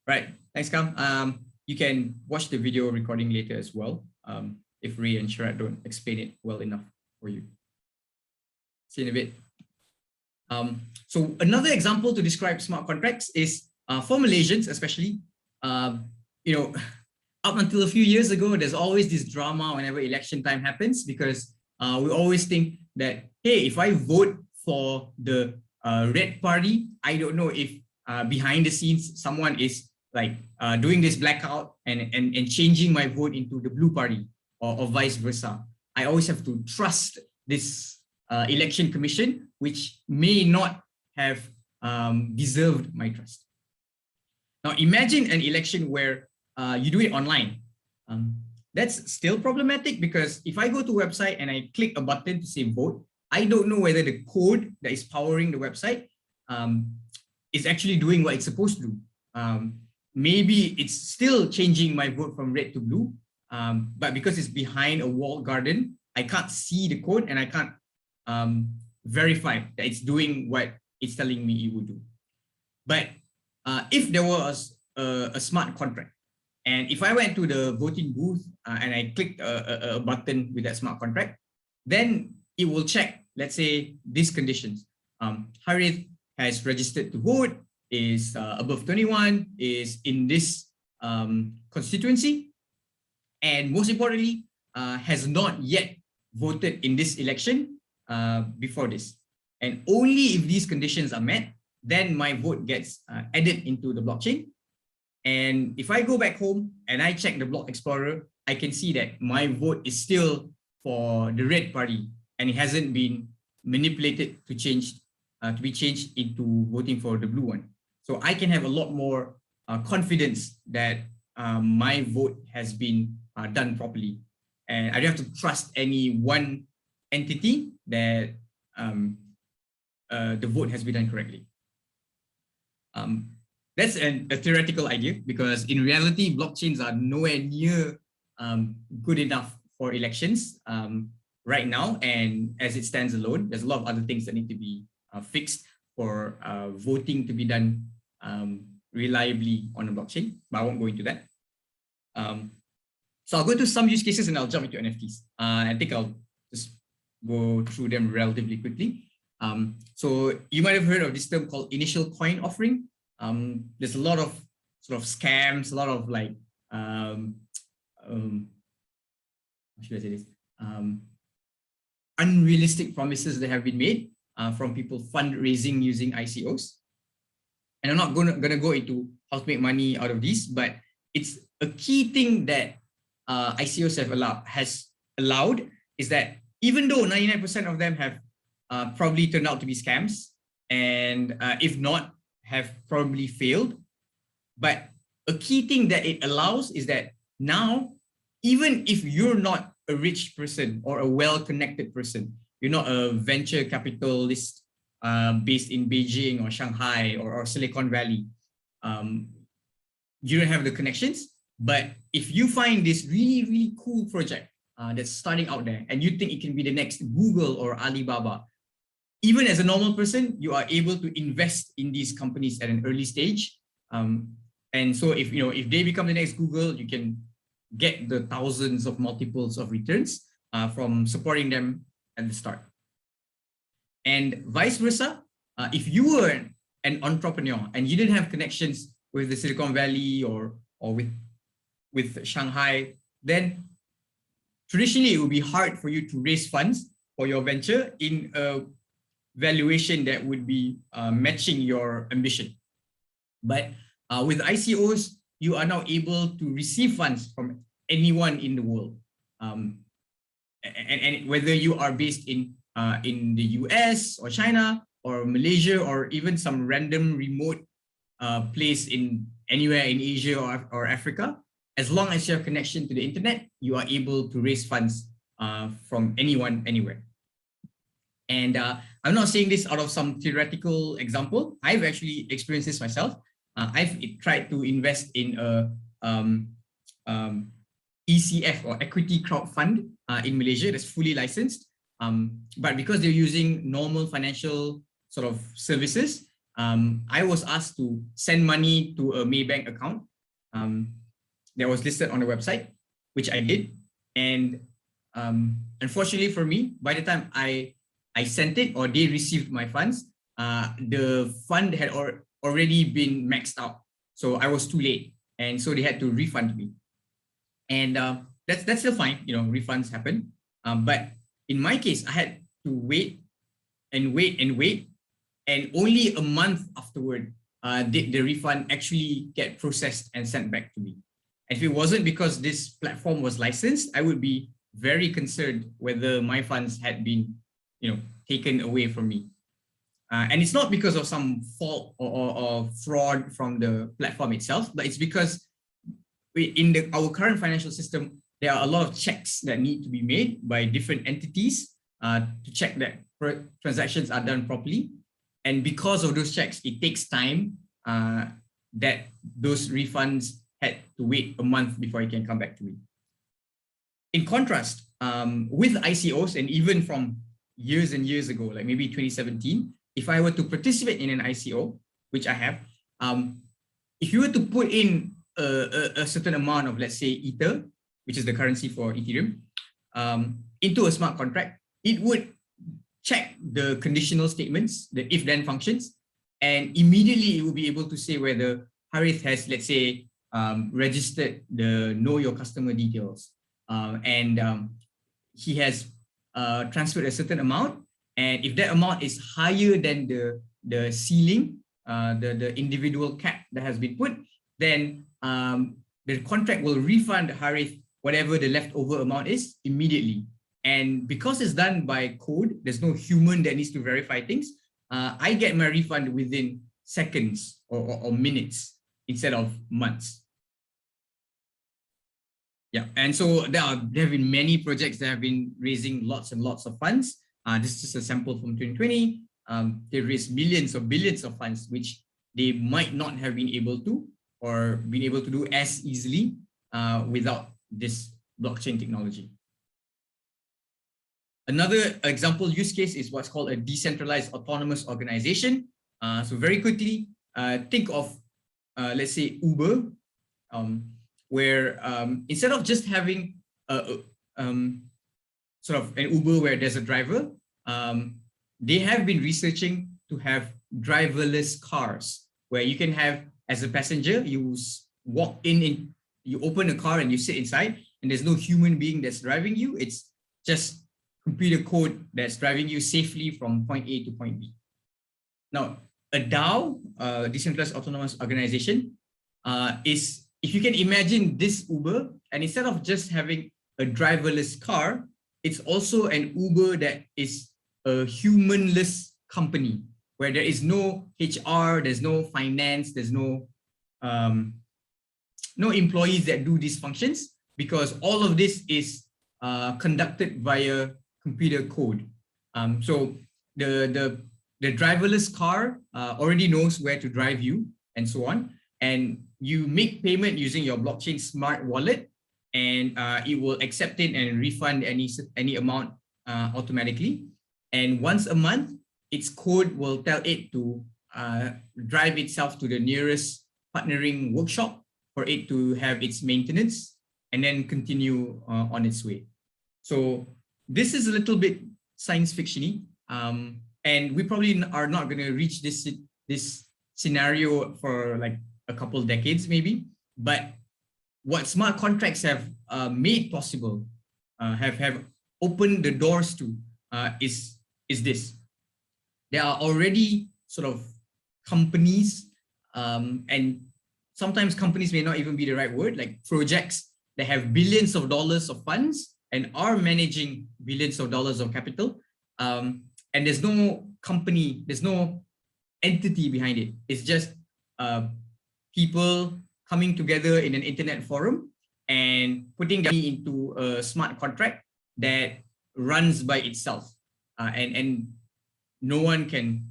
Right, thanks, Kam. You can watch the video recording later as well, if Ray and Sharat don't explain it well enough for you. See you in a bit. So another example to describe smart contracts is for Malaysians, especially, you know, up until a few years ago, there's always this drama whenever election time happens, because we always think that, hey, if I vote for the red party, I don't know if behind the scenes someone is like doing this blackout and changing my vote into the blue party, or vice versa. I always have to trust this election commission, which may not have deserved my trust. Now imagine an election where you do it online. That's still problematic, because if I go to a website and I click a button to say vote, I don't know whether the code that is powering the website is actually doing what it's supposed to do. Maybe it's still changing my vote from red to blue, but because it's behind a walled garden, I can't see the code and I can't verify that it's doing what it's telling me it would do. But if there was a smart contract, and if I went to the voting booth and I clicked a button with that smart contract, then it will check, let's say, these conditions. Harith has registered to vote, is above 21, is in this constituency, and most importantly, has not yet voted in this election before this. And only if these conditions are met, then my vote gets added into the blockchain. And if I go back home and I check the Block Explorer, I can see that my vote is still for the red party, and it hasn't been manipulated to be changed into voting for the blue one. So I can have a lot more confidence that my vote has been done properly, and I don't have to trust any one entity that the vote has been done correctly. That's a theoretical idea, because in reality, blockchains are nowhere near good enough for elections right now. And as it stands alone, there's a lot of other things that need to be fixed for voting to be done reliably on a blockchain, but I won't go into that. So I'll go to some use cases and I'll jump into NFTs. I think I'll just go through them relatively quickly. So you might have heard of this term called initial coin offering. There's a lot of sort of scams, a lot of like, how should I say this? Unrealistic promises that have been made from people fundraising using ICOs. And I'm not gonna go into how to make money out of these, but it's a key thing that ICOs has allowed is that even though 99% of them have probably turned out to be scams, and if not, have probably failed, but a key thing that it allows is that now, even if you're not a rich person or a well-connected person, you're not a venture capitalist based in Beijing or Shanghai or Silicon Valley, you don't have the connections, but if you find this really, really cool project that's starting out there and you think it can be the next Google or Alibaba, even as a normal person, you are able to invest in these companies at an early stage. And so if they become the next Google, you can get the thousands of multiples of returns from supporting them at the start. And vice versa, if you were an entrepreneur and you didn't have connections with the Silicon Valley or with Shanghai, then traditionally it would be hard for you to raise funds for your venture in a valuation that would be matching your ambition. But With ICOs, you are now able to receive funds from anyone in the world. And whether you are based in the US or China or Malaysia or even some random remote place in anywhere in Asia or Africa, as long as you have connection to the internet, you are able to raise funds from anyone, anywhere. And I'm not saying this out of some theoretical example. I've actually experienced this myself. I've tried to invest in a ECF or equity crowd fund in Malaysia that's fully licensed. But because they're using normal financial sort of services, I was asked to send money to a Maybank account that was listed on the website, which I did. And unfortunately for me, by the time I sent it or they received my funds, the fund had already been maxed out. So I was too late. And so they had to refund me. And that's still fine, you know, refunds happen. But in my case, I had to wait and wait and wait. And only a month afterward, did the refund actually get processed and sent back to me. And if it wasn't because this platform was licensed, I would be very concerned whether my funds had been, you know, taken away from me. And it's not because of some fault or fraud from the platform itself, but it's because in our current financial system, there are a lot of checks that need to be made by different entities to check that transactions are done properly. And because of those checks, it takes time that those refunds had to wait a month before it can come back to me. In contrast, with ICOs, and even from years and years ago, like maybe 2017, if I were to participate in an ICO, which I have, if you were to put in a certain amount of, let's say, Ether, which is the currency for Ethereum, into a smart contract, it would check the conditional statements, the if-then functions, and immediately it will be able to say whether Harith has, let's say, registered the know your customer details, and he has transferred a certain amount, and if that amount is higher than the ceiling, the individual cap that has been put, then the contract will refund Harith whatever the leftover amount is immediately. And because it's done by code, there's no human that needs to verify things. I get my refund within seconds or minutes instead of months. Yeah, and so there have been many projects that have been raising lots and lots of funds. This is just a sample from 2020. They raised millions or billions of funds, which they might not have been able to or been able to do as easily without this blockchain technology. Another example use case is what's called a decentralized autonomous organization. So very quickly, think of, let's say, Uber, where instead of just having sort of an Uber where there's a driver, they have been researching to have driverless cars, where you can have, as a passenger, you walk in, you open a car and you sit inside, and there's no human being that's driving you. It's just computer code that's driving you safely from point A to point B. Now, a DAO, decentralized autonomous organization, is, if you can imagine this Uber, and instead of just having a driverless car, it's also an Uber that is a humanless company, where there is no HR, there's no finance, there's no employees that do these functions, because all of this is conducted via computer code. So the driverless car already knows where to drive you and so on. And you make payment using your blockchain smart wallet, and it will accept it and refund any amount automatically. And once a month, its code will tell it to drive itself to the nearest partnering workshop for it to have its maintenance and then continue on its way. So this is a little bit science fiction-y, and we probably are not going to reach this scenario for like a couple decades maybe. But what smart contracts have made possible, have opened the doors to, is this. There are already sort of companies and sometimes companies may not even be the right word, like projects that have billions of dollars of funds and are managing billions of dollars of capital. And there's no company, there's no entity behind it. It's just people coming together in an internet forum and putting their money into a smart contract that runs by itself, and no one can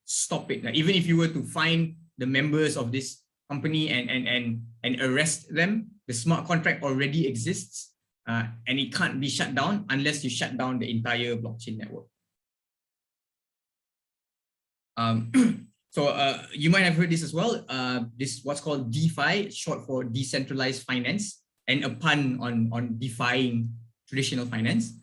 stop it. Like, even if you were to find the members of this company and arrest them, the smart contract already exists, and it can't be shut down unless you shut down the entire blockchain network. So you might have heard this as well. This what's called DeFi, short for decentralized finance, and a pun on defying traditional finance.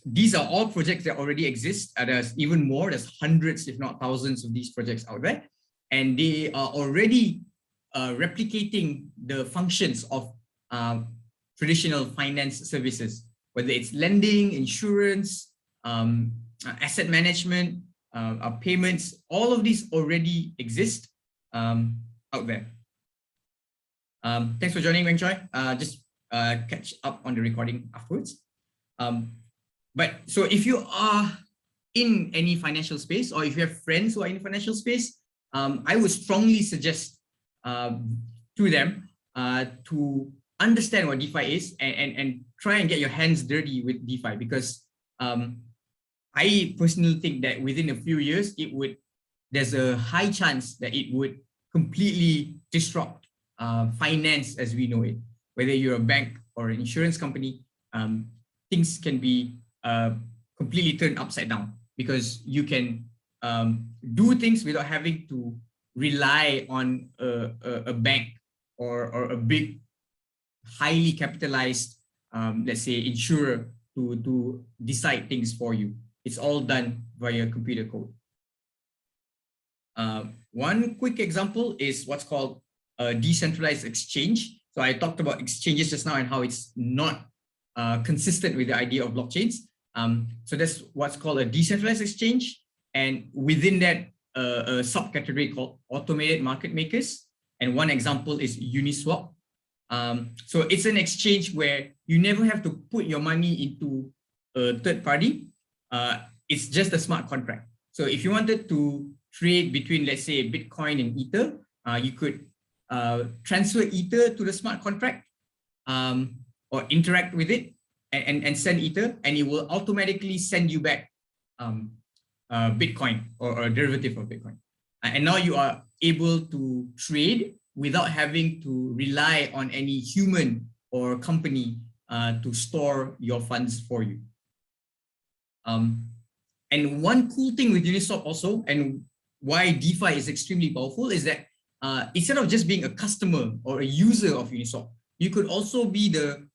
These are all projects that already exist. There's even more. There's hundreds, if not thousands, of these projects out there, and they are already replicating the functions of traditional finance services, whether it's lending, insurance, asset management, payments. All of these already exist out there. Thanks for joining, Weng Choi. Just catch up on the recording afterwards. But so if you are in any financial space, or if you have friends who are in the financial space, I would strongly suggest to them to understand what DeFi is and try and get your hands dirty with DeFi, because I personally think that within a few years, there's a high chance that it would completely disrupt finance as we know it. Whether you're a bank or an insurance company, things can be completely turned upside down, because you can do things without having to rely on a bank or a big, highly capitalized, let's say, insurer to decide things for you. It's all done via computer code. One quick example is what's called a decentralized exchange. So I talked about exchanges just now and how it's not consistent with the idea of blockchains. So that's what's called a decentralized exchange. And within that, a subcategory called automated market makers. And one example is Uniswap. So it's an exchange where you never have to put your money into a third party. It's just a smart contract. So if you wanted to trade between, let's say, Bitcoin and Ether, you could transfer Ether to the smart contract, or interact with it and send Ether, and it will automatically send you back Bitcoin or a derivative of Bitcoin. And now you are able to trade without having to rely on any human or company to store your funds for you. And one cool thing with Uniswap also, and why DeFi is extremely powerful, is that instead of just being a customer or a user of Uniswap, you could also be the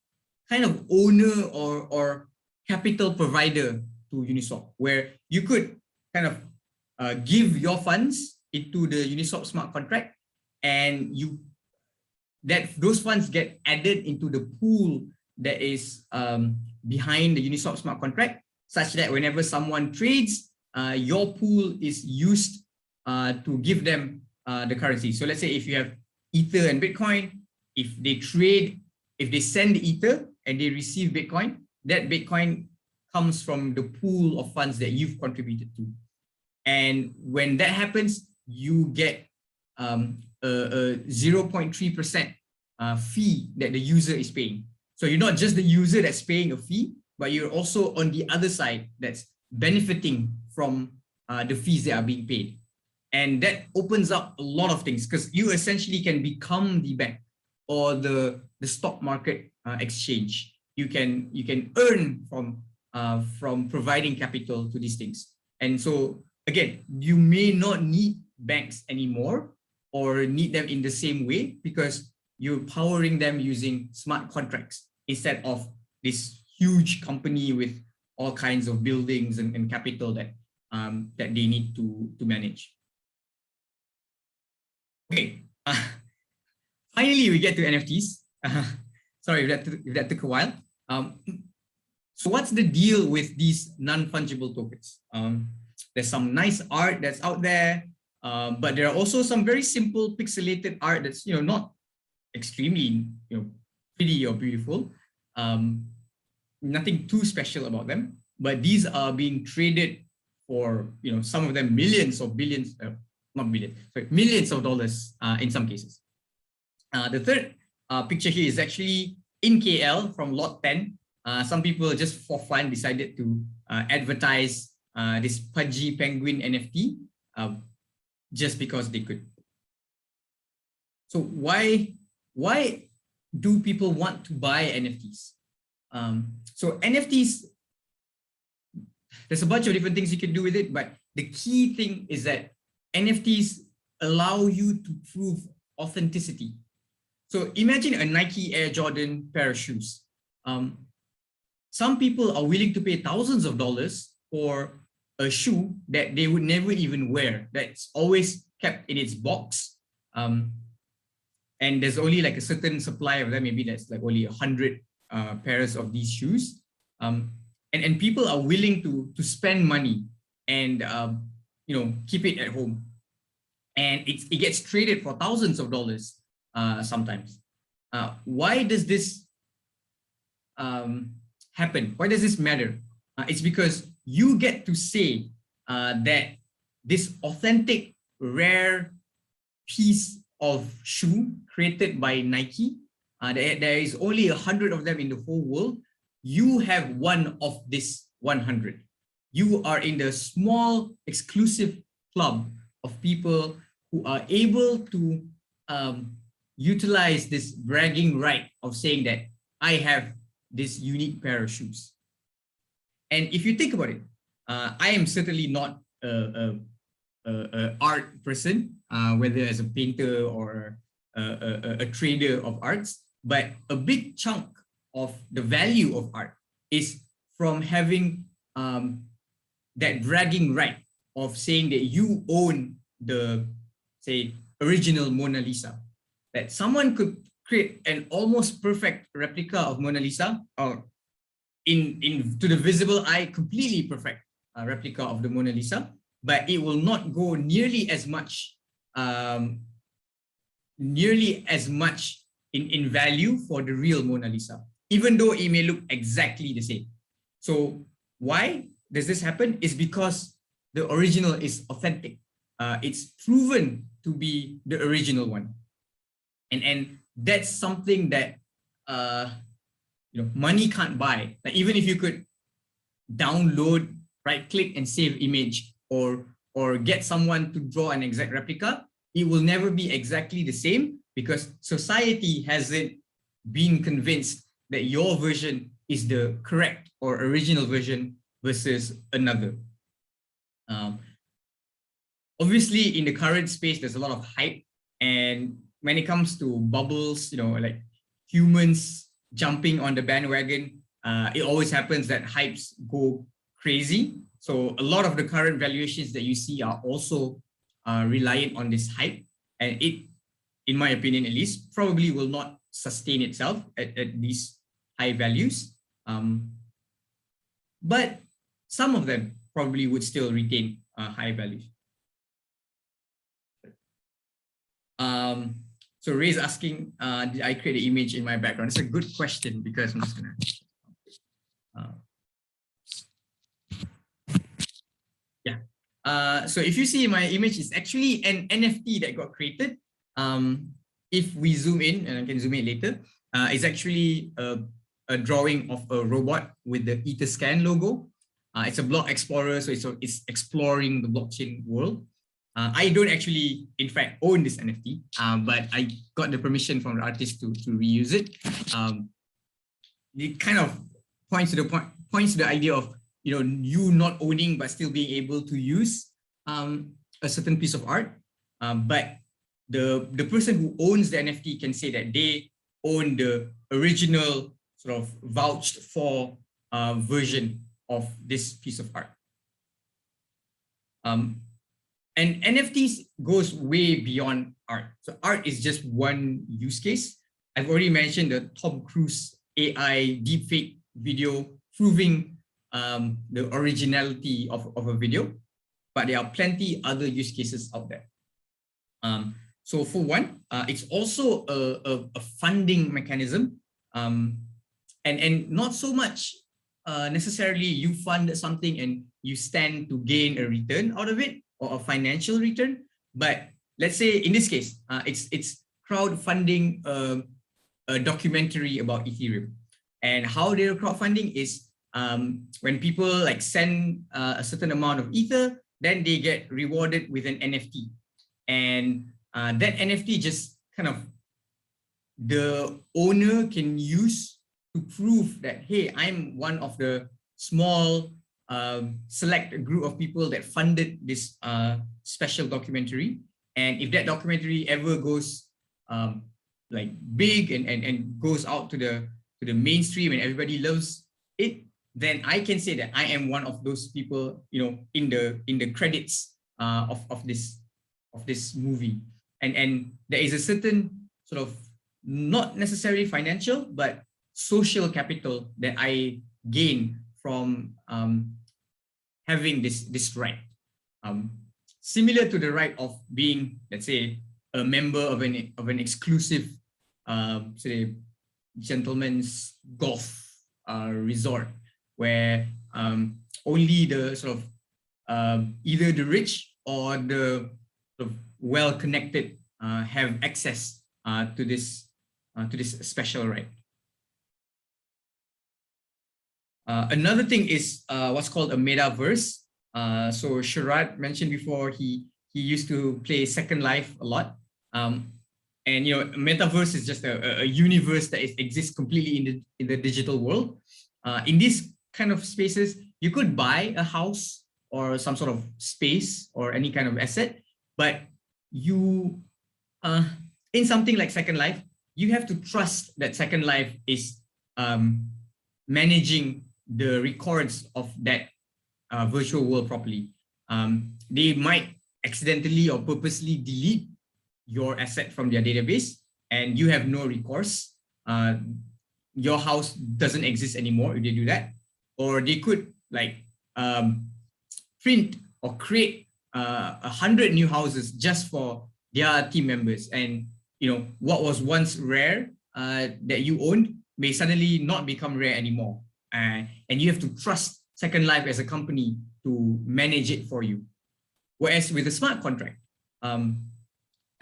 kind of owner or capital provider to Uniswap, where you could kind of give your funds into the Uniswap smart contract, and those funds get added into the pool that is behind the Uniswap smart contract, such that whenever someone trades, your pool is used to give them the currency. So let's say if you have Ether and Bitcoin, if they trade, if they send Ether and they receive Bitcoin, that Bitcoin comes from the pool of funds that you've contributed to. And when that happens, you get a 0.3% fee that the user is paying. So you're not just the user that's paying a fee, but you're also on the other side that's benefiting from the fees that are being paid. And that opens up a lot of things, because you essentially can become the bank or the stock market exchange. You can earn from providing capital to these things. And so again, you may not need banks anymore or need them in the same way, because you're powering them using smart contracts instead of this huge company with all kinds of buildings and capital that they need to manage. Okay, finally we get to NFTs. Sorry if that took a while. So what's the deal with these non-fungible tokens? There's some nice art that's out there. But there are also some very simple pixelated art that's not extremely pretty or beautiful. Nothing too special about them. But these are being traded for some of them millions of billions, not billions, sorry, millions of dollars in some cases. The third picture here is actually in KL from Lot 10. Some people just for fun decided to advertise this pudgy penguin NFT just because they could. So why do people want to buy NFTs? So NFTs, there's a bunch of different things you can do with it, but the key thing is that NFTs allow you to prove authenticity. So imagine a Nike Air Jordan pair of shoes. Some people are willing to pay thousands of dollars for a shoe that they would never even wear, that's always kept in its box. And there's only like a certain supply of them, maybe that's like only 100 pairs of these shoes. And people are willing to spend money and keep it at home. And it gets traded for thousands of dollars sometimes. Why does this happen? Why does this matter? It's because you get to say that this authentic, rare piece of shoe created by Nike, there is only 100 of them in the whole world. You have one of this 100. You are in the small exclusive club of people who are able to utilize this bragging right of saying that I have this unique pair of shoes. And if you think about it, I am certainly not an art person, whether as a painter or a trader of arts, but a big chunk of the value of art is from having that bragging right of saying that you own the, say, original Mona Lisa. That someone could create an almost perfect replica of Mona Lisa, or to the visible eye, completely perfect replica of the Mona Lisa, but it will not go nearly as much in value for the real Mona Lisa, even though it may look exactly the same. So why does this happen? It's because the original is authentic. It's proven to be the original one. And that's something that money can't buy. Like even if you could download, right click and save image, or get someone to draw an exact replica, it will never be exactly the same because society hasn't been convinced that your version is the correct or original version versus another. Obviously, in the current space, there's a lot of hype, and when it comes to bubbles, like humans jumping on the bandwagon, it always happens that hypes go crazy. So a lot of the current valuations that you see are also reliant on this hype, and it, in my opinion at least, probably will not sustain itself at these high values. But some of them probably would still retain high values. So Ray's asking, did I create an image in my background? It's a good question because I'm just gonna. So if you see my image, it's actually an NFT that got created. If we zoom in, and I can zoom in later, it's actually a drawing of a robot with the Etherscan logo. It's a block explorer, so it's exploring the blockchain world. I don't actually, in fact, own this NFT, but I got the permission from the artist to reuse it. It kind of points to the idea of you not owning but still being able to use a certain piece of art. But the person who owns the NFT can say that they own the original sort of vouched for version of this piece of art. And NFTs goes way beyond art. So art is just one use case. I've already mentioned the Tom Cruise AI deepfake video proving the originality of a video, but there are plenty other use cases out there. So for one, it's also a funding mechanism, and not so much necessarily you fund something and you stand to gain a return out of it or a financial return. But let's say in this case, it's crowdfunding a documentary about Ethereum. And how they're crowdfunding is when people like send a certain amount of Ether, then they get rewarded with an NFT. And that NFT just kind of the owner can use to prove that, hey, I'm one of the small select group of people that funded this special documentary. And if that documentary ever goes like big and goes out to the mainstream and everybody loves it, then I can say that I am one of those people, you know, in the credits of this movie. And there is a certain sort of not necessarily financial, but social capital that I gain from having this right. Similar to the right of being, let's say, a member of an exclusive, say, gentleman's golf resort, where only the sort of either the rich or the sort of well-connected have access to this special right. Another thing is what's called a metaverse. So Sharad mentioned before he used to play Second Life a lot. And you know, metaverse is just a universe that exists completely in the digital world. In these kind of spaces, you could buy a house or some sort of space or any kind of asset, but you in something like Second Life, you have to trust that Second Life is managing the records of that virtual world properly. They might accidentally or purposely delete your asset from their database and you have no recourse. Your house doesn't exist anymore if they do that. Or they could like print or create 100 new houses just for their team members. And you know, what was once rare that you owned may suddenly not become rare anymore. And you have to trust Second Life as a company to manage it for you. Whereas with a smart contract,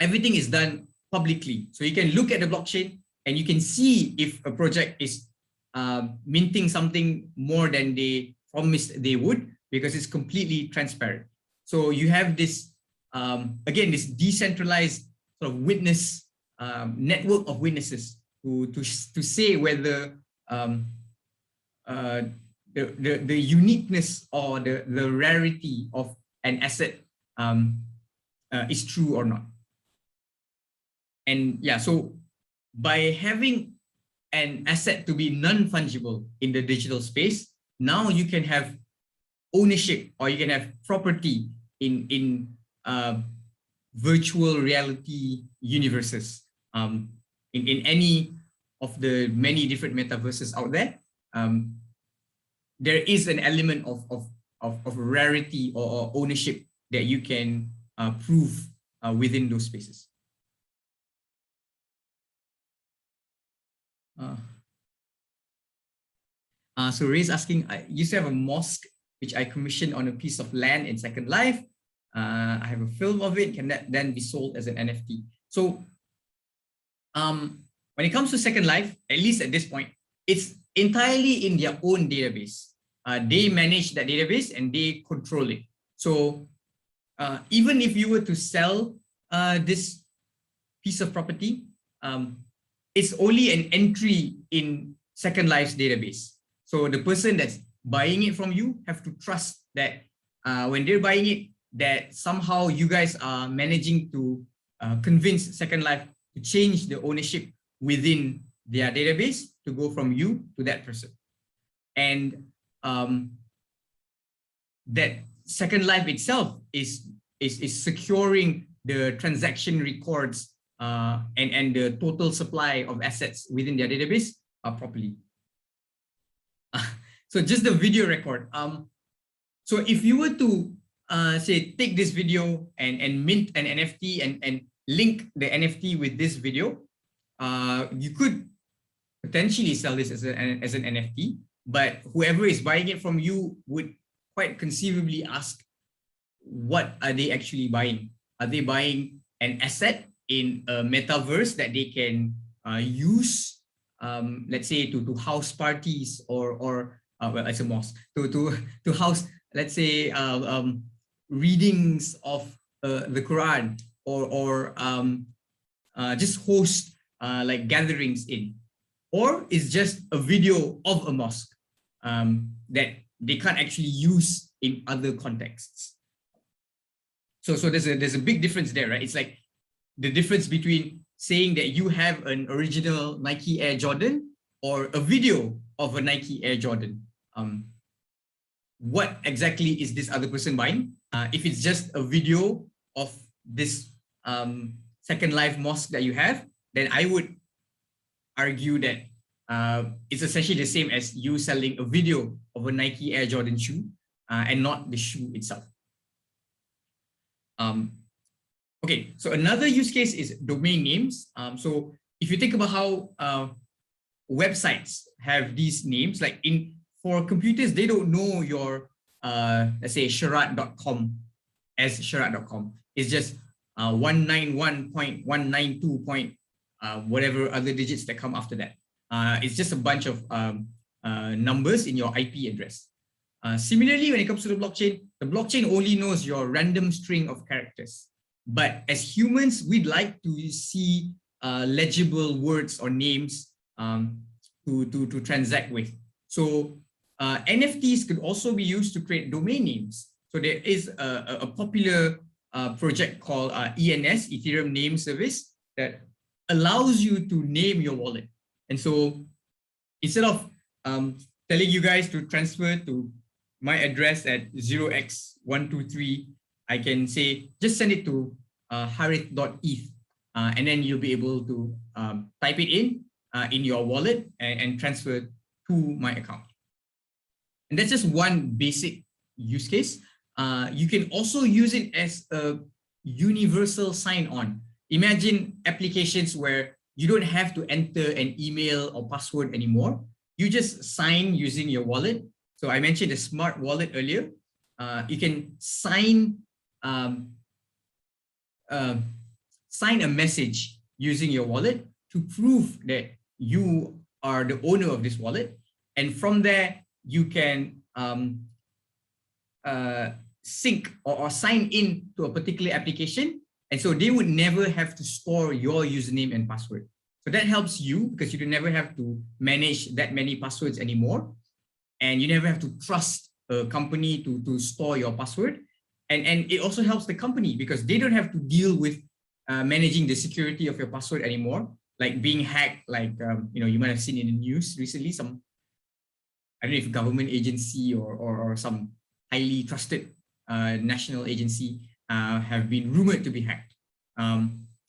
everything is done publicly. So you can look at the blockchain and you can see if a project is minting something more than they promised they would, because it's completely transparent. So you have this, again, this decentralized sort of witness, network of witnesses to say whether the uniqueness or the rarity of an asset is true or not. And yeah, so by having an asset to be non-fungible in the digital space, now you can have ownership or you can have property in virtual reality universes. In any of the many different metaverses out there, there is an element of rarity or ownership that you can prove within those spaces. So Ray's asking, I used to have a mosque which I commissioned on a piece of land in Second Life. I have a film of it. Can that then be sold as an NFT? So when it comes to Second Life, at least at this point, it's entirely in their own database. They manage that database and they control it. So even if you were to sell this piece of property, it's only an entry in Second Life's database. So the person that's buying it from you have to trust that when they're buying it, that somehow you guys are managing to convince Second Life to change the ownership within their database to go from you to that person. And that Second Life itself is securing the transaction records and the total supply of assets within their database properly. So just the video record. So if you were to say take this video and mint an NFT and link the NFT with this video, you could potentially sell this as an NFT, but whoever is buying it from you would quite conceivably ask, what are they actually buying? Are they buying an asset in a metaverse that they can use, let's say, to house parties, or well, it's a mosque, to house, let's say, readings of the Quran, or just host like gatherings in, or is just a video of a mosque that they can't actually use in other contexts. So there's a big difference there, right? It's like the difference between saying that you have an original Nike Air Jordan or a video of a Nike Air Jordan. What exactly is this other person buying? If it's just a video of this Second Life mosque that you have, then I would argue that it's essentially the same as you selling a video of a Nike Air Jordan shoe and not the shoe itself. Okay, so another use case is domain names. So if you think about how websites have these names, like for computers, they don't know your, let's say, sharat.com as sharat.com. It's just 191.192. Whatever other digits that come after that. It's just a bunch of numbers in your IP address. Similarly, when it comes to the blockchain only knows your random string of characters. But as humans, we'd like to see legible words or names to transact with. So NFTs could also be used to create domain names. So there is a popular project called ENS, Ethereum Name Service, that allows you to name your wallet. And so instead of telling you guys to transfer to my address at 0x123, I can say, just send it to harith.eth, and then you'll be able to type it in your wallet and transfer to my account. And that's just one basic use case. You can also use it as a universal sign-on. Imagine applications where you don't have to enter an email or password anymore. You just sign using your wallet. So I mentioned the smart wallet earlier. You can sign a message using your wallet to prove that you are the owner of this wallet. And from there, you can sync or sign in to a particular application. And so they would never have to store your username and password. So that helps you because you don't never have to manage that many passwords anymore. And you never have to trust a company to store your password. And it also helps the company because they don't have to deal with managing the security of your password anymore, like being hacked, like you might have seen in the news recently, some, I don't know if government agency or some highly trusted national agency have been rumored to be hacked.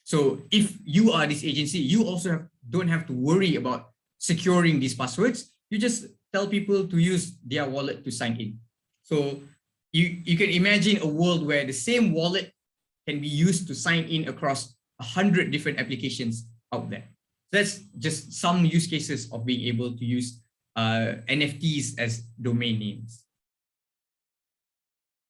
So if you are this agency, you also don't have to worry about securing these passwords. You just tell people to use their wallet to sign in. So you can imagine a world where the same wallet can be used to sign in across 100 different applications out there. That's just some use cases of being able to use NFTs as domain names.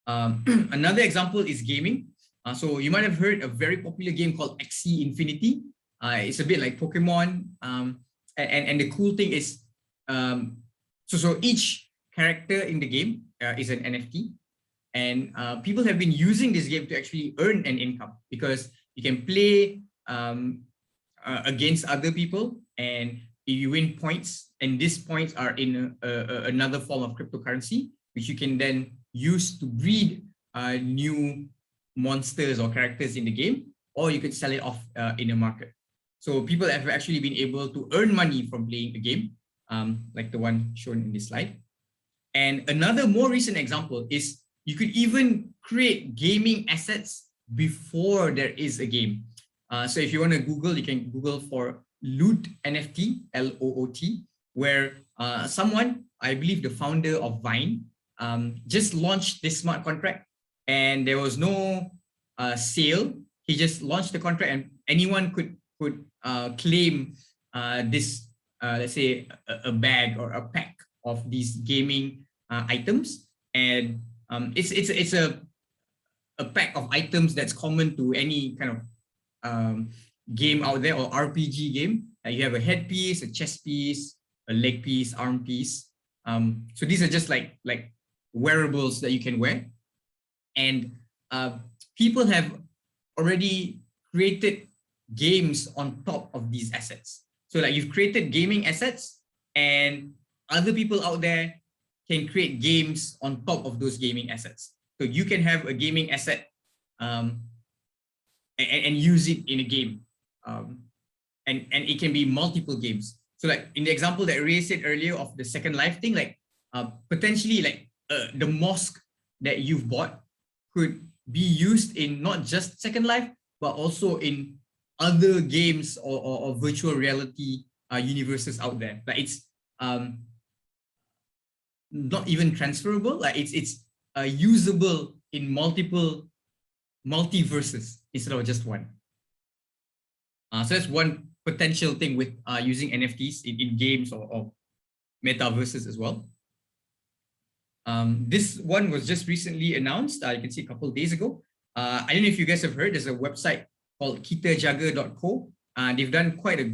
Another example is gaming. So you might have heard a very popular game called Axie Infinity. It's a bit like Pokemon. And the cool thing is, so each character in the game is an NFT. And people have been using this game to actually earn an income because you can play against other people, and you win points. And these points are in another form of cryptocurrency, which you can then use to breed new monsters or characters in the game, or you could sell it off in the market. So people have actually been able to earn money from playing the game, like the one shown in this slide. And another more recent example is you could even create gaming assets before there is a game. So if you want to Google, you can Google for Loot NFT, L-O-O-T, where someone, I believe the founder of Vine, just launched this smart contract, and there was no sale. he just launched the contract, and anyone could claim this, let's say, a bag or a pack of these gaming items, and it's a pack of items that's common to any kind of game out there, or RPG game. You have a headpiece, a chest piece, a leg piece, arm piece. So these are just like wearables that you can wear, and people have already created games on top of these assets. So like you've created gaming assets, and other people out there can create games on top of those gaming assets. So you can have a gaming asset and use it in a game, and it can be multiple games. So like in the example that Ray said earlier of the Second Life thing, like potentially like the mosque that you've bought could be used in not just Second Life, but also in other games or virtual reality universes out there. Like it's not even transferable. Like it's usable in multiple multiverses instead of just one. So that's one potential thing with using NFTs in games or metaverses as well. This one was just recently announced. You can see a couple of days ago. I don't know if you guys have heard, there's a website called kitajaga.co. They've done quite a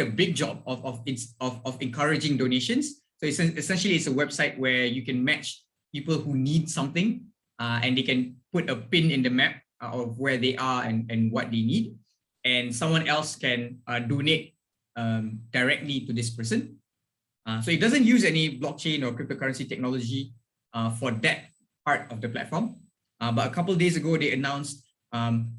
big job of encouraging donations. So essentially it's a website where you can match people who need something, and they can put a pin in the map of where they are and what they need, and someone else can donate directly to this person. So it doesn't use any blockchain or cryptocurrency technology for that part of the platform. But a couple of days ago, they announced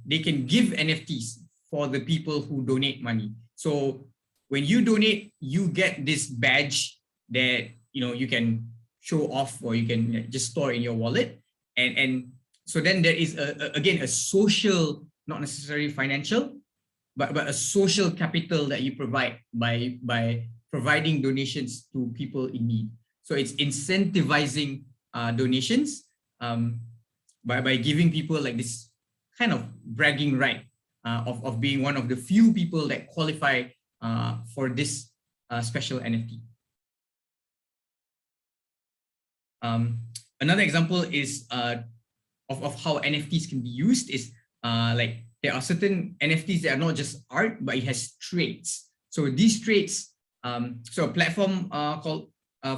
they can give NFTs for the people who donate money. So when you donate, you get this badge that you can show off, or you can just store in your wallet. And so then there is again a social, not necessarily financial, but a social capital that you provide by providing donations to people in need. So it's incentivizing donations by giving people like this kind of bragging right of being one of the few people that qualify for this special NFT. Another example is of how NFTs can be used is like there are certain NFTs that are not just art, but it has traits. So these traits, so a platform called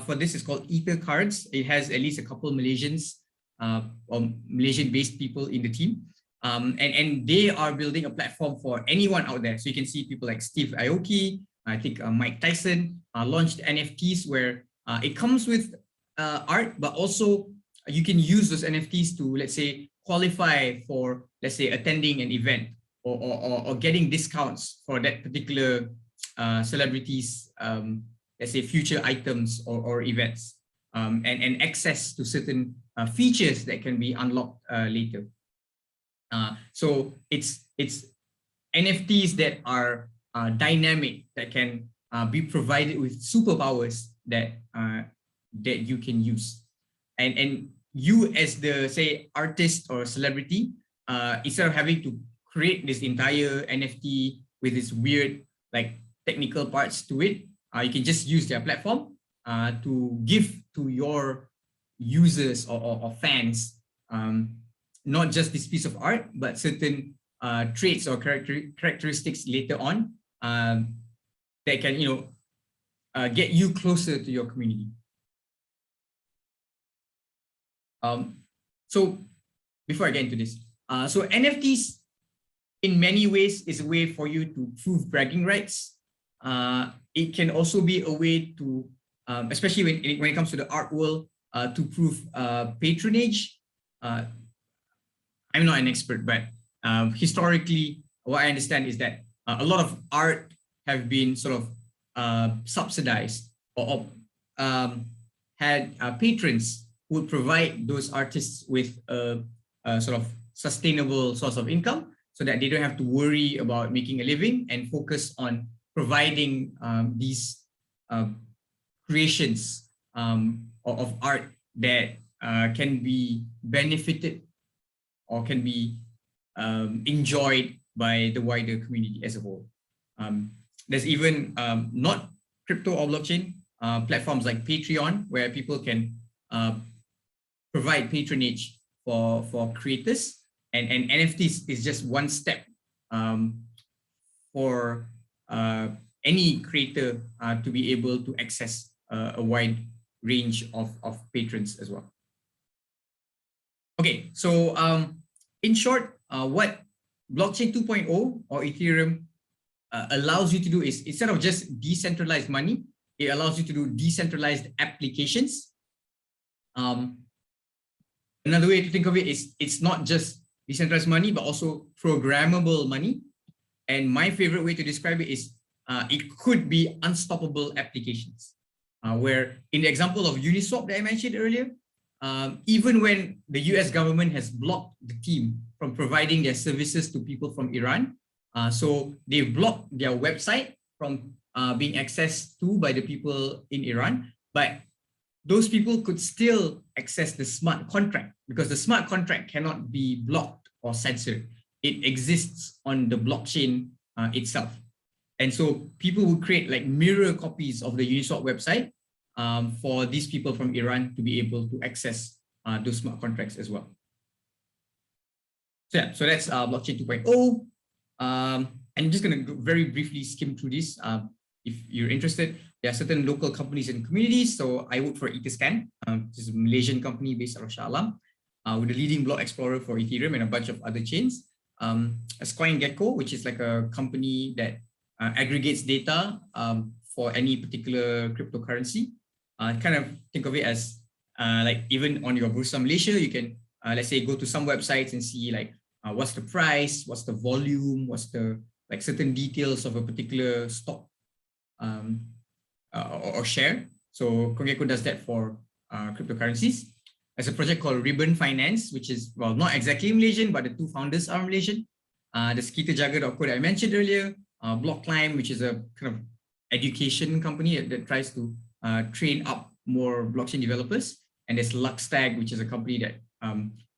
for this is called Ether Cards. It has at least a couple Malaysians or Malaysian-based people in the team. And they are building a platform for anyone out there. So you can see people like Steve Aoki, I think Mike Tyson launched NFTs where it comes with art, but also you can use those NFTs to, let's say, qualify for, let's say, attending an event or getting discounts for that particular celebrities, let's say, future items or events, and access to certain features that can be unlocked later. So it's NFTs that are dynamic, that can be provided with superpowers that you can use, and you as the, say, artist or celebrity, instead of having to create this entire NFT with this weird like technical parts to it, you can just use their platform to give to your users or fans not just this piece of art, but certain traits or characteristics later on that can get you closer to your community. So before I get into this, so NFTs in many ways is a way for you to prove bragging rights. It can also be a way to, especially when it comes to the art world, to prove patronage. I'm not an expert, but historically, what I understand is that a lot of art have been sort of subsidized or had patrons who would provide those artists with a sort of sustainable source of income, so that they don't have to worry about making a living and focus on providing these creations of art that can be benefited or can be enjoyed by the wider community as a whole. There's even not crypto or blockchain platforms like Patreon, where people can provide patronage for creators, and NFTs is just one step for any creator to be able to access a wide range of patrons as well. Okay, so in short, what Blockchain 2.0 or Ethereum allows you to do is, instead of just decentralized money, it allows you to do decentralized applications. Another way to think of it is, it's not just decentralized money, but also programmable money. And my favorite way to describe it is, it could be unstoppable applications, where in the example of Uniswap that I mentioned earlier, even when the US government has blocked the team from providing their services to people from Iran, so they've blocked their website from being accessed to by the people in Iran, but those people could still access the smart contract, because the smart contract cannot be blocked or censored. It exists on the blockchain itself. And so people will create like mirror copies of the Uniswap website for these people from Iran to be able to access those smart contracts as well. So yeah, so that's Blockchain 2.0. I'm just going to very briefly skim through this. If you're interested, there are certain local companies and communities. So I work for Etherscan, which is a Malaysian company based out of Shah Alam, with a leading block explorer for Ethereum and a bunch of other chains. As CoinGecko, which is like a company that aggregates data for any particular cryptocurrency. Kind of think of it as like even on your Bursa Malaysia, you can let's say go to some websites and see like what's the price, what's the volume, what's the like certain details of a particular stock or share. So CoinGecko does that for cryptocurrencies. There's a project called Ribbon Finance, which is, well, not exactly Malaysian, but the two founders are Malaysian. There's KitaJaga.co that I mentioned earlier, Blockclimb, which is a kind of education company that tries to train up more blockchain developers. And there's Luxtag, which is a company that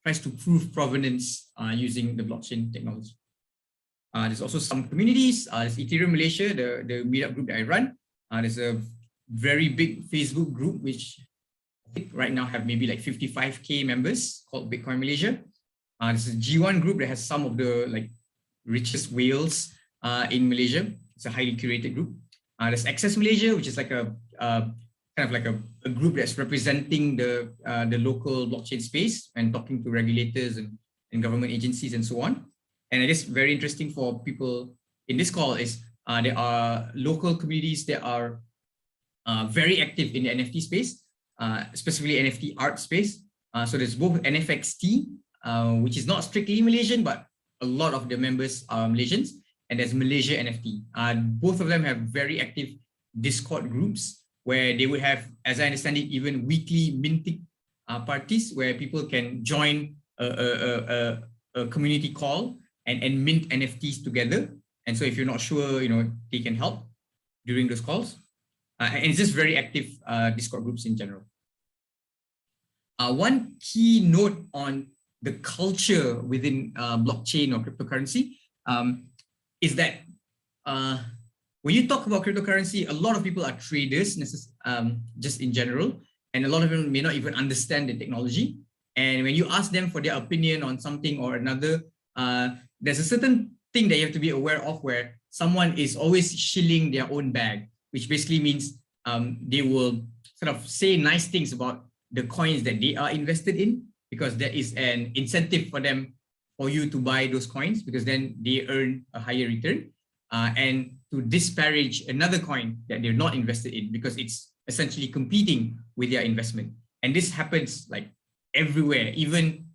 tries to prove provenance using the blockchain technology. There's also some communities. There's Ethereum Malaysia, the meetup group that I run. There's a very big Facebook group, which I think right now have maybe like 55K members, called Bitcoin Malaysia. There's a G1 group that has some of the like richest whales in Malaysia. It's a highly curated group. There's Access Malaysia, which is like a kind of like a group that's representing the local blockchain space and talking to regulators and government agencies and so on. And I guess very interesting for people in this call is there are local communities that are very active in the NFT space, specifically NFT art space. So there's both NFXT, which is not strictly Malaysian, but a lot of the members are Malaysians, and there's Malaysia NFT. Both of them have very active Discord groups where they would have, as I understand it, even weekly minting parties where people can join a community call and mint NFTs together. And so if you're not sure, they can help during those calls. And it's just very active Discord groups in general. One key note on the culture within blockchain or cryptocurrency is that when you talk about cryptocurrency, a lot of people are traders just in general, and a lot of them may not even understand the technology. And when you ask them for their opinion on something or another, there's a certain thing that you have to be aware of where someone is always shilling their own bag, which basically means they will sort of say nice things about the coins that they are invested in, because there is an incentive for you to buy those coins, because then they earn a higher return, and to disparage another coin that they're not invested in because it's essentially competing with their investment. And this happens like everywhere, even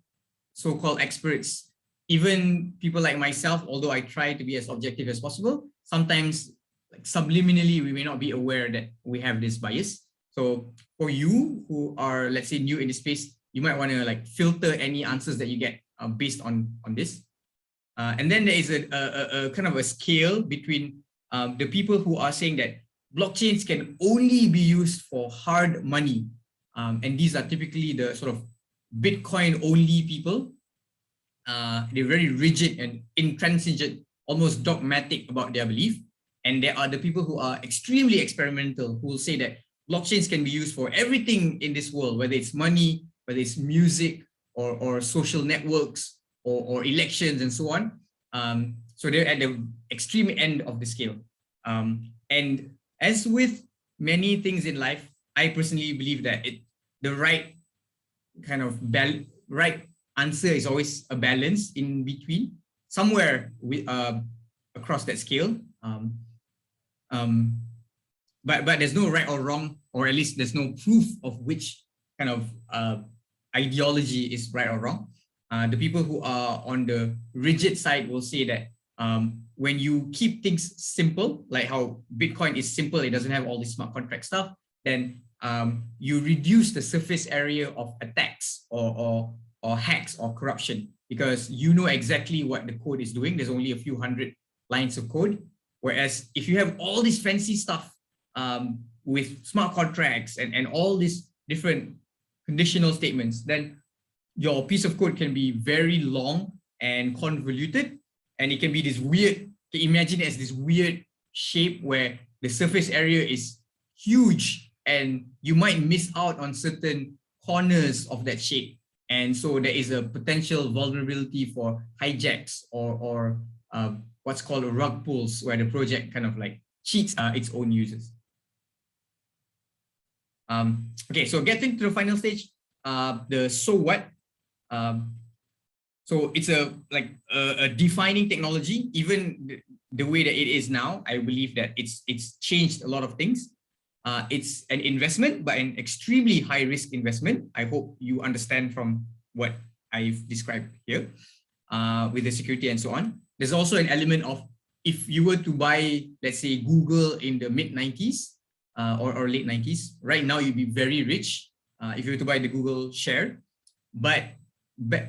so-called experts, even people like myself, although I try to be as objective as possible, sometimes like subliminally, we may not be aware that we have this bias. So for you who are, let's say, new in this space, you might want to like filter any answers that you get based on this. And then there is a kind of a scale between the people who are saying that blockchains can only be used for hard money. And these are typically the sort of Bitcoin only people. they're very rigid and intransigent, almost dogmatic about their belief. And there are the people who are extremely experimental, who will say that blockchains can be used for everything in this world, whether it's money, whether it's music, or social networks, or elections, and so on. So they're at the extreme end of the scale. And as with many things in life, I personally believe that the right kind of right answer is always a balance in between, somewhere across that scale. But there's no right or wrong, or at least there's no proof of which kind of ideology is right or wrong. The people who are on the rigid side will say that when you keep things simple, like how Bitcoin is simple, it doesn't have all this smart contract stuff, then you reduce the surface area of attacks or hacks or corruption, because you know exactly what the code is doing. There's only a few hundred lines of code. Whereas if you have all this fancy stuff with smart contracts and all these different conditional statements, then your piece of code can be very long and convoluted, and it can be this weird, you can imagine it as this weird shape where the surface area is huge and you might miss out on certain corners of that shape. And so there is a potential vulnerability for hijacks or what's called a rug pulls, where the project kind of like cheats its own users. Okay, so getting to the final stage, the so what. So it's a defining technology. Even the way that it is now, I believe that it's changed a lot of things. It's an investment, but an extremely high risk investment. I hope you understand from what I've described here with the security and so on. There's also an element of, if you were to buy, let's say, Google in the mid-90s or late 90s, right now you'd be very rich if you were to buy the Google share. But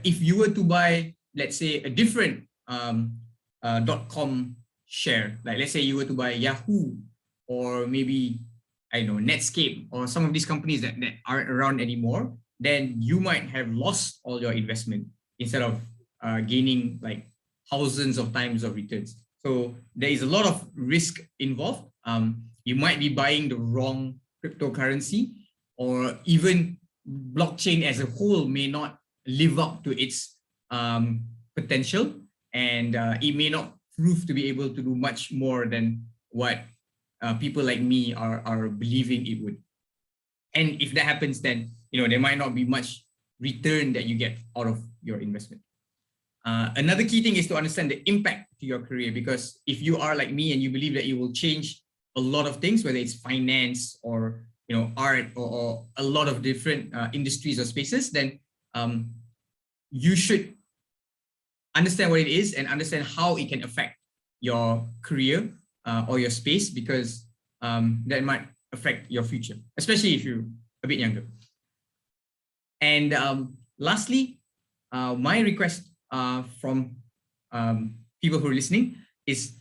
if you were to buy, let's say, a different .com share, like let's say you were to buy Yahoo, or maybe, I don't know, Netscape, or some of these companies that aren't around anymore, then you might have lost all your investment instead of gaining like thousands of times of returns. So there is a lot of risk involved. You might be buying the wrong cryptocurrency, or even blockchain as a whole may not live up to its potential, and it may not prove to be able to do much more than what people like me are believing it would. And if that happens, then there might not be much return that you get out of your investment. Another key thing is to understand the impact to your career, because if you are like me and you believe that it will change a lot of things, whether it's finance or art or a lot of different industries or spaces, then you should understand what it is and understand how it can affect your career or your space, because that might affect your future, especially if you're a bit younger. And lastly, my request from people who are listening is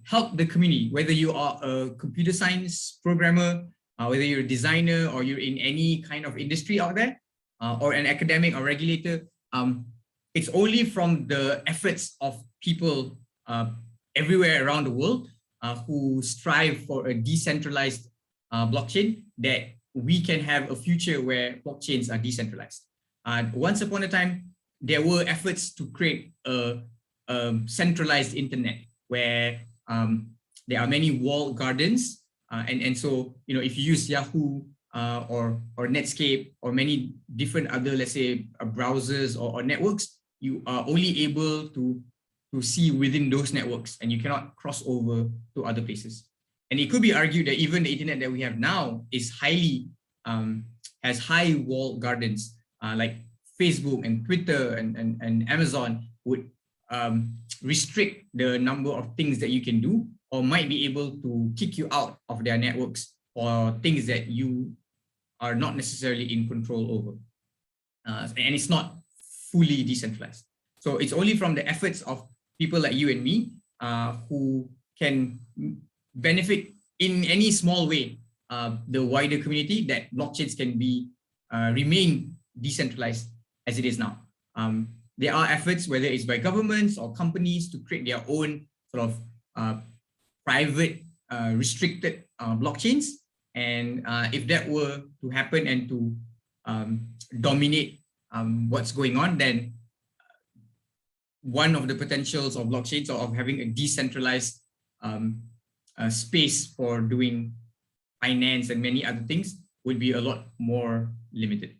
help the community, whether you are a computer science programmer, whether you're a designer, or you're in any kind of industry out there, or an academic or regulator. It's only from the efforts of people everywhere around the world who strive for a decentralized blockchain that we can have a future where blockchains are decentralized. Once upon a time, there were efforts to create a centralized internet where there are many walled gardens, and so if you use Yahoo or Netscape or many different other, let's say, browsers or networks, you are only able to see within those networks, and you cannot cross over to other places. And it could be argued that even the internet that we have now is highly has high walled gardens, like Facebook and Twitter and Amazon would restrict the number of things that you can do, or might be able to kick you out of their networks for things that you are not necessarily in control over. And it's not fully decentralized. So it's only from the efforts of people like you and me who can benefit in any small way the wider community, that blockchains can be remain decentralized as it is now. there are efforts, whether it's by governments or companies, to create their own sort of private restricted blockchains. And if that were to happen and to dominate what's going on, then one of the potentials of blockchains, or of having a decentralized space for doing finance and many other things, would be a lot more limited.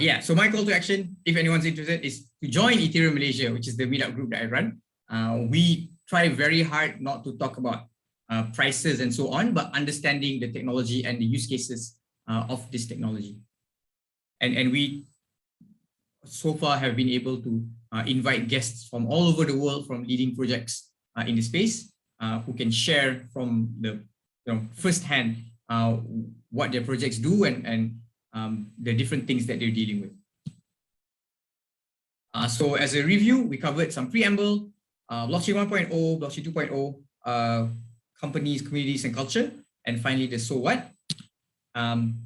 Yeah, so my call to action, if anyone's interested, is to join Ethereum Malaysia, which is the meetup group that I run. We try very hard not to talk about prices and so on, but understanding the technology and the use cases of this technology. And we so far have been able to invite guests from all over the world, from leading projects in the space, who can share from the firsthand what their projects do and the different things that they're dealing with. So as a review, we covered some preamble, blockchain 1.0, blockchain 2.0, companies, communities, and culture, and finally the so what.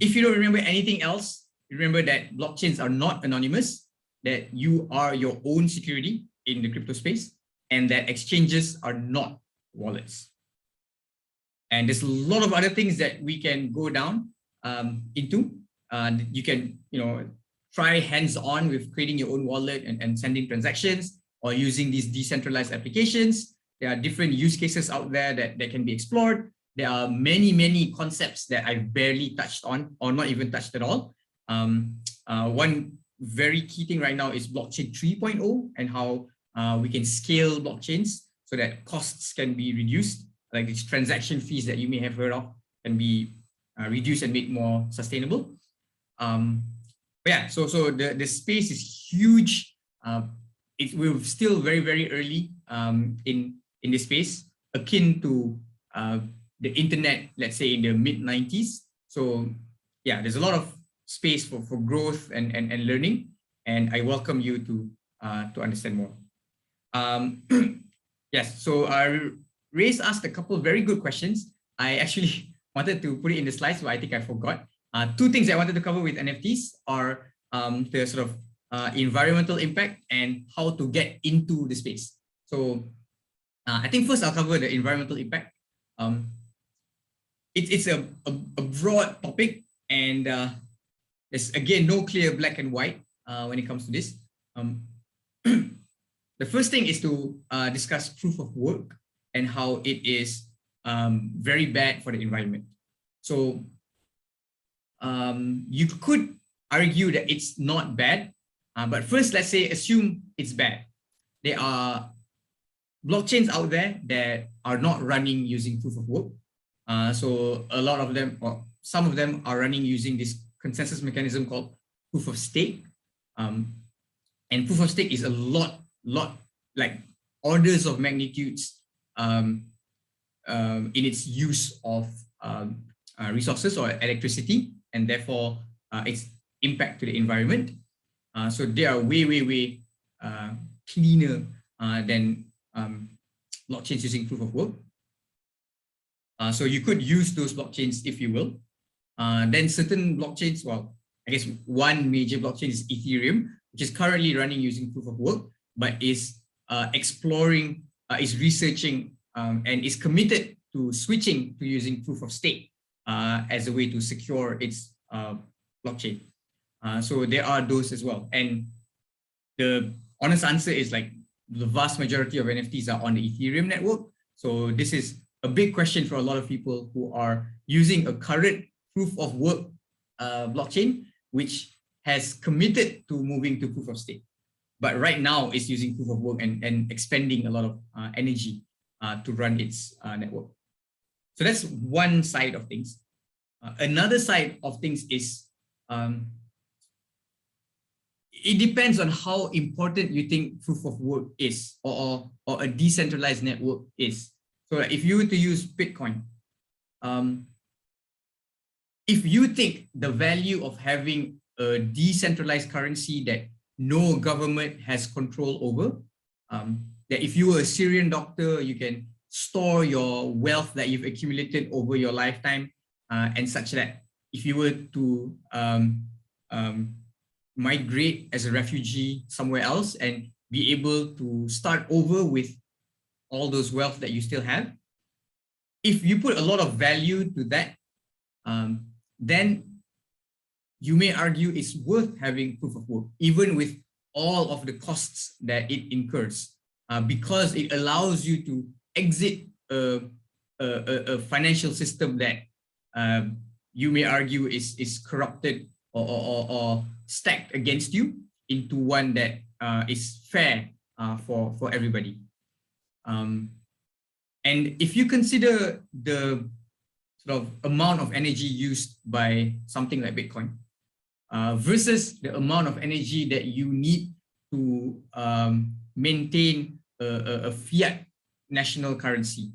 If you don't remember anything else, remember that blockchains are not anonymous, that you are your own security in the crypto space, and that exchanges are not wallets. And there's a lot of other things that we can go down into. You can, try hands-on with creating your own wallet and sending transactions, or using these decentralized applications. There are different use cases out there that can be explored. There are many, many concepts that I've barely touched on, or not even touched at all. One very key thing right now is blockchain 3.0, and how we can scale blockchains so that costs can be reduced, like these transaction fees that you may have heard of can be reduced and made more sustainable. But yeah, so the space is huge. We're still very, very early in this space, akin to the internet, let's say in the mid-90s. So yeah, there's a lot of space for growth and learning, and I welcome you to understand more. Yes, so Ray's asked a couple of very good questions. I actually wanted to put it in the slides, but I think I forgot. Two things I wanted to cover with NFTs are the sort of environmental impact and how to get into the space. So I think first I'll cover the environmental impact. It's a broad topic, and there's again no clear black and white when it comes to this. The first thing is to discuss proof of work and how it is very bad for the environment. So you could argue that it's not bad, but first let's say assume it's bad. There are blockchains out there that are not running using proof of work. So a lot of them, or some of them, are running using this consensus mechanism called proof of stake. And proof of stake is a lot, like orders of magnitudes in its use of resources or electricity, and therefore its impact to the environment. So they are way cleaner than blockchains using proof of work. So you could use those blockchains if you will. Then certain blockchains, well, I guess one major blockchain is Ethereum, which is currently running using proof of work, but is exploring, is researching, and is committed to switching to using proof of stake as a way to secure its blockchain. So there are those as well. And the honest answer is, like, the vast majority of NFTs are on the Ethereum network. So this is a big question for a lot of people who are using a current proof of work blockchain, which has committed to moving to proof of stake, but right now it's using proof of work and expending a lot of energy to run its network. So that's one side of things. Another side of things is it depends on how important you think proof of work is, or a decentralized network is. So if you were to use Bitcoin, if you think the value of having a decentralized currency that no government has control over, that if you were a Syrian doctor, you can store your wealth that you've accumulated over your lifetime, and such that if you were to migrate as a refugee somewhere else and be able to start over with all those wealth that you still have. If you put a lot of value to that, then you may argue it's worth having proof of work, even with all of the costs that it incurs, because it allows you to exit a financial system that you may argue is corrupted or stacked against you into one that is fair for everybody. And if you consider the sort of amount of energy used by something like Bitcoin versus the amount of energy that you need to maintain a fiat national currency.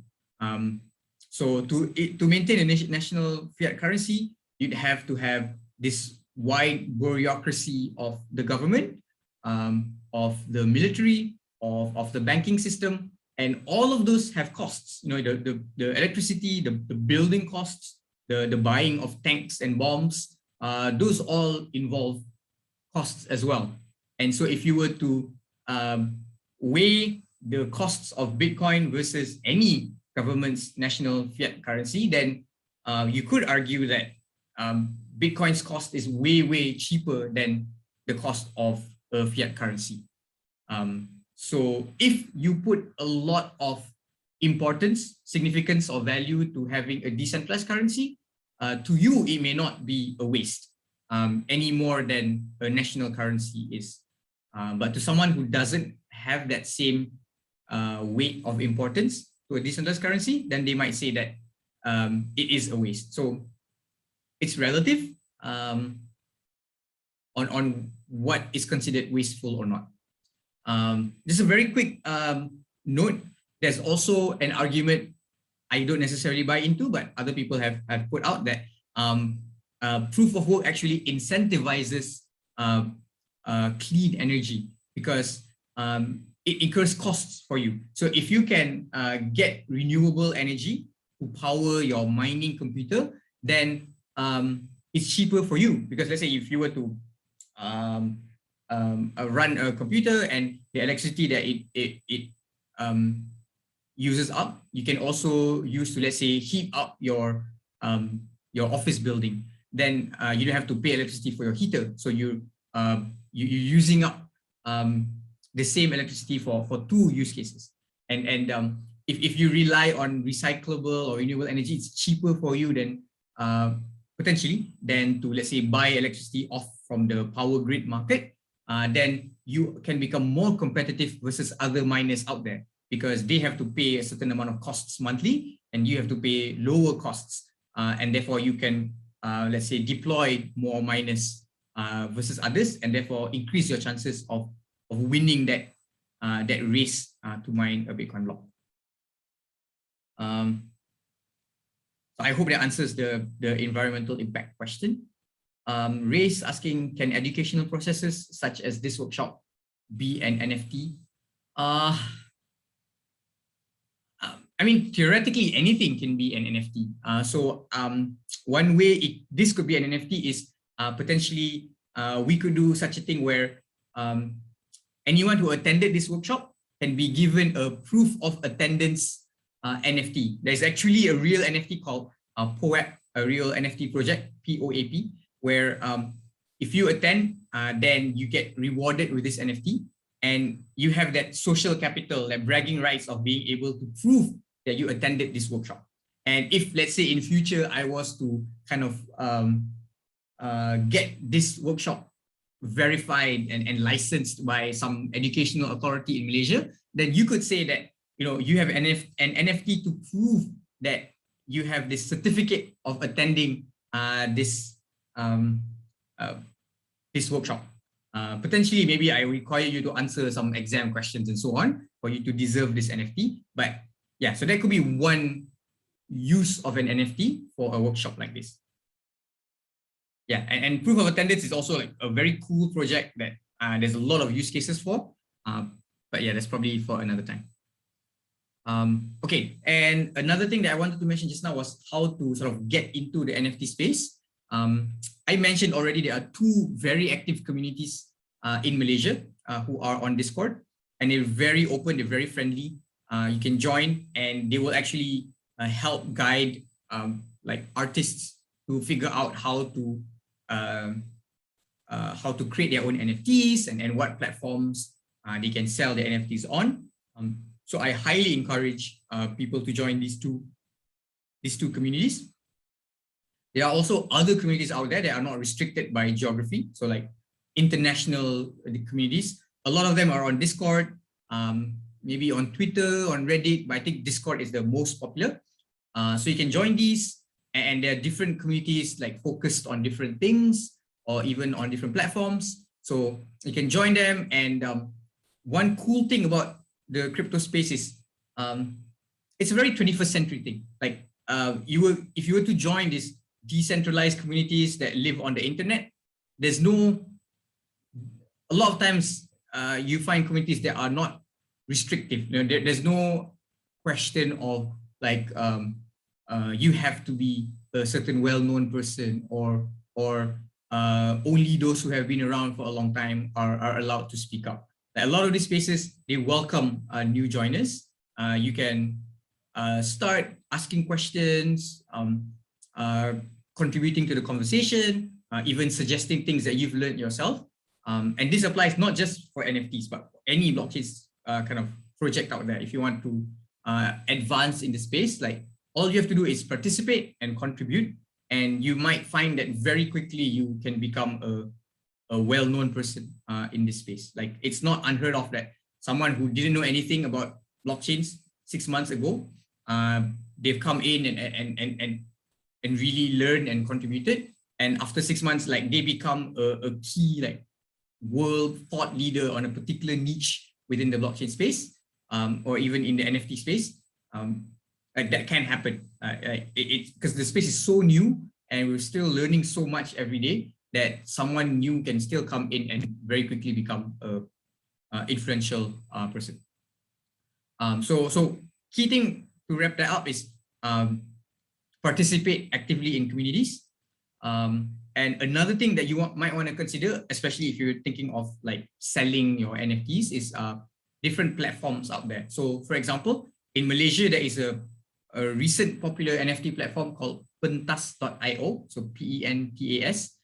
So to maintain a national fiat currency, you'd have to have this wide bureaucracy of the government, of the military, of the banking system, and all of those have costs. You know, the electricity, the building costs, the buying of tanks and bombs, those all involve costs as well. And so if you were to weigh the costs of Bitcoin versus any government's national fiat currency, then you could argue that Bitcoin's cost is way cheaper than the cost of a fiat currency. So if you put a lot of importance, significance, or value to having a decentralized currency, to you, it may not be a waste any more than a national currency is. But to someone who doesn't have that same weight of importance to a decentralized currency, then they might say that it is a waste. So it's relative on what is considered wasteful or not. Just a very quick note, there's also an argument I don't necessarily buy into, but other people have put out that proof of work actually incentivizes clean energy because it incurs costs for you. So if you can get renewable energy to power your mining computer, then it's cheaper for you, because let's say if you were to run a computer and the electricity that it uses up, you can also use to, let's say, heat up your office building. Then you don't have to pay electricity for your heater, so you're using up the same electricity for two use cases. And if you rely on recyclable or renewable energy, it's cheaper for you than potentially than to, let's say, buy electricity off from the power grid market. Then you can become more competitive versus other miners out there, because they have to pay a certain amount of costs monthly and you have to pay lower costs, and therefore you can let's say deploy more miners versus others, and therefore increase your chances of winning that race to mine a Bitcoin block. So I hope that answers the environmental impact question. Ray's asking, can educational processes such as this workshop be an NFT? I mean, theoretically, anything can be an NFT. So one way this could be an NFT is potentially we could do such a thing where anyone who attended this workshop can be given a proof of attendance NFT. There's actually a real NFT called POAP, a real NFT project, POAP, where if you attend, then you get rewarded with this NFT, and you have that social capital, that bragging rights of being able to prove that you attended this workshop. And if, let's say, in future, I was to kind of get this workshop verified and licensed by some educational authority in Malaysia, then you could say that, you know, you have an NFT to prove that you have this certificate of attending this workshop. Potentially, maybe I require you to answer some exam questions and so on for you to deserve this NFT. But yeah, so that could be one use of an NFT for a workshop like this. Yeah, and proof of attendance is also like a very cool project that there's a lot of use cases for. But yeah, that's probably for another time. Okay, and another thing that I wanted to mention just now was how to sort of get into the NFT space. I mentioned already there are two very active communities in Malaysia who are on Discord, and they're very open, they're very friendly. You can join, and they will actually help guide like artists to figure out how to create their own NFTs and what platforms they can sell their NFTs on. So I highly encourage people to join these two communities. There are also other communities out there that are not restricted by geography. So like international communities, a lot of them are on Discord, maybe on Twitter, on Reddit, but I think Discord is the most popular. So you can join these, and there are different communities like focused on different things or even on different platforms. So you can join them. And one cool thing about the crypto space is it's a very 21st century thing. Like if you were to join these decentralized communities that live on the internet, a lot of times you find communities that are not restrictive. You know, there's no question of like you have to be a certain well-known person or only those who have been around for a long time are allowed to speak up. Like a lot of these spaces, they welcome new joiners. You can start asking questions, contributing to the conversation, even suggesting things that you've learned yourself. And this applies not just for NFTs, but for any blockchain kind of project out there. If you want to advance in the space, like all you have to do is participate and contribute, and you might find that very quickly you can become a well-known person in this space. Like it's not unheard of that someone who didn't know anything about blockchains 6 months ago, they've come in and really learned and contributed. And after 6 months, like they become a key like world thought leader on a particular niche within the blockchain space, or even in the NFT space. Like that can happen. Because the space is so new and we're still learning so much every day that someone new can still come in and very quickly become a influential person. So key thing to wrap that up is participate actively in communities. And another thing that you might want to consider, especially if you're thinking of like selling your NFTs, is different platforms out there. So for example, in Malaysia, there is a recent popular NFT platform called pentas.io. So PENTAS.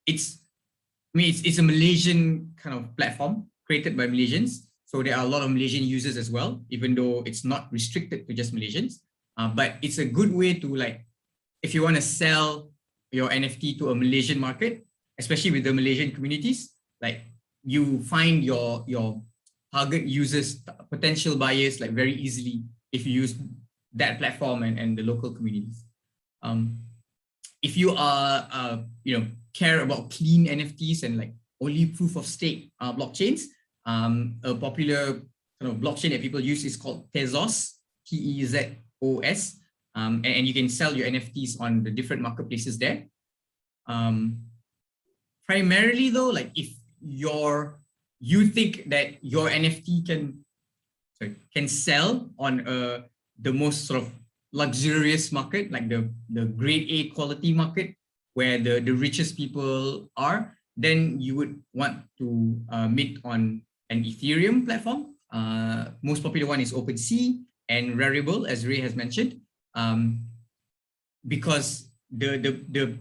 It's a Malaysian kind of platform created by Malaysians. So there are a lot of Malaysian users as well, even though it's not restricted to just Malaysians. But it's a good way to, like, if you want to sell your NFT to a Malaysian market, especially with the Malaysian communities, like you find your target users, potential buyers, like very easily if you use that platform and the local communities. If you are, care about clean NFTs and like only proof of stake blockchains, a popular kind of blockchain that people use is called Tezos, TEZOS. And you can sell your NFTs on the different marketplaces there. Primarily though, like if you think that your NFT can sell on the most sort of luxurious market, like the grade A quality market where the richest people are, then you would want to mint on an Ethereum platform. Most popular one is OpenSea and Rarible, as Ray has mentioned, because the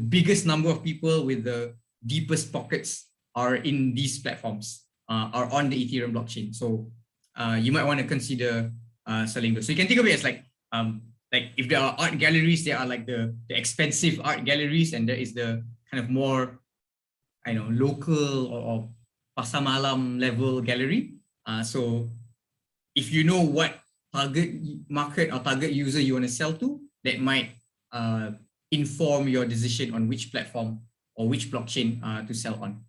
biggest number of people with the deepest pockets are in these platforms, are on the Ethereum blockchain. So you might want to consider selling those. So you can think of it as like if there are art galleries, there are like the expensive art galleries, and there is the kind of more, local or pasar malam level gallery. So if you know what target market or target user you want to sell to, that might inform your decision on which platform or which blockchain to sell on.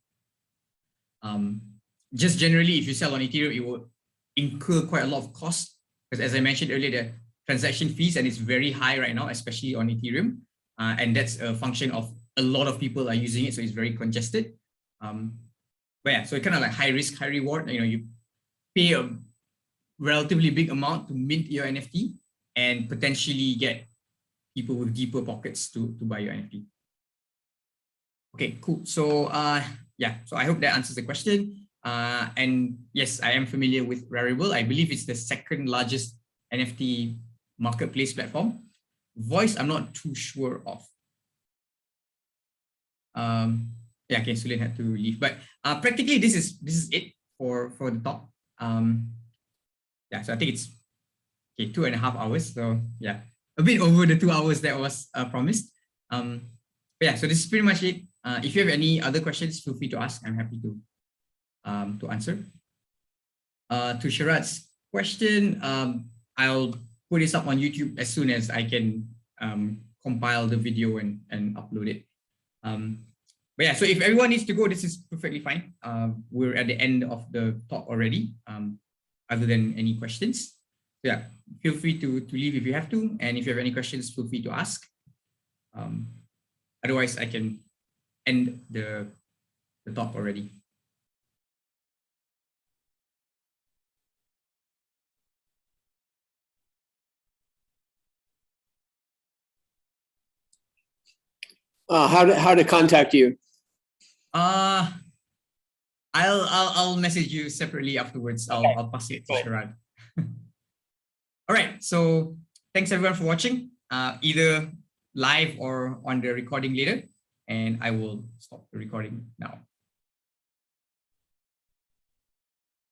Just generally, if you sell on Ethereum, it will incur quite a lot of cost, because as I mentioned earlier, the transaction fees, and it's very high right now, especially on Ethereum. And that's a function of a lot of people are using it, so it's very congested. But yeah, so it's kind of like high risk, high reward. You pay a relatively big amount to mint your NFT and potentially get, people with deeper pockets to buy your NFT. Okay, cool. So yeah, so I hope that answers the question. And yes, I am familiar with Rarible. I believe it's the second largest NFT marketplace platform. Voice, I'm not too sure of. Yeah, okay, Sulin had to leave, but practically this is it for the talk. Yeah, so I think it's okay, 2.5 hours. So yeah, a bit over the 2 hours that was promised. But yeah, so this is pretty much it. If you have any other questions, feel free to ask. I'm happy to answer. To Sharad's question, I'll put this up on YouTube as soon as I can compile the video and upload it. But yeah, so if everyone needs to go, this is perfectly fine. We're at the end of the talk already, other than any questions. So yeah, feel free to leave if you have to. And if you have any questions, feel free to ask. Otherwise, I can end the talk already. How to contact you? I'll message you separately afterwards. I'll pass it to Sharad. All right. So thanks everyone for watching, either live or on the recording later. And I will stop the recording now.